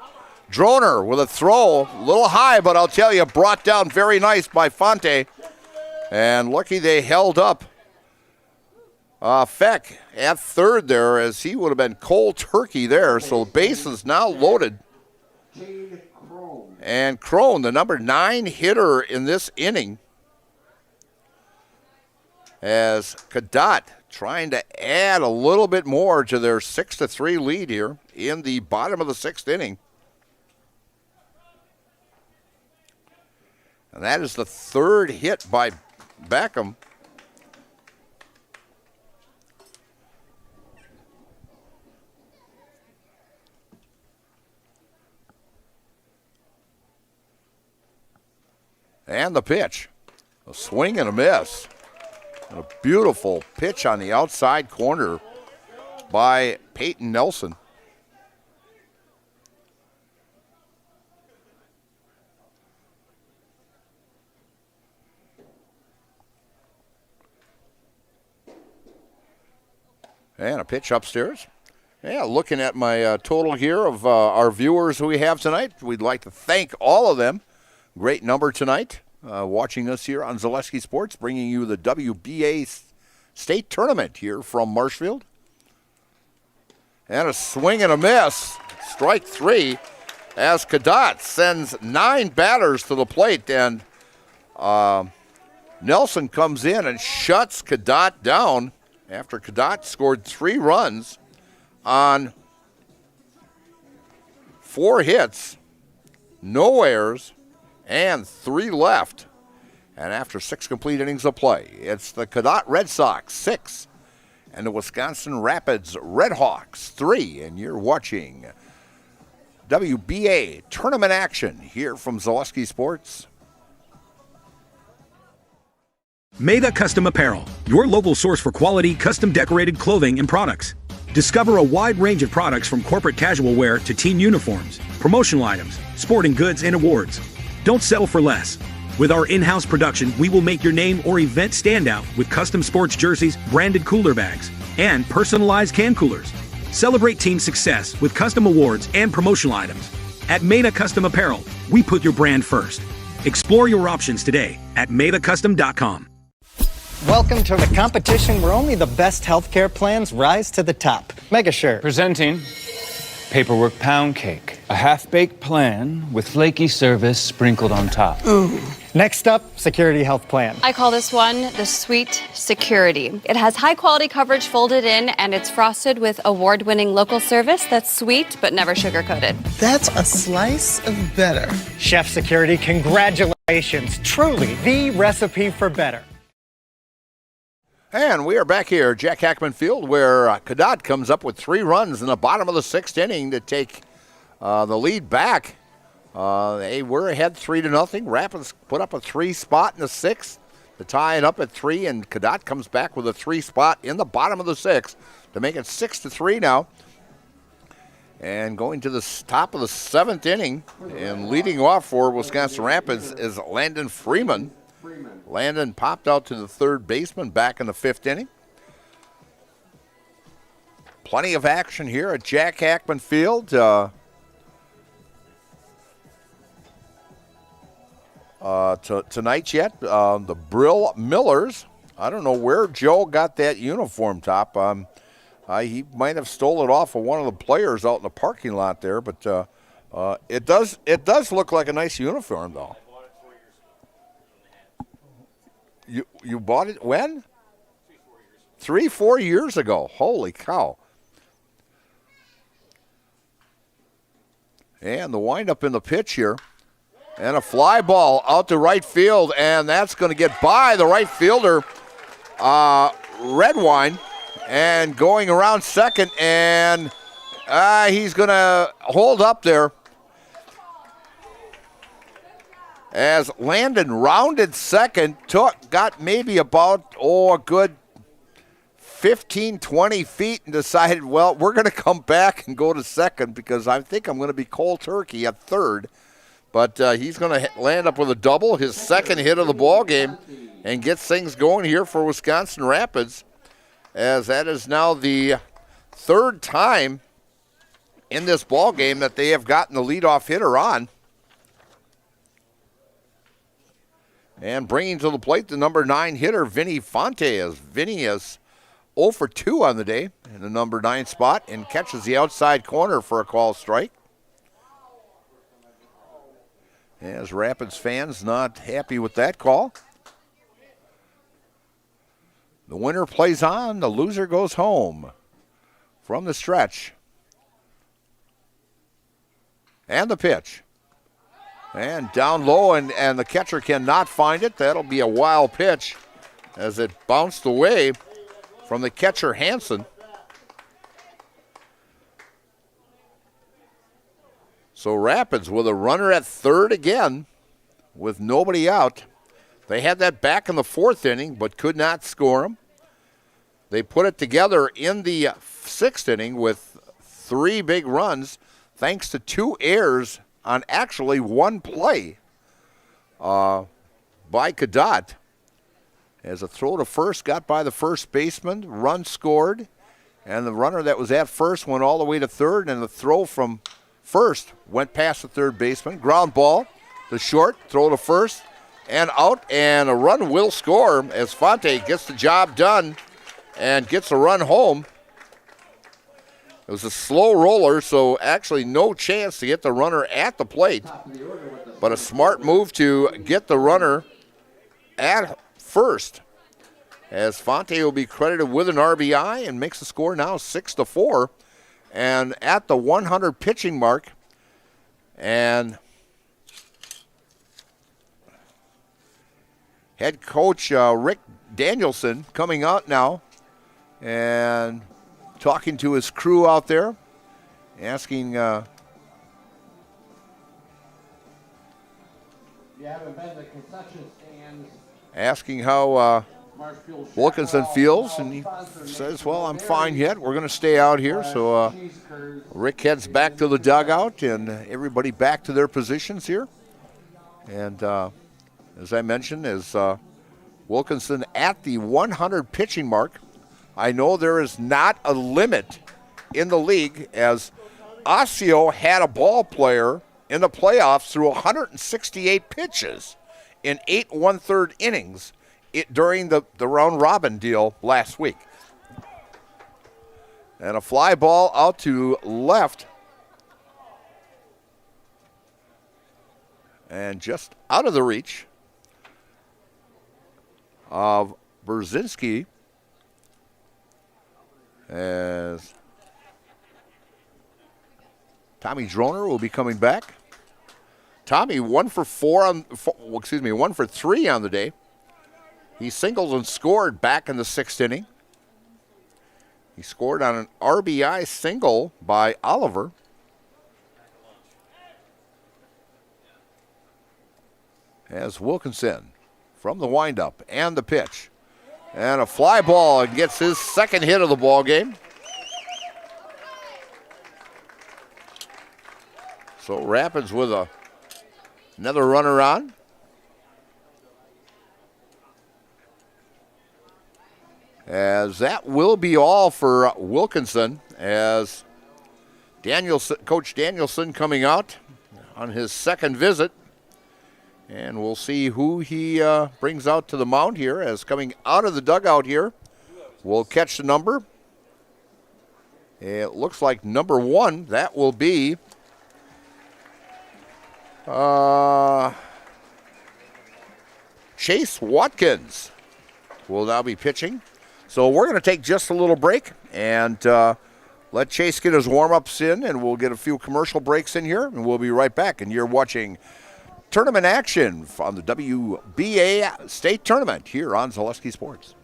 Droner with a throw, a little high, but I'll tell you, brought down very nice by Fonte. And lucky they held up Feck at third there, as he would have been cold turkey there. So the base is now loaded. And Crone, the number 9 hitter in this inning, as Cadott trying to add a little bit more to their 6-3 lead here in the bottom of the 6th inning. And that is the 3rd hit by Beckham. And the pitch. A swing and a miss. And a beautiful pitch on the outside corner by Peyton Nelson. And a pitch upstairs. Yeah, looking at my total here of our viewers who we have tonight, we'd like to thank all of them. Great number tonight, watching us here on Zaleski Sports, bringing you the WBA state tournament here from Marshfield. And a swing and a miss. Strike 3 as Cadott sends 9 batters to the plate. And Nelson comes in and shuts Cadott down after Cadott scored 3 runs on 4 hits, no errors, and 3 left. And after 6 complete innings of play, it's the Cadott Red Sox 6 and the Wisconsin Rapids Red Hawks 3. And you're watching WBA tournament action here from Zaleski Sports. Mega Custom Apparel, your local source for quality, custom decorated clothing and products. Discover a wide range of products from corporate casual wear to team uniforms, promotional items, sporting goods, and awards. Don't settle for less. With our in-house production, we will make your name or event stand out with custom sports jerseys, branded cooler bags, and personalized can coolers. Celebrate team success with custom awards and promotional items. At Meda Custom Apparel, we put your brand first. Explore your options today at medacustom.com. Welcome to the competition where only the best healthcare plans rise to the top. MegaSure. Presenting Paperwork Pound Cake, a half-baked plan with flaky service sprinkled on top. Ooh. Next up, Security Health Plan. I call this one the Sweet Security. It has high-quality coverage folded in, and it's frosted with award-winning local service that's sweet but never sugar-coated. That's a slice of better. Chef Security, congratulations. Truly the recipe for better. And we are back here, Jack Hackman Field, where Cadott comes up with 3 runs in the bottom of the 6th inning to take the lead back. They were ahead 3-0. Rapids put up a 3 spot in the 6th to tie it up at 3, and Cadott comes back with a 3 spot in the bottom of the 6th to make it 6-3 now. And going to the top of the 7th inning and leading off for Wisconsin Rapids is Landon Freeman. Landon popped out to the third baseman back in the 5th inning. Plenty of action here at Jack Hackman Field. Tonight yet, the Brill Millers. I don't know where Joe got that uniform top. He might have stole it off of one of the players out in the parking lot there, but it does look like a nice uniform though. You bought it when? 3-4 years ago. Holy cow. And the windup in the pitch here. And a fly ball out to right field, and that's going to get by the right fielder, Redwine, and going around second, and he's going to hold up there. As Landon rounded second, got maybe about, a good 15, 20 feet and decided, well, we're going to come back and go to second because I think I'm going to be cold turkey at third. But he's going to land up with a double, his second hit of the ball game, and gets things going here for Wisconsin Rapids, as that is now the 3rd time in this ball game that they have gotten the leadoff hitter on. And bringing to the plate the number 9 hitter, Vinny Fonte. Vinny is 0 for 2 on the day in the number 9 spot and catches the outside corner for a call strike. As Rapids fans not happy with that call. The winner plays on, the loser goes home from the stretch. And the pitch. And down low, and the catcher cannot find it. That'll be a wild pitch as it bounced away from the catcher, Hansen. So Rapids with a runner at third again with nobody out. They had that back in the 4th inning but could not score them. They put it together in the 6th inning with 3 big runs thanks to 2 errors on actually 1 play by Cadott. As a throw to first got by the first baseman, run scored, and the runner that was at first went all the way to third, and the throw from first went past the third baseman. Ground ball to short, throw to first, and out, and a run will score as Fonte gets the job done and gets a run home. It was a slow roller, so actually no chance to get the runner at the plate, but a smart move to get the runner at first, as Fonte will be credited with an RBI and makes the score now 6-4. And at the 100 pitching mark, and head coach Rick Danielson coming out now and talking to his crew out there, asking You haven't been to the concession stands. Asking how Wilkinson feels, and he says, well, I'm fine yet. We're going to stay out here. So Rick heads back to the dugout, and everybody back to their positions here. And as I mentioned, is Wilkinson at the 100 pitching mark. I know there is not a limit in the league, as Osseo had a ball player in the playoffs through 168 pitches in 8 1/3 innings during the round robin deal last week. And a fly ball out to left. And just out of the reach of Brzezinski, as Tommy Droner will be coming back. Tommy 1 for 3 on the day. He singled and scored back in the 6th inning. He scored on an RBI single by Oliver. As Wilkinson from the windup and the pitch. And a fly ball, and gets his second hit of the ball game. So Rapids with another runner on. As that will be all for Wilkinson, as Coach Danielson coming out on his second visit. And we'll see who he brings out to the mound here, as coming out of the dugout here. We'll catch the number. It looks like number 1, that will be Chase Watkins will now be pitching. So we're going to take just a little break and let Chase get his warm-ups in, and we'll get a few commercial breaks in here, and we'll be right back. And you're watching tournament action on the WBA State Tournament here on Zaleski Sports.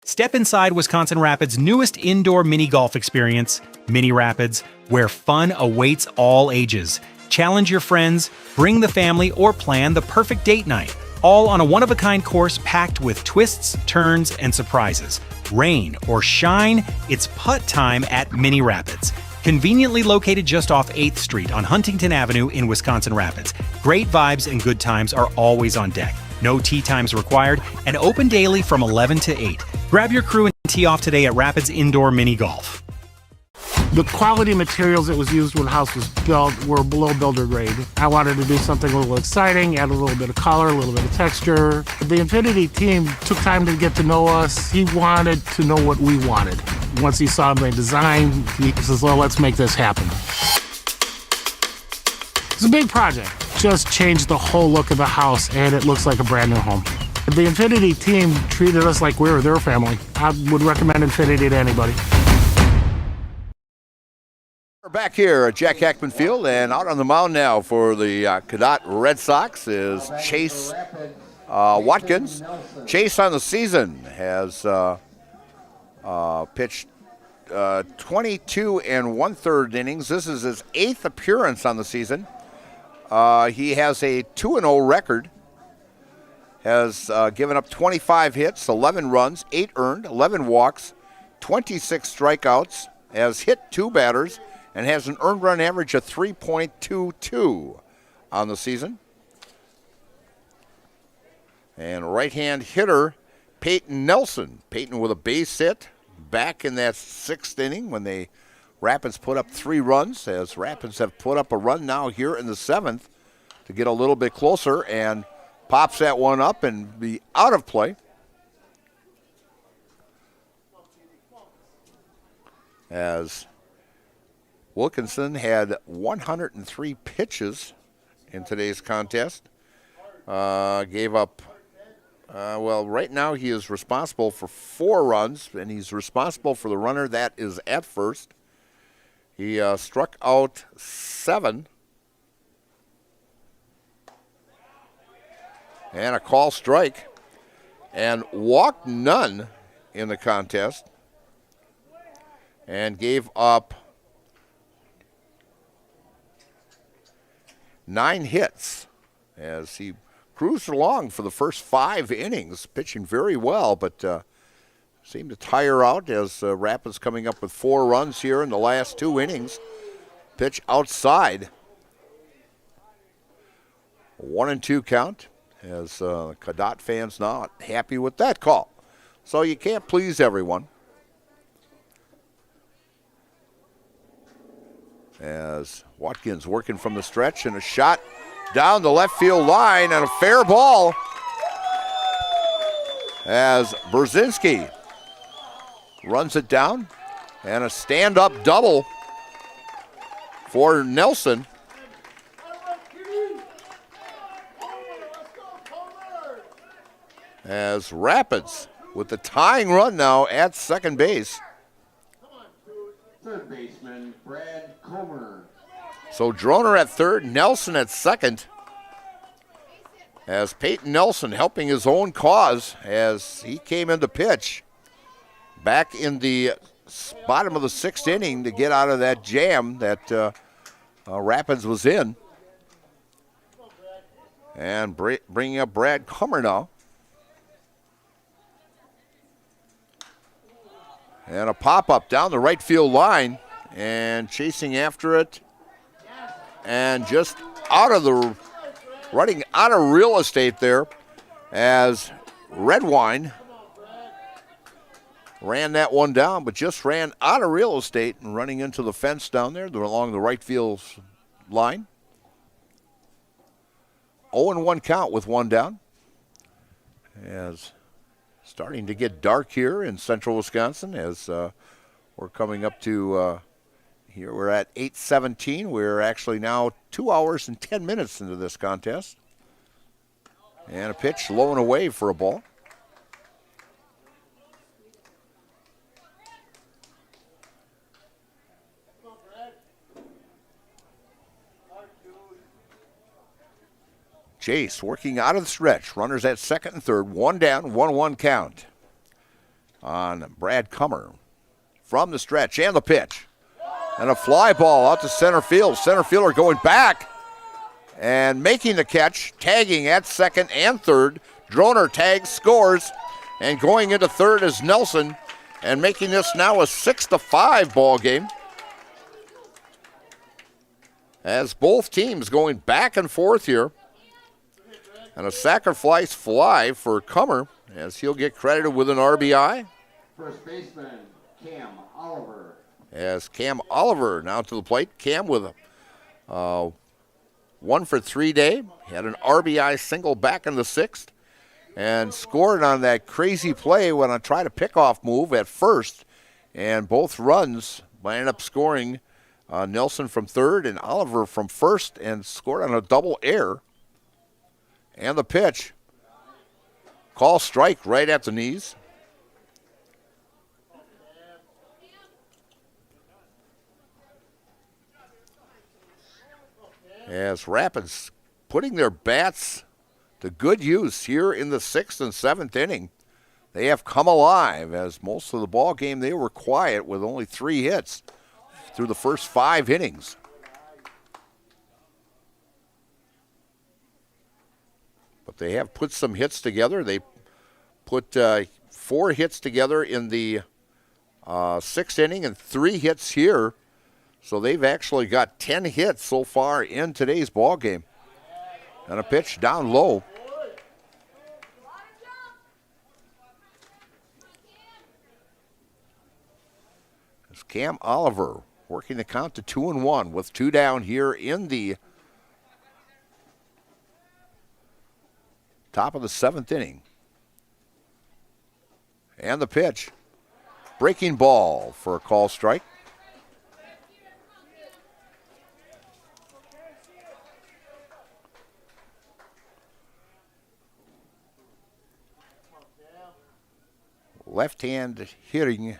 Step inside Wisconsin Rapids' newest indoor mini golf experience, Mini Rapids, where fun awaits all ages. Challenge your friends, bring the family, or plan the perfect date night. All on a one-of-a-kind course packed with twists, turns, and surprises. Rain or shine, it's putt time at Mini Rapids. Conveniently located just off 8th Street on Huntington Avenue in Wisconsin Rapids. Great vibes and good times are always on deck. No tee times required, and open daily from 11 to 8. Grab your crew and tee off today at Rapids Indoor Mini Golf. The quality materials that was used when the house was built were below builder grade. I wanted to do something a little exciting, add a little bit of color, a little bit of texture. The Infinity team took time to get to know us. He wanted to know what we wanted. Once he saw my design, he says, well, let's make this happen. It's a big project. Just changed the whole look of the house, and it looks like a brand new home. The Infinity team treated us like we were their family. I would recommend Infinity to anybody. We're back here at Jack Hackman Field, and out on the mound now for the Cadott Red Sox is Chase Watkins. Chase on the season has pitched 22 1/3 innings. This is his 8th appearance on the season. He has a 2-0 record. Has given up 25 hits, 11 runs, 8 earned, 11 walks, 26 strikeouts. Has hit 2 batters and has an earned run average of 3.22 on the season. And right-hand hitter Peyton Nelson. Peyton with a base hit back in that 6th inning when the Rapids put up 3 runs, as Rapids have put up a run now here in the 7th to get a little bit closer, and pops that one up and be out of play. As Wilkinson had 103 pitches in today's contest. Gave up, right now he is responsible for 4 runs, and he's responsible for the runner that is at first. He struck out 7. And a call strike. And walked none in the contest. And gave up 9 hits as he cruised along for the first 5 innings, pitching very well, but seemed to tire out as Rapids coming up with 4 runs here in the last 2 innings. Pitch outside. 1-2 count, as Cadott fans not happy with that call. So you can't please everyone. As Watkins working from the stretch, and a shot down the left field line, and a fair ball as Brzezinski runs it down, and a stand-up double for Nelson. As Rapids with the tying run now at second base. Third baseman, Brad Comer. So Droner at third, Nelson at second. As Peyton Nelson helping his own cause as he came in to pitch back in the bottom of the sixth inning to get out of that jam that Rapids was in. And bringing up Brad Comer now. And a pop-up down the right field line, and chasing after it, and just running out of real estate there as Redwine ran that one down, but just ran out of real estate and running into the fence down there along the right field line. 0-1 count with one down. As starting to get dark here in central Wisconsin as we're coming up to here. We're at 8:17. We're actually now 2 hours and 10 minutes into this contest. And a pitch low and away for a ball. Chase working out of the stretch. Runners at second and third. One down, 1-1 count on Brad Comer. From the stretch and the pitch. And a fly ball out to center field. Center fielder going back and making the catch. Tagging at second and third. Droner tags, scores. And going into third is Nelson. And making this now a 6-5 ball game. As both teams going back and forth here. And a sacrifice fly for Comer as he'll get credited with an RBI. First baseman, Cam Oliver. As Cam Oliver now to the plate. Cam with a 1-for-3 day. He had an RBI single back in the sixth and scored on that crazy play when I tried a pickoff move at first. And both runs ended up scoring Nelson from third and Oliver from first, and scored on a double error. And the pitch. Call strike right at the knees. As Rapids putting their bats to good use here in the sixth and seventh inning. They have come alive, as most of the ball game they were quiet with only 3 hits through the first 5 innings. But they have put some hits together. They put 4 hits together in the 6th inning and 3 hits here. So they've actually got 10 hits so far in today's ball game. And a pitch down low. It's Cam Oliver working the count to 2-1 with 2 down here in the top of the 7th inning. And the pitch. Breaking ball for a call strike. Left-hand hitting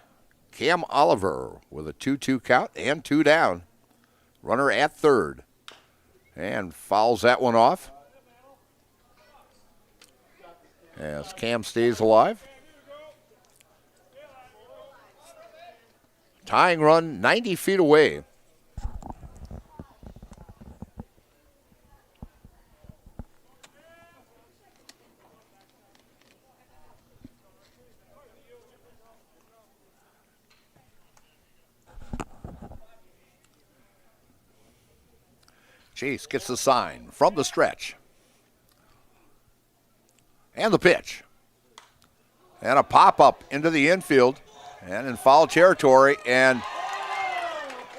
Cam Oliver with a 2-2 count and 2 down. Runner at third. And fouls that one off. As Cam stays alive. Tying run 90 feet away. Chase gets the sign from the stretch. And the pitch. And a pop-up into the infield and in foul territory. And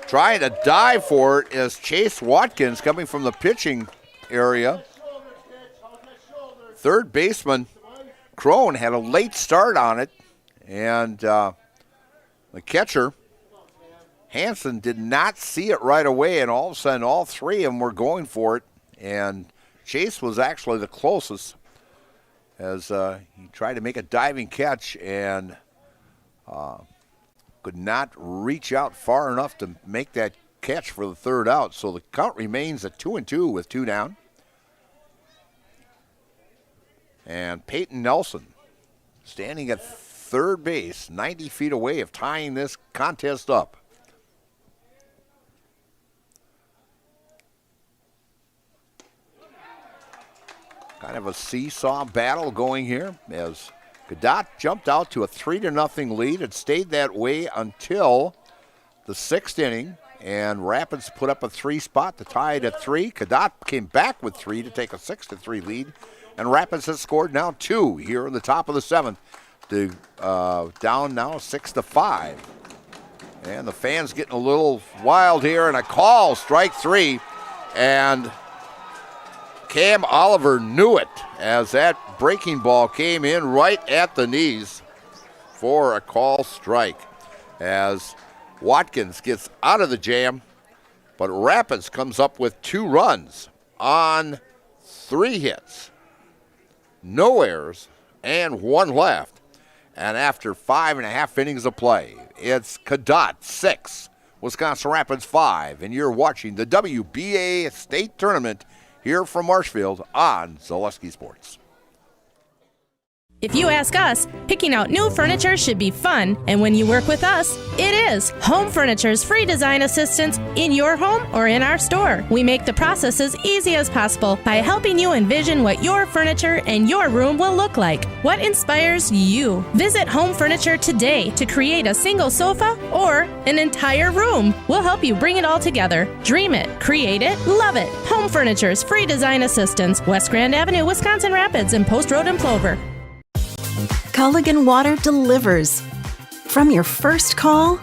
trying to dive for it is Chase Watkins coming from the pitching area. Third baseman Crone had a late start on it. And the catcher, Hansen, did not see it right away. And all of a sudden, all three of them were going for it. And Chase was actually the closest, as he tried to make a diving catch and could not reach out far enough to make that catch for the third out. So the count remains at 2-2 with 2 down. And Peyton Nelson standing at third base, 90 feet away of tying this contest up. Kind of a seesaw battle going here as Cadott jumped out to a 3-0 lead. It stayed that way until the 6th inning, and Rapids put up a 3 spot to tie it at 3. Cadott came back with 3 to take a 6-3 lead, and Rapids has scored now 2 here in the top of the 7th to down now 6-5. And the fans getting a little wild here, and a call, strike 3, and Cam Oliver knew it as that breaking ball came in right at the knees for a call strike as Watkins gets out of the jam, but Rapids comes up with 2 runs on 3 hits, no errors, and 1 left. And after 5.5 innings of play, it's Cadott 6, Wisconsin Rapids 5, and you're watching the WBA State Tournament here from Marshfield on Zaleski Sports. If you ask us, picking out new furniture should be fun, and when you work with us, it is. Home Furniture's free design assistance in your home or in our store. We make the process as easy as possible by helping you envision what your furniture and your room will look like. What inspires you? Visit Home Furniture today to create a single sofa or an entire room. We'll help you bring it all together. Dream it, create it, love it. Home Furniture's free design assistance, West Grand Avenue, Wisconsin Rapids, and Post Road in Plover. Culligan Water delivers. From your first call,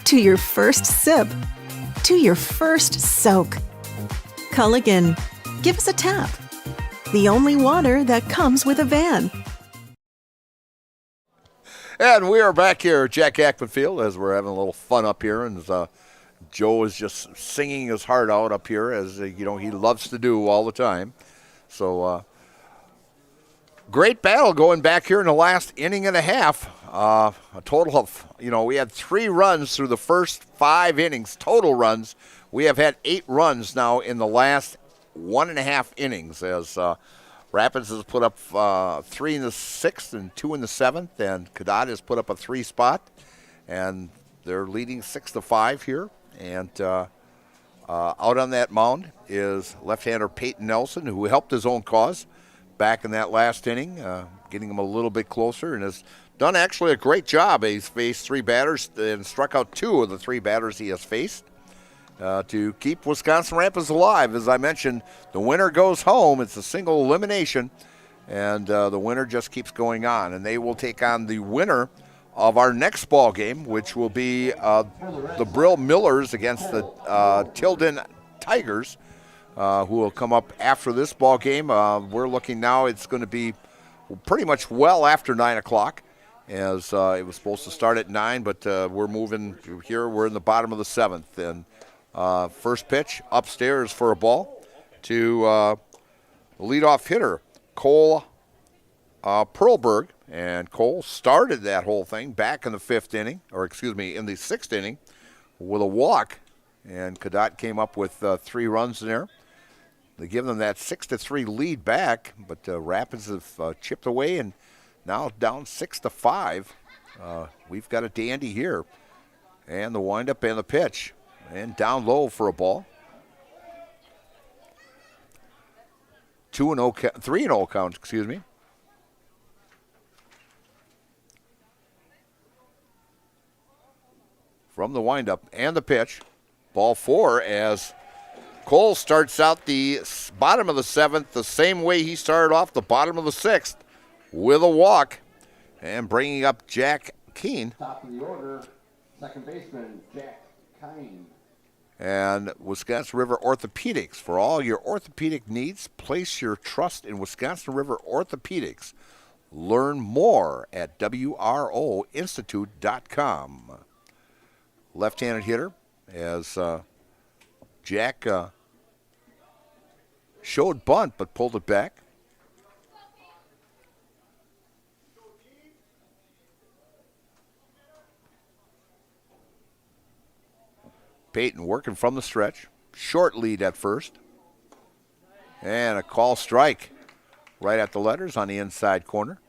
to your first sip, to your first soak. Culligan, give us a tap. The only water that comes with a van. And we are back here at Jack Ackman Field as we're having a little fun up here. And Joe is just singing his heart out up here, as he loves to do all the time. So, great battle going back here in the last inning and a half. A total of, we had 3 runs through the first 5 innings, total runs. We have had 8 runs now in the last 1.5 innings as Rapids has put up 3 in the 6th and 2 in the 7th, and Cadott has put up a 3 spot, and they're leading 6-5 here. And out on that mound is left-hander Peyton Nelson, who helped his own cause back in that last inning, getting him a little bit closer, and has done actually a great job. He's faced 3 batters and struck out 2 of the 3 batters he has faced to keep Wisconsin Rapids alive. As I mentioned, the winner goes home. It's a single elimination, and the winner just keeps going on. And they will take on the winner of our next ball game, which will be the Brill Millers against the Tilden Tigers, who will come up after this ball game. We're looking now, it's going to be pretty much well after 9 o'clock, as it was supposed to start at 9, but we're moving here. We're in the bottom of the 7th, and first pitch upstairs for a ball to the leadoff hitter, Cole Perlberg, and Cole started that whole thing back in the 5th inning, in the 6th inning with a walk, and Cadott came up with 3 runs in there. They give them that 6-3 lead back, but Rapids have chipped away and now down 6-5. We've got a dandy here. And the windup and the pitch. And down low for a ball. 3-0 count, excuse me. From the windup and the pitch. Ball 4 as Cole starts out the bottom of the 7th the same way he started off the bottom of the 6th with a walk. And bringing up Jack Keene. Top of the order, second baseman Jack Keene. And Wisconsin River Orthopedics. For all your orthopedic needs, place your trust in Wisconsin River Orthopedics. Learn more at WROinstitute.com. Left-handed hitter as Jack showed bunt but pulled it back. Peyton working from the stretch. Short lead at first. And a call strike right at the letters on the inside corner.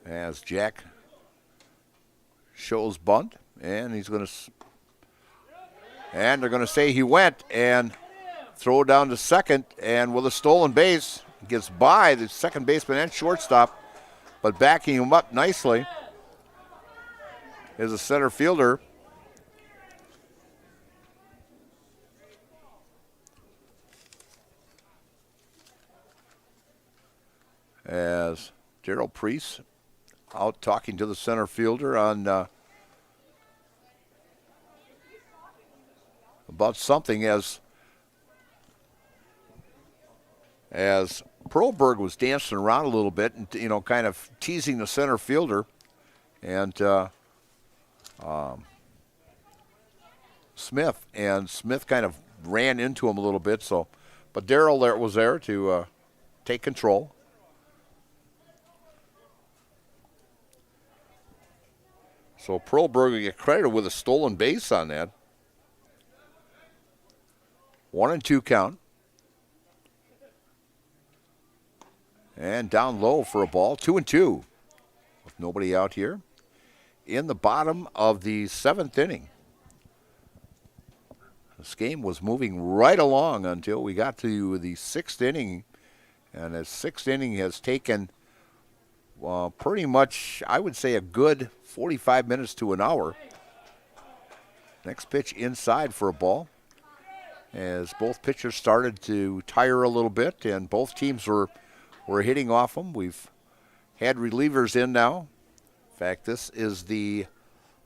As Jack shows bunt, and he's going to, and they're going to say he went and throw down to second, and with a stolen base, gets by the second baseman and shortstop, but backing him up nicely is a center fielder. As Darrell Priest out talking to the center fielder on about something as Perlberg was dancing around a little bit and, kind of teasing the center fielder. And Smith kind of ran into him a little bit. But Darrell was there to take control. So Perlberg will get credited with a stolen base on that. 1-2 count. And down low for a ball, 2-2. With nobody out here. In the bottom of the 7th inning. This game was moving right along until we got to the 6th inning. And the 6th inning has taken pretty much, I would say, a good 45 minutes to an hour. Next pitch inside for a ball. As both pitchers started to tire a little bit and both teams were hitting off them. We've had relievers in now. In fact, this is the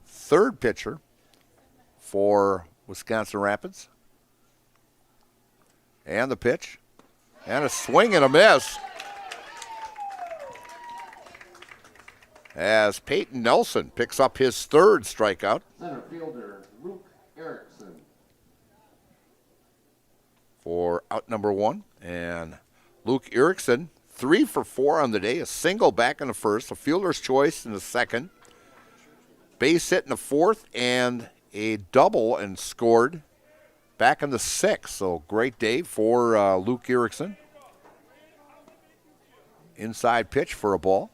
third pitcher for Wisconsin Rapids. And the pitch. And a swing and a miss. As Peyton Nelson picks up his third strikeout. Center fielder Luke Erickson. For out number 1. And Luke Erickson, 3 for 4 on the day. A single back in the first, a fielder's choice in the second. Base hit in the fourth, and a double and scored back in the sixth. So great day for Luke Erickson. Inside pitch for a ball.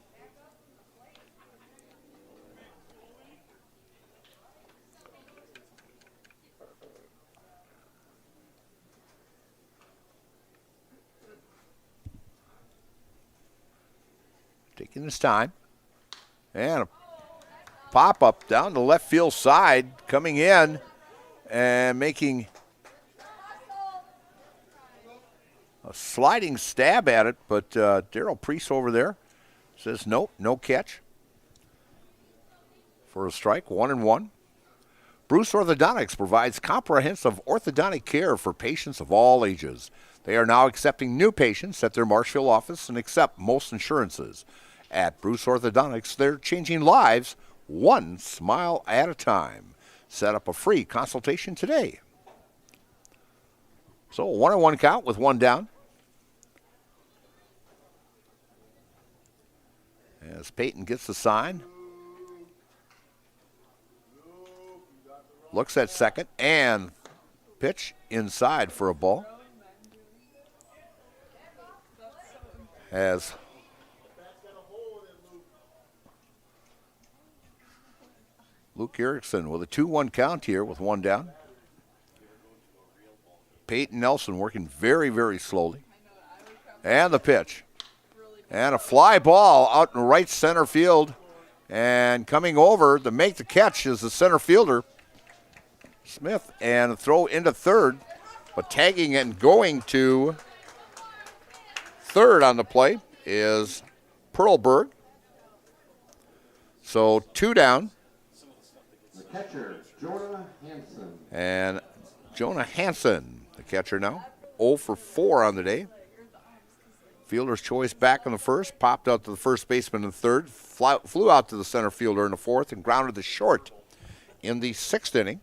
Taking his time. And a pop-up down the left field side, coming in and making a sliding stab at it, but Darrell Priest over there says nope, no catch. For a strike, 1-1. Bruce Orthodontics provides comprehensive orthodontic care for patients of all ages. They are now accepting new patients at their Marshfield office and accept most insurances. At Bruce Orthodontics, they're changing lives one smile at a time. Set up a free consultation today. So 1-1 count with 1 down. As Peyton gets the sign. Looks at second and pitch inside for a ball. As Luke Erickson with a 2-1 count here with 1 down. Peyton Nelson working very, very slowly. And the pitch. And a fly ball out in right center field. And coming over to make the catch is the center fielder. Smith, and a throw into third, but tagging and going to third on the play is Perlberg. So 2 down. The catcher, Jonah Hansen. And Jonah Hansen, the catcher now, 0 for 4 on the day. Fielder's choice back in the first, popped out to the first baseman in the third, flew out to the center fielder in the fourth, and grounded to short in the 6th inning.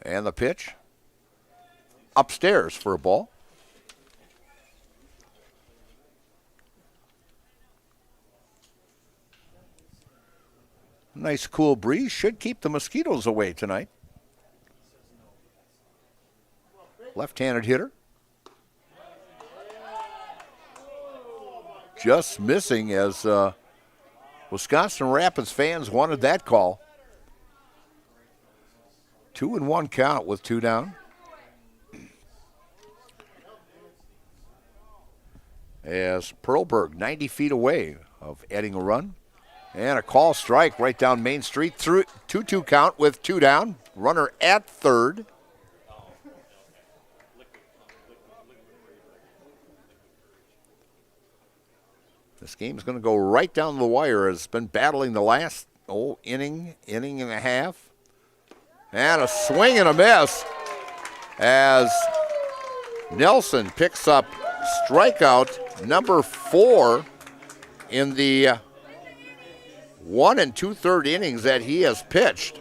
And the pitch upstairs for a ball. Nice cool breeze. Should keep the mosquitoes away tonight. Left-handed hitter. Just missing as Wisconsin Rapids fans wanted that call. 2-1 count with 2 down. As Perlberg 90 feet away of adding a run. And a call strike right down Main Street. Through 2-2 count with 2 down. Runner at third. This game's going to go right down the wire. It's been battling the last inning and a half. And a swing and a miss as Nelson picks up strikeout number 4 in the 1 2/3 innings that he has pitched.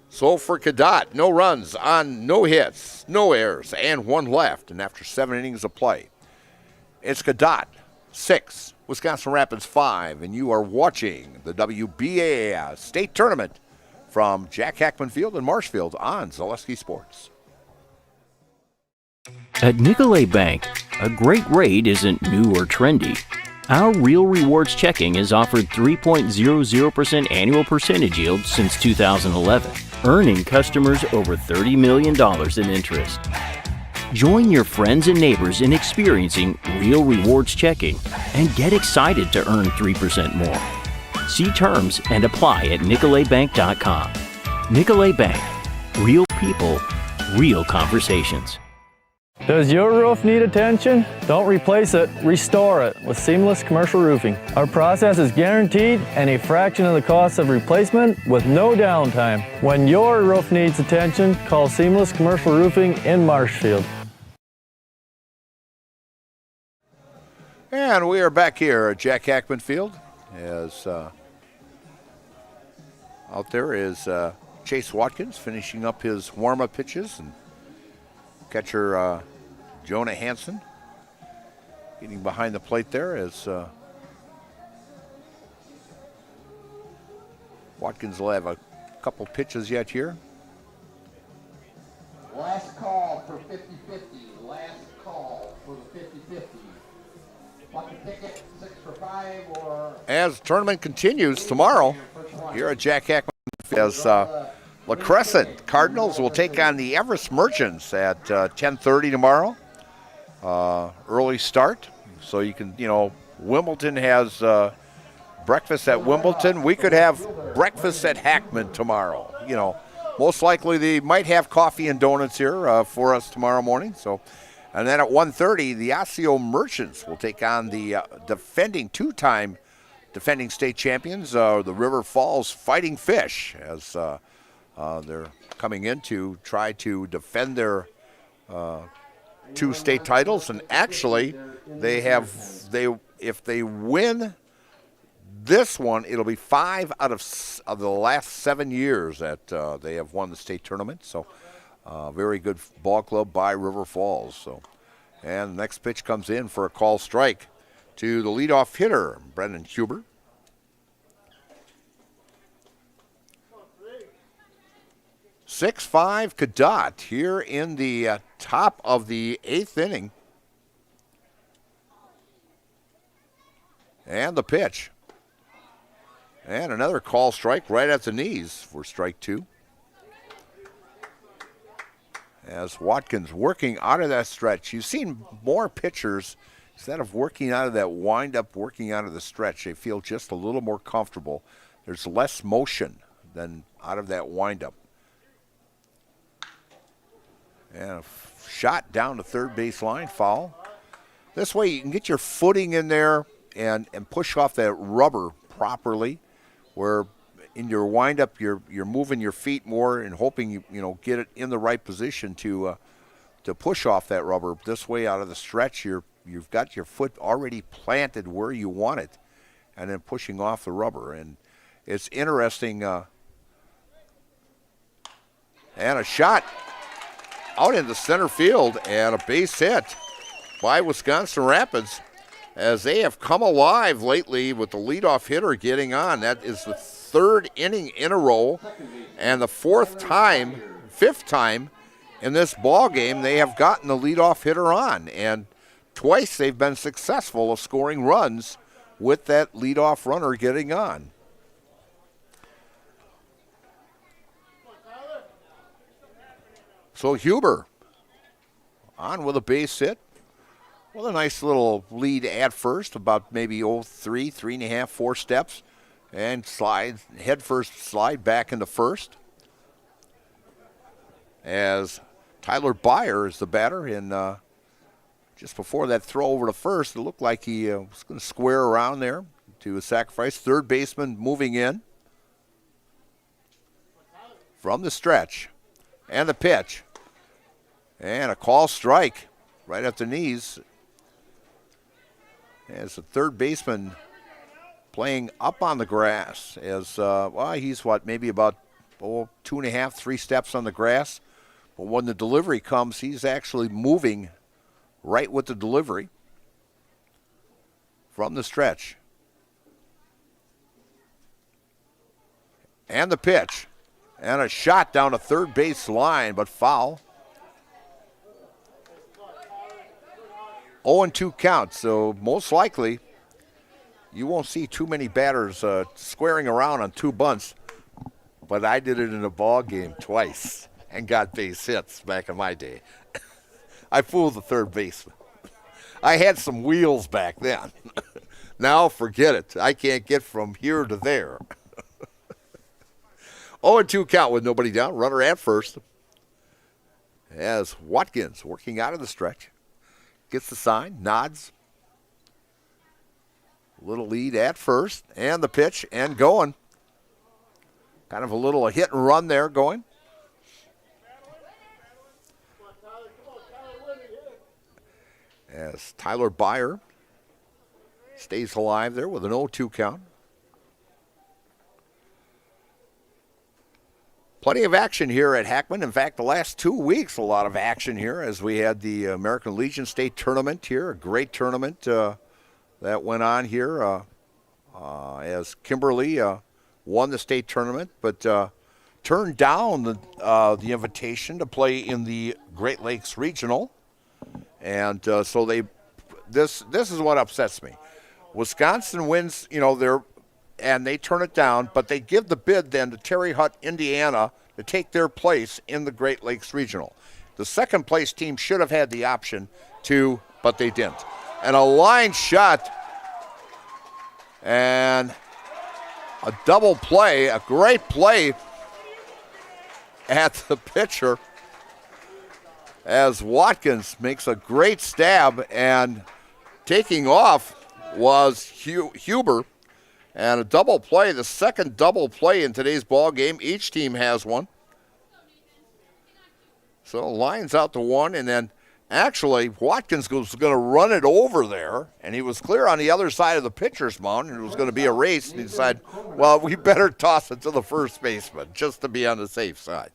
So for Cadott, no runs on no hits, no errors, and 1 left. And after 7 innings of play, it's Cadott 6, Wisconsin Rapids 5, and you are watching the WBA State Tournament from Jack Hackman Field in Marshfield on Zaleski Sports. At Nicolay Bank, a great rate isn't new or trendy. Our Real Rewards checking has offered 3.00% annual percentage yield since 2011, earning customers over $30 million in interest. Join your friends and neighbors in experiencing Real Rewards checking and get excited to earn 3% more. See terms and apply at nicolaybank.com. Nicolay Bank. Real people, real conversations. Does your roof need attention? Don't replace it, restore it with Seamless Commercial Roofing. Our process is guaranteed and a fraction of the cost of replacement with no downtime. When your roof needs attention, call Seamless Commercial Roofing in Marshfield. And we are back here at Jack Hackman Field as out there is Chase Watkins finishing up his warm-up pitches, and catcher Jonah Hansen getting behind the plate there as Watkins will have a couple pitches yet here. Last call for 50-50. Last call for the 50-50. Bucket ticket, 6 for 5 or... As the tournament continues tomorrow here at Jack Hackman as La Crescent Cardinals will take on the Everest Merchants at 10:30 tomorrow. Early start, so you can, Wimbledon has breakfast at Wimbledon. We could have breakfast at Hackman tomorrow. Most likely they might have coffee and donuts here for us tomorrow morning. So, and then at 1:30, the Osseo Merchants will take on the two-time defending state champions, the River Falls Fighting Fish, as they're coming in to try to defend their 2 state titles. And actually, if they win this one, it'll be 5 out of the last 7 years that they have won the state tournament. So, very good ball club by River Falls. So, and the next pitch comes in for a call strike to the leadoff hitter, Brendan Huber. (6-5) Cadott here in the top of the 8th inning. And the pitch. And another call strike right at the knees for strike 2. As Watkins working out of that stretch. You've seen more pitchers, instead of working out of that wind-up, working out of the stretch, they feel just a little more comfortable. There's less motion than out of that wind-up. And a shot down the third base line, foul. This way you can get your footing in there and push off that rubber properly, where in your windup you're moving your feet more and hoping you get it in the right position to push off that rubber. This way out of the stretch you've got your foot already planted where you want it, and then pushing off the rubber. And it's interesting. And a shot out into center field and a base hit by Wisconsin Rapids, as they have come alive lately with the leadoff hitter getting on. That is the 3rd inning in a row and the 5th time in this ball game they have gotten the leadoff hitter on, and twice they've been successful of scoring runs with that leadoff runner getting on. So Huber on with a base hit. Well, a nice little lead at first, about maybe 3.5, 4 steps, and head first slide back into first. As Tyler Byer is the batter, and just before that throw over to first, it looked like he was going to square around there to a sacrifice. Third baseman moving in from the stretch, and the pitch, and a call strike right at the knees. As the third baseman playing up on the grass, as he's maybe about 2.5, 3 steps on the grass. But when the delivery comes, he's actually moving right with the delivery from the stretch. And the pitch, and a shot down the third base line, but foul. 0-2 count, so most likely you won't see too many batters squaring around on 2 bunts, but I did it in a ball game twice and got base hits back in my day. I fooled the third baseman. I had some wheels back then. Now forget it. I can't get from here to there. 0-2 count with nobody down, runner at first. As Watkins working out of the stretch. Gets the sign, nods. Little lead at first, and the pitch, and going. Kind of a little hit and run there going. As Tyler Byer stays alive there with an 0-2 count. Plenty of action here at Hackman. In fact, the last 2 weeks, a lot of action here as we had the American Legion State Tournament here, a great tournament that went on here as Kimberly won the state tournament, but turned down the invitation to play in the Great Lakes Regional. And so this is what upsets me. Wisconsin wins, and they turn it down, but they give the bid then to Terre Haute, Indiana, to take their place in the Great Lakes Regional. The second place team should have had the option to, but they didn't. And a line shot and a double play, a great play at the pitcher as Watkins makes a great stab, and taking off was Huber. And a double play, the second double play in today's ball game. Each team has one. So lines out to one, and then actually Watkins was going to run it over there, and he was clear on the other side of the pitcher's mound, and it was going to be a race, and he decided, well, we better toss it to the first baseman just to be on the safe side.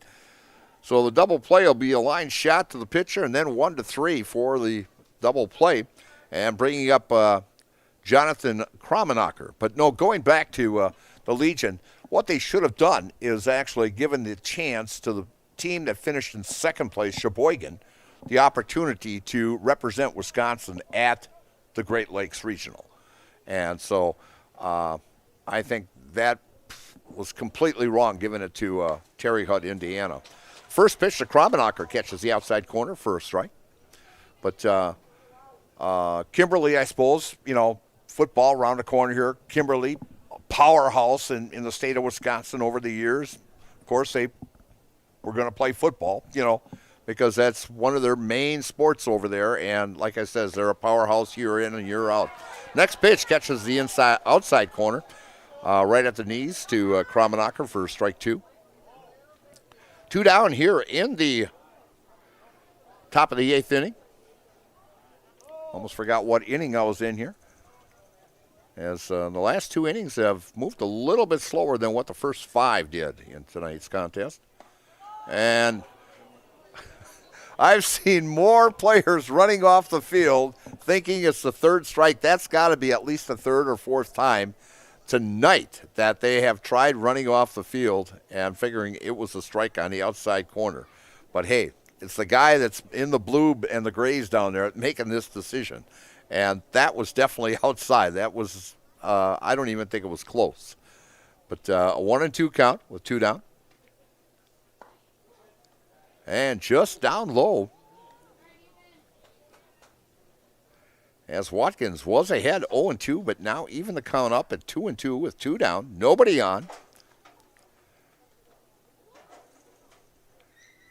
So the double play will be a line shot to the pitcher, and then 1-3 for the double play, and bringing up Jonathan Kramenacher. But no, going back to the Legion, what they should have done is actually given the chance to the team that finished in second place, Sheboygan, the opportunity to represent Wisconsin at the Great Lakes Regional. And so I think that was completely wrong, giving it to Terre Haute, Indiana. First pitch to Kromanacher, catches the outside corner for a strike. But Kimberly, I suppose, football around the corner here. Kimberly, powerhouse in the state of Wisconsin over the years. Of course, they were going to play football, because that's one of their main sports over there. And like I said, they're a powerhouse year in and year out. Next pitch catches the outside corner, right at the knees to Kromanacher for strike 2. 2 down here in the top of the 8th inning. Almost forgot what inning I was in here, as the last 2 innings have moved a little bit slower than what the first 5 did in tonight's contest. And I've seen more players running off the field thinking it's the 3rd strike. That's got to be at least the 3rd or 4th time tonight that they have tried running off the field and figuring it was a strike on the outside corner. But hey, it's the guy that's in the blue and the grays down there making this decision. And that was definitely outside. That was, I don't even think it was close. But a 1-2 count with 2 down. And just down low, as Watkins was ahead 0-2, but now even the count up at 2-2 with 2 down. Nobody on.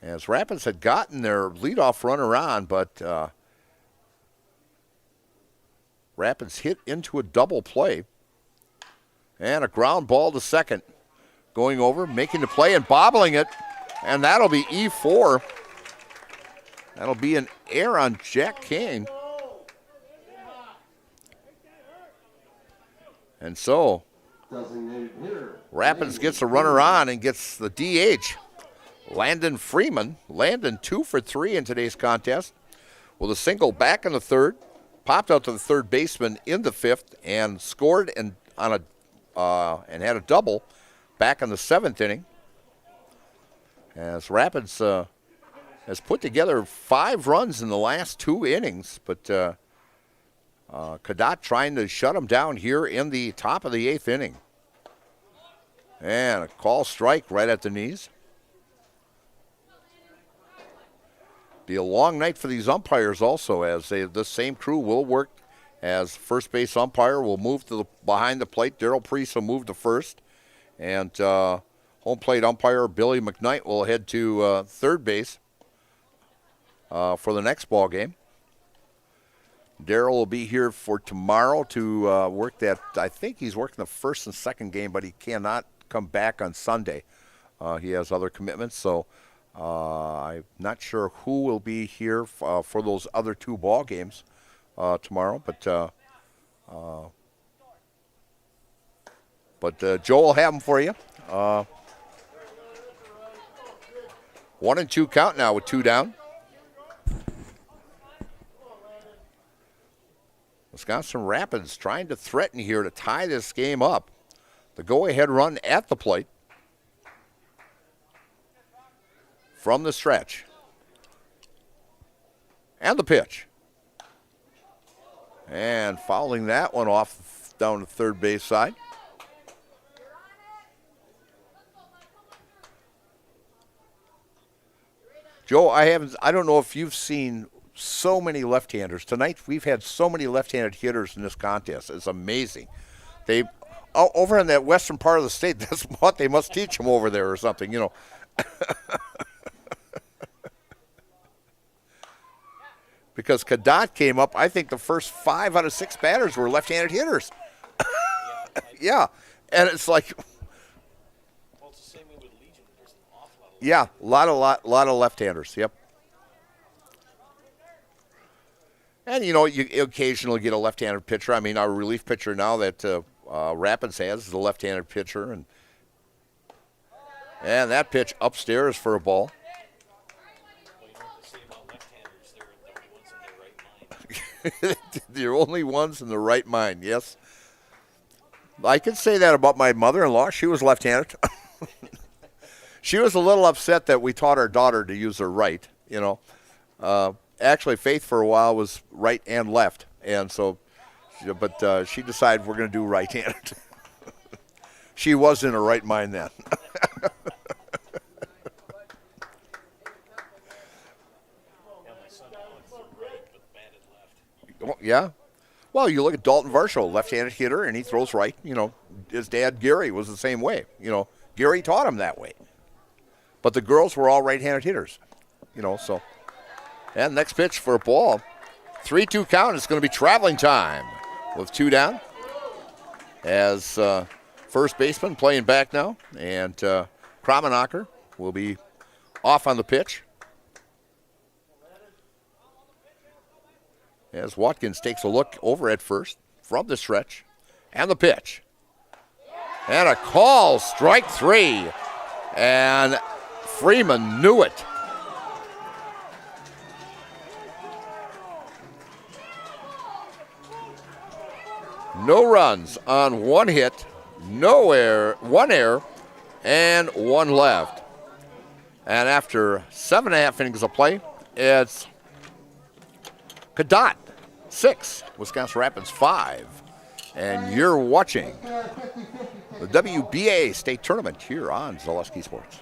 As Rapids had gotten their leadoff runner on, but Rapids hit into a double play. And a ground ball to second. Going over, making the play and bobbling it. And that'll be E4. That'll be an error on Jack King. And so, Rapids gets a runner on and gets the DH. Landon Freeman. Landon 2 for 3 in today's contest with a single back in the 3rd. Popped out to the 3rd baseman in the 5th and scored and had a double back in the 7th inning. As Rapids has put together 5 runs in the last 2 innings, but Cadott trying to shut him down here in the top of the 8th inning. And a call strike right at the knees. Be a long night for these umpires also, as this same crew will work as first base umpire. Will move to behind the plate. Darrell Priest will move to first. And home plate umpire Billy McKnight will head to third base for the next ball game. Darrell will be here for tomorrow to work that. I think he's working the first and second game, but he cannot come back on Sunday. He has other commitments, so I'm not sure who will be here for those other 2 ball games tomorrow. But Joe will have them for you. 1-2 count now with 2 down. Wisconsin Rapids trying to threaten here to tie this game up. The go-ahead run at the plate from the stretch. And the pitch. And fouling that one off down the third base side. Joe, I don't know if you've seen so many left-handers. Tonight we've had so many left-handed hitters in this contest. It's amazing. They over in that western part of the state, that's what they must teach them over there or something, you know. Because Cadott came up, I think the first 5 out of 6 batters were left-handed hitters. Yeah, and it's like, well, it's the same way with Legion. There's an awful lot. Yeah, a lot of left-handers. Yep. And you know, you occasionally get a left-handed pitcher. I mean, our relief pitcher now that Rapids has is a left-handed pitcher, and that pitch upstairs for a ball. They're only ones in the right mind, yes. I could say that about my mother-in-law. She was left-handed. She was a little upset that we taught our daughter to use her right, you know. Actually, Faith for a while was right and left, and so but she decided we're going to do right-handed. She was in her right mind then. Yeah. Well, you look at Dalton Varsho, left-handed hitter, and he throws right. His dad, Gary, was the same way. Gary taught him that way. But the girls were all right-handed hitters, so. And next pitch for a ball. 3-2 count. It's going to be traveling time with 2 down. As first baseman playing back now, and Kramenacher will be off on the pitch. As Watkins takes a look over at first from the stretch, and the pitch. And a call, strike 3. And Freeman knew it. No runs on 1 hit, one error, and 1 left. And after 7.5 innings of play, it's Cadott 6, Wisconsin Rapids 5. And you're watching the WBA state tournament here on Zaleski Sports.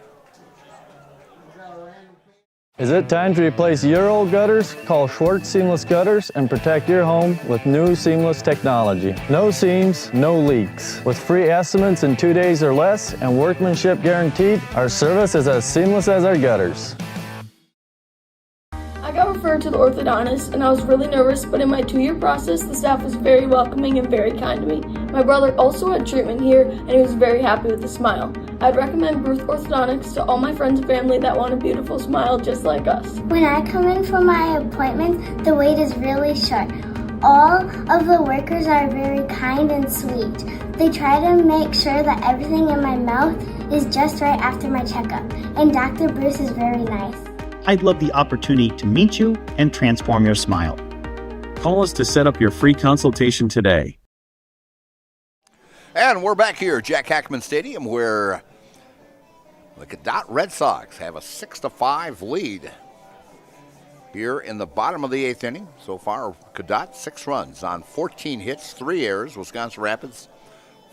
Is it time to replace your old gutters? Call Schwartz Seamless Gutters and protect your home with new seamless technology. No seams, no leaks. With free estimates in 2 days or less and workmanship guaranteed, our service is as seamless as our gutters. I got referred to the orthodontist and I was really nervous, but in my 2-year process, the staff was very welcoming and very kind to me. My brother also had treatment here and he was very happy with the smile. I'd recommend Bruce Orthodontics to all my friends and family that want a beautiful smile just like us. When I come in for my appointment, the wait is really short. All of the workers are very kind and sweet. They try to make sure that everything in my mouth is just right after my checkup, and Dr. Bruce is very nice. I'd love the opportunity to meet you and transform your smile. Call us to set up your free consultation today. And we're back here at Jack Hackman Stadium, where the Cadott Red Sox have a 6-5 lead here in the bottom of the 8th inning. So far, Cadott 6 runs on 14 hits, 3 errors. Wisconsin Rapids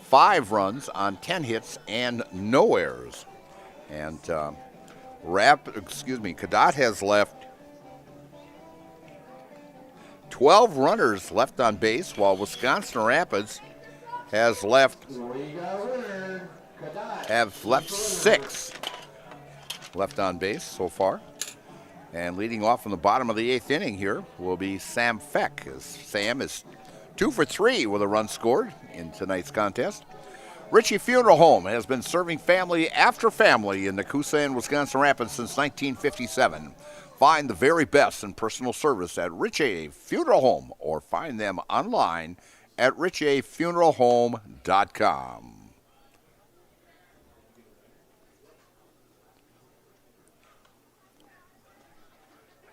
5 runs on 10 hits and no errors. And Cadott has left 12 runners left on base, while Wisconsin Rapids have left 6 left on base so far. And leading off in the bottom of the 8th inning here will be Sam Feck, as Sam is 2 for 3 with a run scored in tonight's contest. Ritchie Funeral Home has been serving family after family in Nakusa and Wisconsin Rapids since 1957. Find the very best in personal service at Ritchie Funeral Home, or find them online at ritchiefuneralhome.com.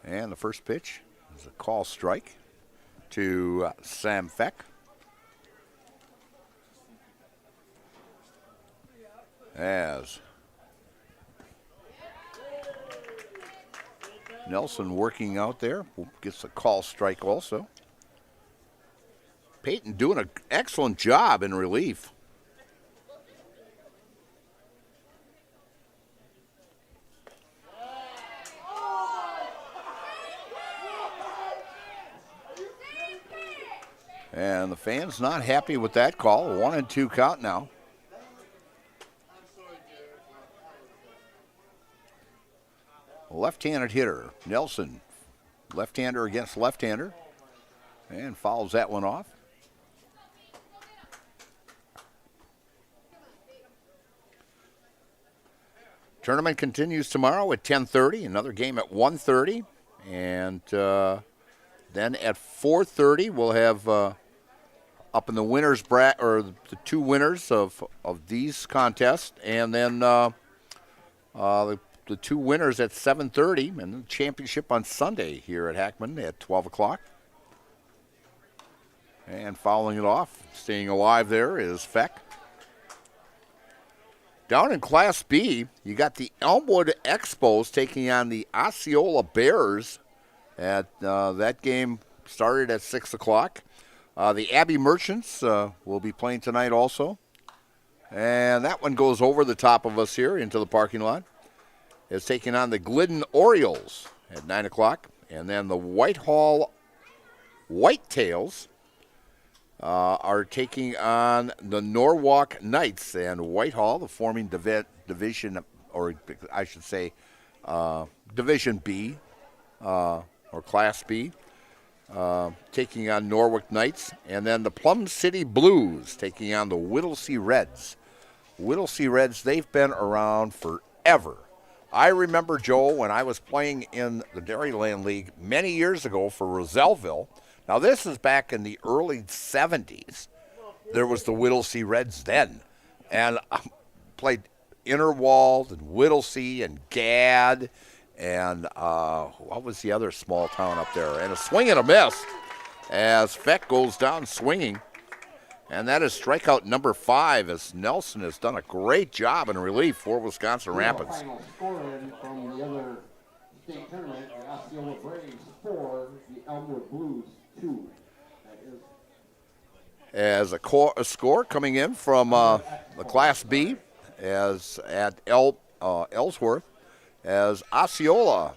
And the first pitch is a call strike to Sam Feck. As Nelson working out there, gets a call strike also. Peyton doing an excellent job in relief. And the fans not happy with that call. 1-2 count now. Left-handed hitter, Nelson. Left-hander against left-hander. And fouls that one off. Tournament continues tomorrow at 10:30. Another game at 1:30. And then at 4:30, we'll have up in the winners bracket, or the 2 winners of these contests. And then the 2 winners at 7:30, and the championship on Sunday here at Hackman at 12 o'clock. And fouling it off, staying alive there, is Feck. Down in Class B, you got the Elmwood Expos taking on the Osceola Bears. That game started at 6 o'clock. The Abbey Merchants will be playing tonight also. And that one goes over the top of us here into the parking lot. It's taking on the Glidden Orioles at 9 o'clock. And then the Whitehall Whitetails are taking on the Norwalk Knights. And Whitehall, the forming division, or I should say Division B, or Class B, taking on Norwalk Knights. And then the Plum City Blues taking on the Whittlesea Reds. Whittlesea Reds, they've been around forever. I remember, Joe, when I was playing in the Dairyland League many years ago for Roselleville. Now, this is back in the early 70s. There was the Whittlesea Reds then. And I played Interwald and Whittlesea and Gadd and what was the other small town up there? And a swing and a miss as Feck goes down swinging. And that is strikeout number 5 as Nelson has done a great job in relief for Wisconsin Rapids. Final score in from the other state tournament, the Osceola Braves 4, the Elmwood Blues 2. As a score coming in from the Class B, as at Ellsworth, as Osceola,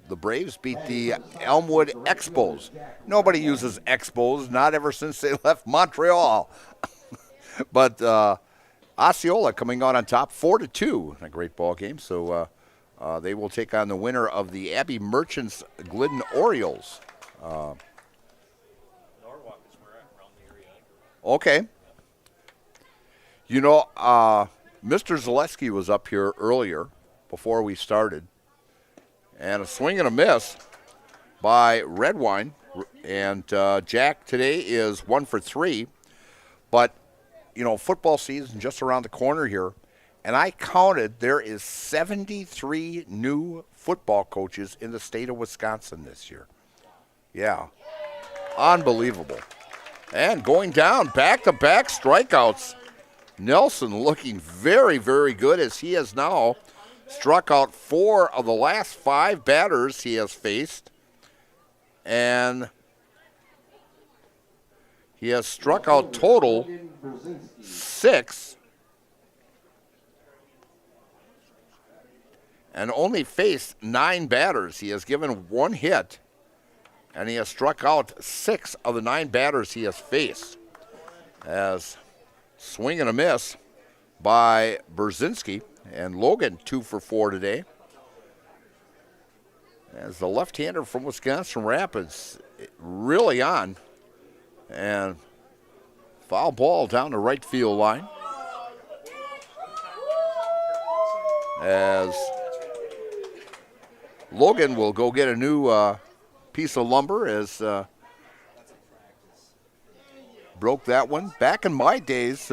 the Braves beat the Elmwood Expos. Nobody uses Expos, not ever since they left Montreal. But Osceola coming out on top 4-2 in a great ball game. So they will take on the winner of the Abbey Merchants Glidden Orioles. Okay. You know, Mr. Zaleski was up here earlier before we started. And a swing and a miss by Redwine. And Jack today is 1 for 3. But, you know, football season just around the corner here. And I counted there is 73 new football coaches in the state of Wisconsin this year. Yeah. Unbelievable. And going down, back-to-back strikeouts. Nelson looking very, very good as he has now struck out 4 of the last 5 batters he has faced. And he has struck out total 6. And only faced 9 batters. He has given 1 hit. And he has struck out 6 of the 9 batters he has faced. As swing and a miss by Brzezinski. And Logan 2 for 4 today. As the left-hander from Wisconsin Rapids really on. And foul ball down the right field line. As Logan will go get a new piece of lumber as broke that one. Back in my days,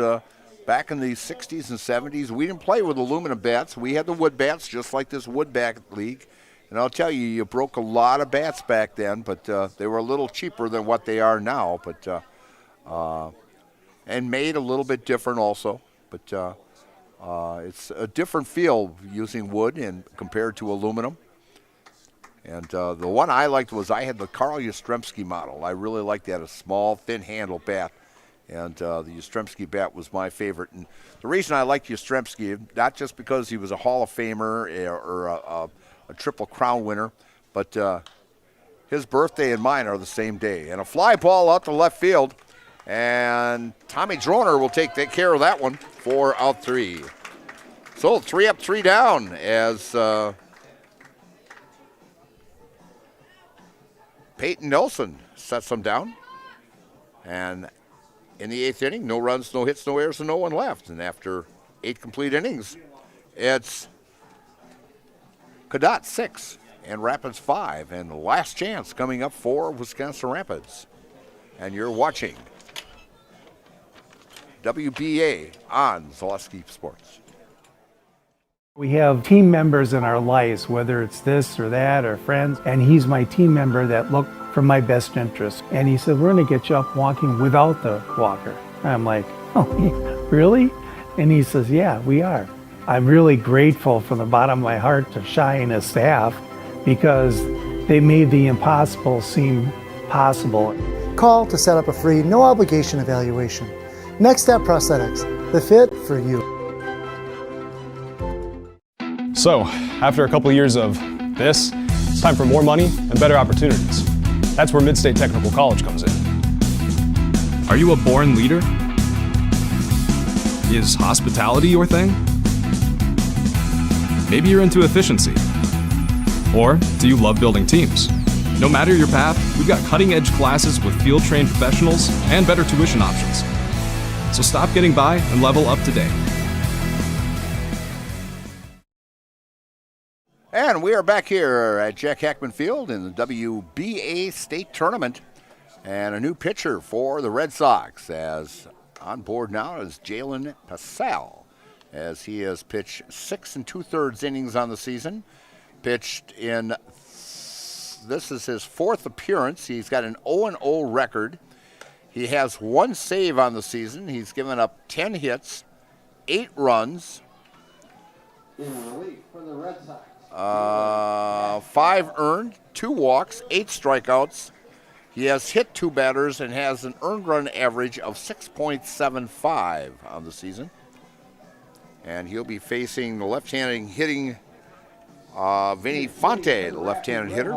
back in the 60s and 70s, we didn't play with aluminum bats. We had the wood bats, just like this wood bat league. And I'll tell you, you broke a lot of bats back then, but they were a little cheaper than what they are now. But and made a little bit different also. But it's a different feel using wood and compared to aluminum. And the one I liked was I had the Carl Yastrzemski model. I really liked that, a small, thin-handle bat. And the Yastrzemski bat was my favorite. And the reason I liked Yastrzemski, not just because he was a Hall of Famer or a Triple Crown winner, but his birthday and mine are the same day. And a fly ball out to left field. And Tommy Droner will take care of that one for out 3. So 3 up, 3 down as Peyton Nelson sets them down. And in the 8th inning, no runs, no hits, no errors, and no one left. And after 8 complete innings, it's Cadott 6 and Rapids 5. And the last chance coming up for Wisconsin Rapids. And you're watching WBA on Zaleski Sports. We have team members in our lives, whether it's this or that or friends, and he's my team member that look for my best interest. And he said, we're going to get you up walking without the walker. I'm like, oh, really? And he says, yeah, we are. I'm really grateful from the bottom of my heart to Shai and his staff because they made the impossible seem possible. Call to set up a free, no obligation evaluation. Next Step Prosthetics, the fit for you. So, after a couple years of this, it's time for more money and better opportunities. That's where Mid-State Technical College comes in. Are you a born leader? Is hospitality your thing? Maybe you're into efficiency. Or do you love building teams? No matter your path, we've got cutting-edge classes with field-trained professionals and better tuition options. So stop getting by and level up today. And we are back here at Jack Hackman Field in the WBA state tournament. And a new pitcher for the Red Sox, as on board now is Jalen Pascal, as he has pitched 6 2/3 innings on the season. Pitched in, this is his 4th appearance. He's got an 0-0 record. He has 1 save on the season. He's given up 10 hits, 8 runs. In relief for the Red Sox. 5 earned, 2 walks, 8 strikeouts. He has hit 2 batters and has an earned run average of 6.75 on the season. And he'll be facing the left-handed hitting Vinny Fonte, the left-handed hitter.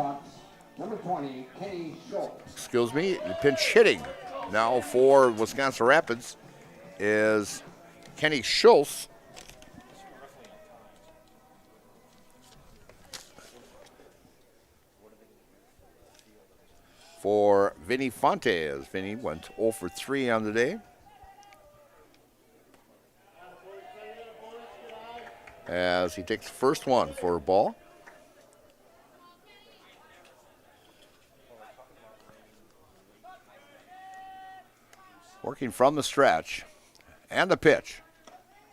Number 20, Kenny Schultz. Excuse me, the pinch hitting now for Wisconsin Rapids is Kenny Schultz. For Vinny Fonte, as Vinny went 0 for 3 on the day. As he takes the first one for a ball. Working from the stretch. And the pitch.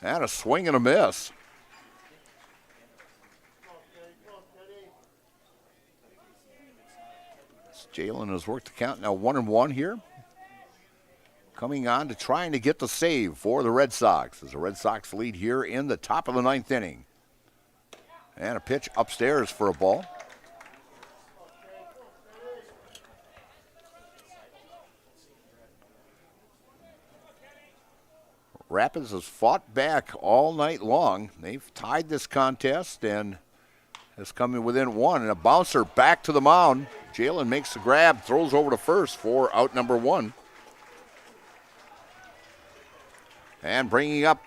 And a swing and a miss. Jalen has worked the count now 1-1 here. Coming on to trying to get the save for the Red Sox as the Red Sox lead here in the top of the 9th inning. And a pitch upstairs for a ball. Rapids has fought back all night long. They've tied this contest and has come in within 1. And a bouncer back to the mound. Jalen makes the grab, throws over to first for out number 1. And bringing up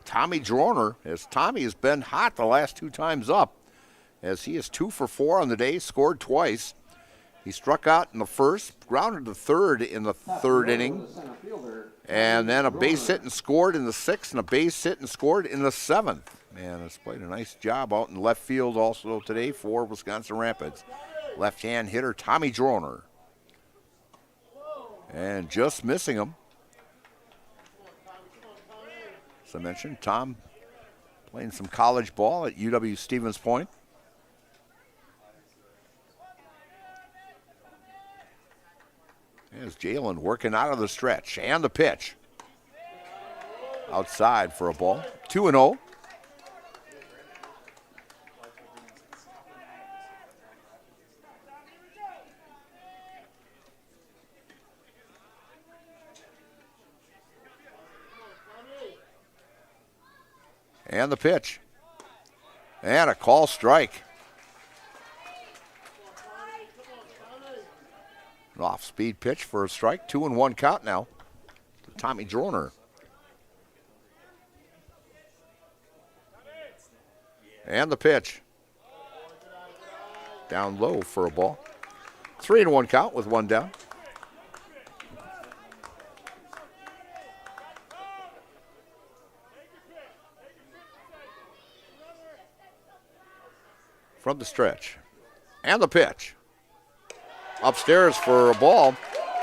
Tommy Droner, as Tommy has been hot the last 2 times up, as he is 2 for 4 on the day, scored twice. He struck out in the first, grounded to third in the 3rd inning, and then a base hit and scored in the 6th, and a base hit and scored in the 7th. Man, has played a nice job out in left field also today for Wisconsin Rapids. Left-hand hitter Tommy Droner. And just missing him. As I mentioned, Tom playing some college ball at UW Stevens Point. There's Jalen working out of the stretch. And the pitch. Outside for a ball. 2-0. And the pitch. And a call strike. An off-speed pitch for a strike. 2-1 count now to Tommy Droner. And the pitch. Down low for a ball. 3-1 count with 1 down. From the stretch. And the pitch. Upstairs for a ball.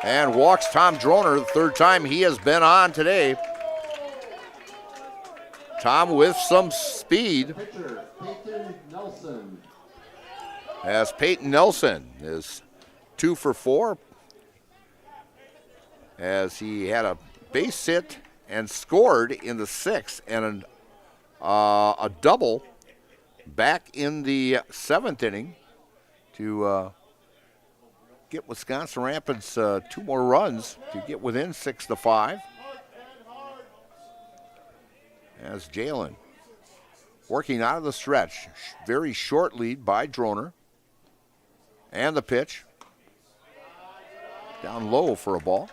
And walks Tom Droner, the 3rd time he has been on today. Tom with some speed. Pitcher, Peyton Nelson. As Peyton Nelson is 2 for 4. As he had a base hit and scored in the 6th and a double back in the 7th inning to get Wisconsin Rapids 2 more runs to get within 6-5. As Jalen working out of the stretch. Very short lead by Droner. And the pitch. Down low for a ball.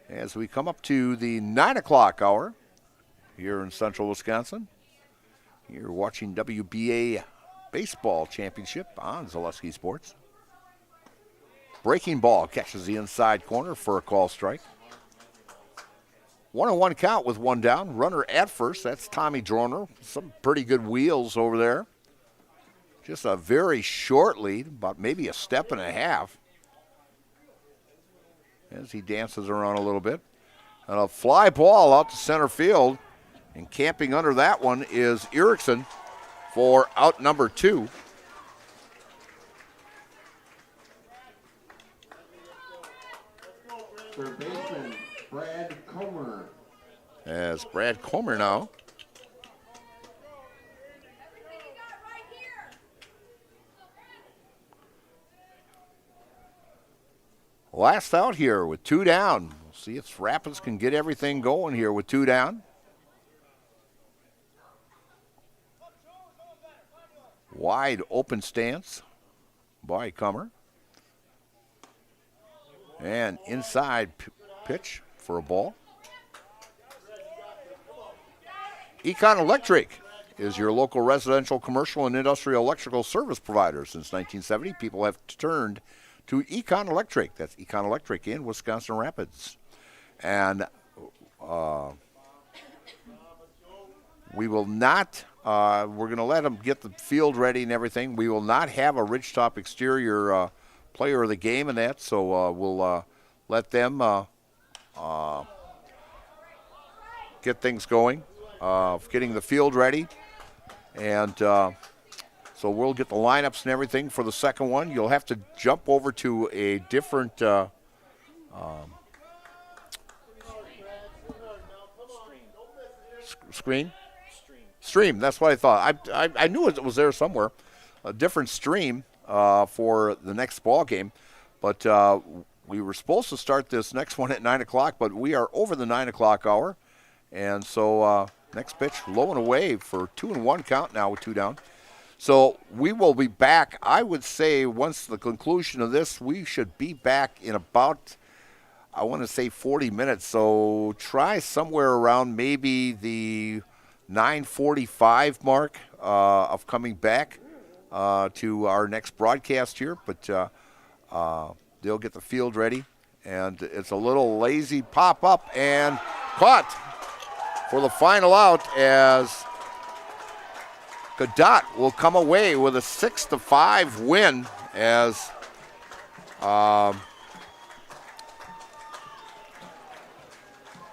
As we come up to the 9 o'clock hour here in central Wisconsin. You're watching WBA Baseball Championship on Zaleski Sports. Breaking ball catches the inside corner for a call strike. 1-1 count with 1 down. Runner at first. That's Tommy Droner. Some pretty good wheels over there. Just a very short lead, about maybe a step and a half. As he dances around a little bit. And a fly ball out to center field. And camping under that one is Erickson for out number 2. Third baseman, Brad Comer. As Brad Comer now. Last out here with 2 down. We'll see if Rapids can get everything going here with 2 down. Wide open stance by Comer. And inside pitch for a ball. Econ Electric is your local residential, commercial, and industrial electrical service provider. Since 1970, people have turned to Econ Electric. That's Econ Electric in Wisconsin Rapids. And we will not, we're going to let them get the field ready and everything. We will not have a Ridgetop exterior player of the game in that, so we'll let them get things going, getting the field ready. And so we'll get the lineups and everything for the second one. You'll have to jump over to a different screen? Stream, that's what I thought. I knew it was there somewhere. A different stream for the next ball game. But we were supposed to start this next one at 9 o'clock, but we are over the 9 o'clock hour. And so next pitch, low and away for 2-1 count now with 2 down. So we will be back, I would say, once the conclusion of this, we should be back in about, I want to say 40 minutes. So try somewhere around maybe the 9:45 mark of coming back to our next broadcast here. But they'll get the field ready. And it's a little lazy pop-up and caught for the final out as Cadott will come away with a 6-5 win as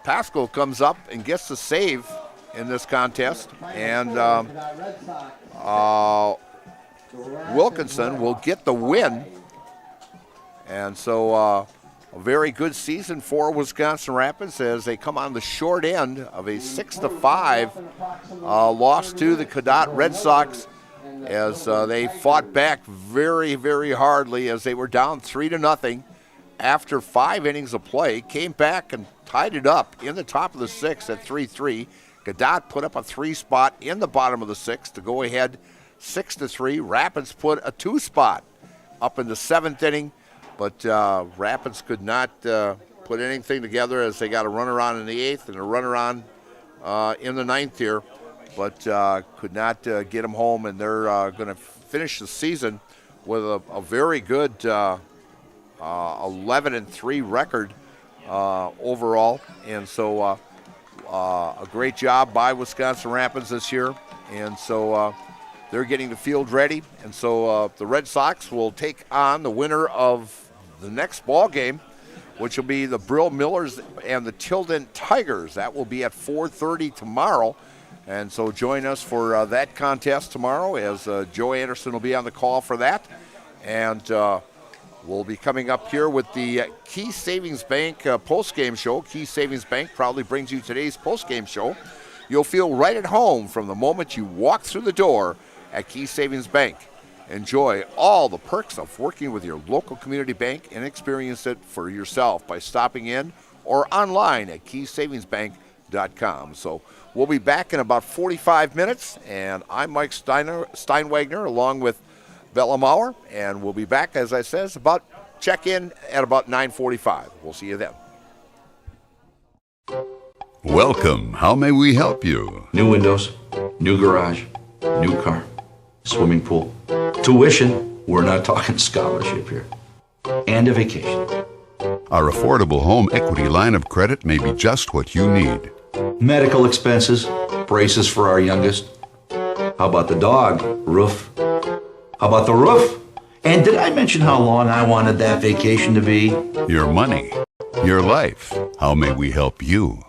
Pascal comes up and gets the save in this contest. And Wilkinson will get the win. And so a very good season for Wisconsin Rapids as they come on the short end of a 6-5 loss to the Cadott Red Sox as they fought back very, very hardly as they were down 3-0 after 5 innings of play, came back and tied it up in the top of the 6th at 3-3. Cadott put up a 3 spot in the bottom of the 6th to go ahead 6-3. Rapids put a 2 spot up in the 7th inning. But Rapids could not put anything together as they got a runner on in the 8th and a runner on in the 9th here, but could not get them home. And they're going to finish the season with a very good 11-3 record overall. And so a great job by Wisconsin Rapids this year. And so they're getting the field ready. And so the Red Sox will take on the winner of the next ball game, which will be the Brill Millers and the Tilden Tigers. That will be at 4:30 tomorrow. And so join us for that contest tomorrow as Joe Anderson will be on the call for that. And we'll be coming up here with the Key Savings Bank post-game show. Key Savings Bank proudly brings you today's post-game show. You'll feel right at home from the moment you walk through the door at Key Savings Bank. Enjoy all the perks of working with your local community bank and experience it for yourself by stopping in or online at keysavingsbank.com. So we'll be back in about 45 minutes, and I'm Mike Steinwagner along with Bella Maurer, and we'll be back, as I says, check in at about 9:45. We'll see you then. Welcome. How may we help you? New windows, new garage, new car, swimming pool. Tuition, we're not talking scholarship here. And a vacation. Our affordable home equity line of credit may be just what you need. Medical expenses, braces for our youngest. How about the dog? Roof. How about the roof? And did I mention how long I wanted that vacation to be? Your money, your life. How may we help you?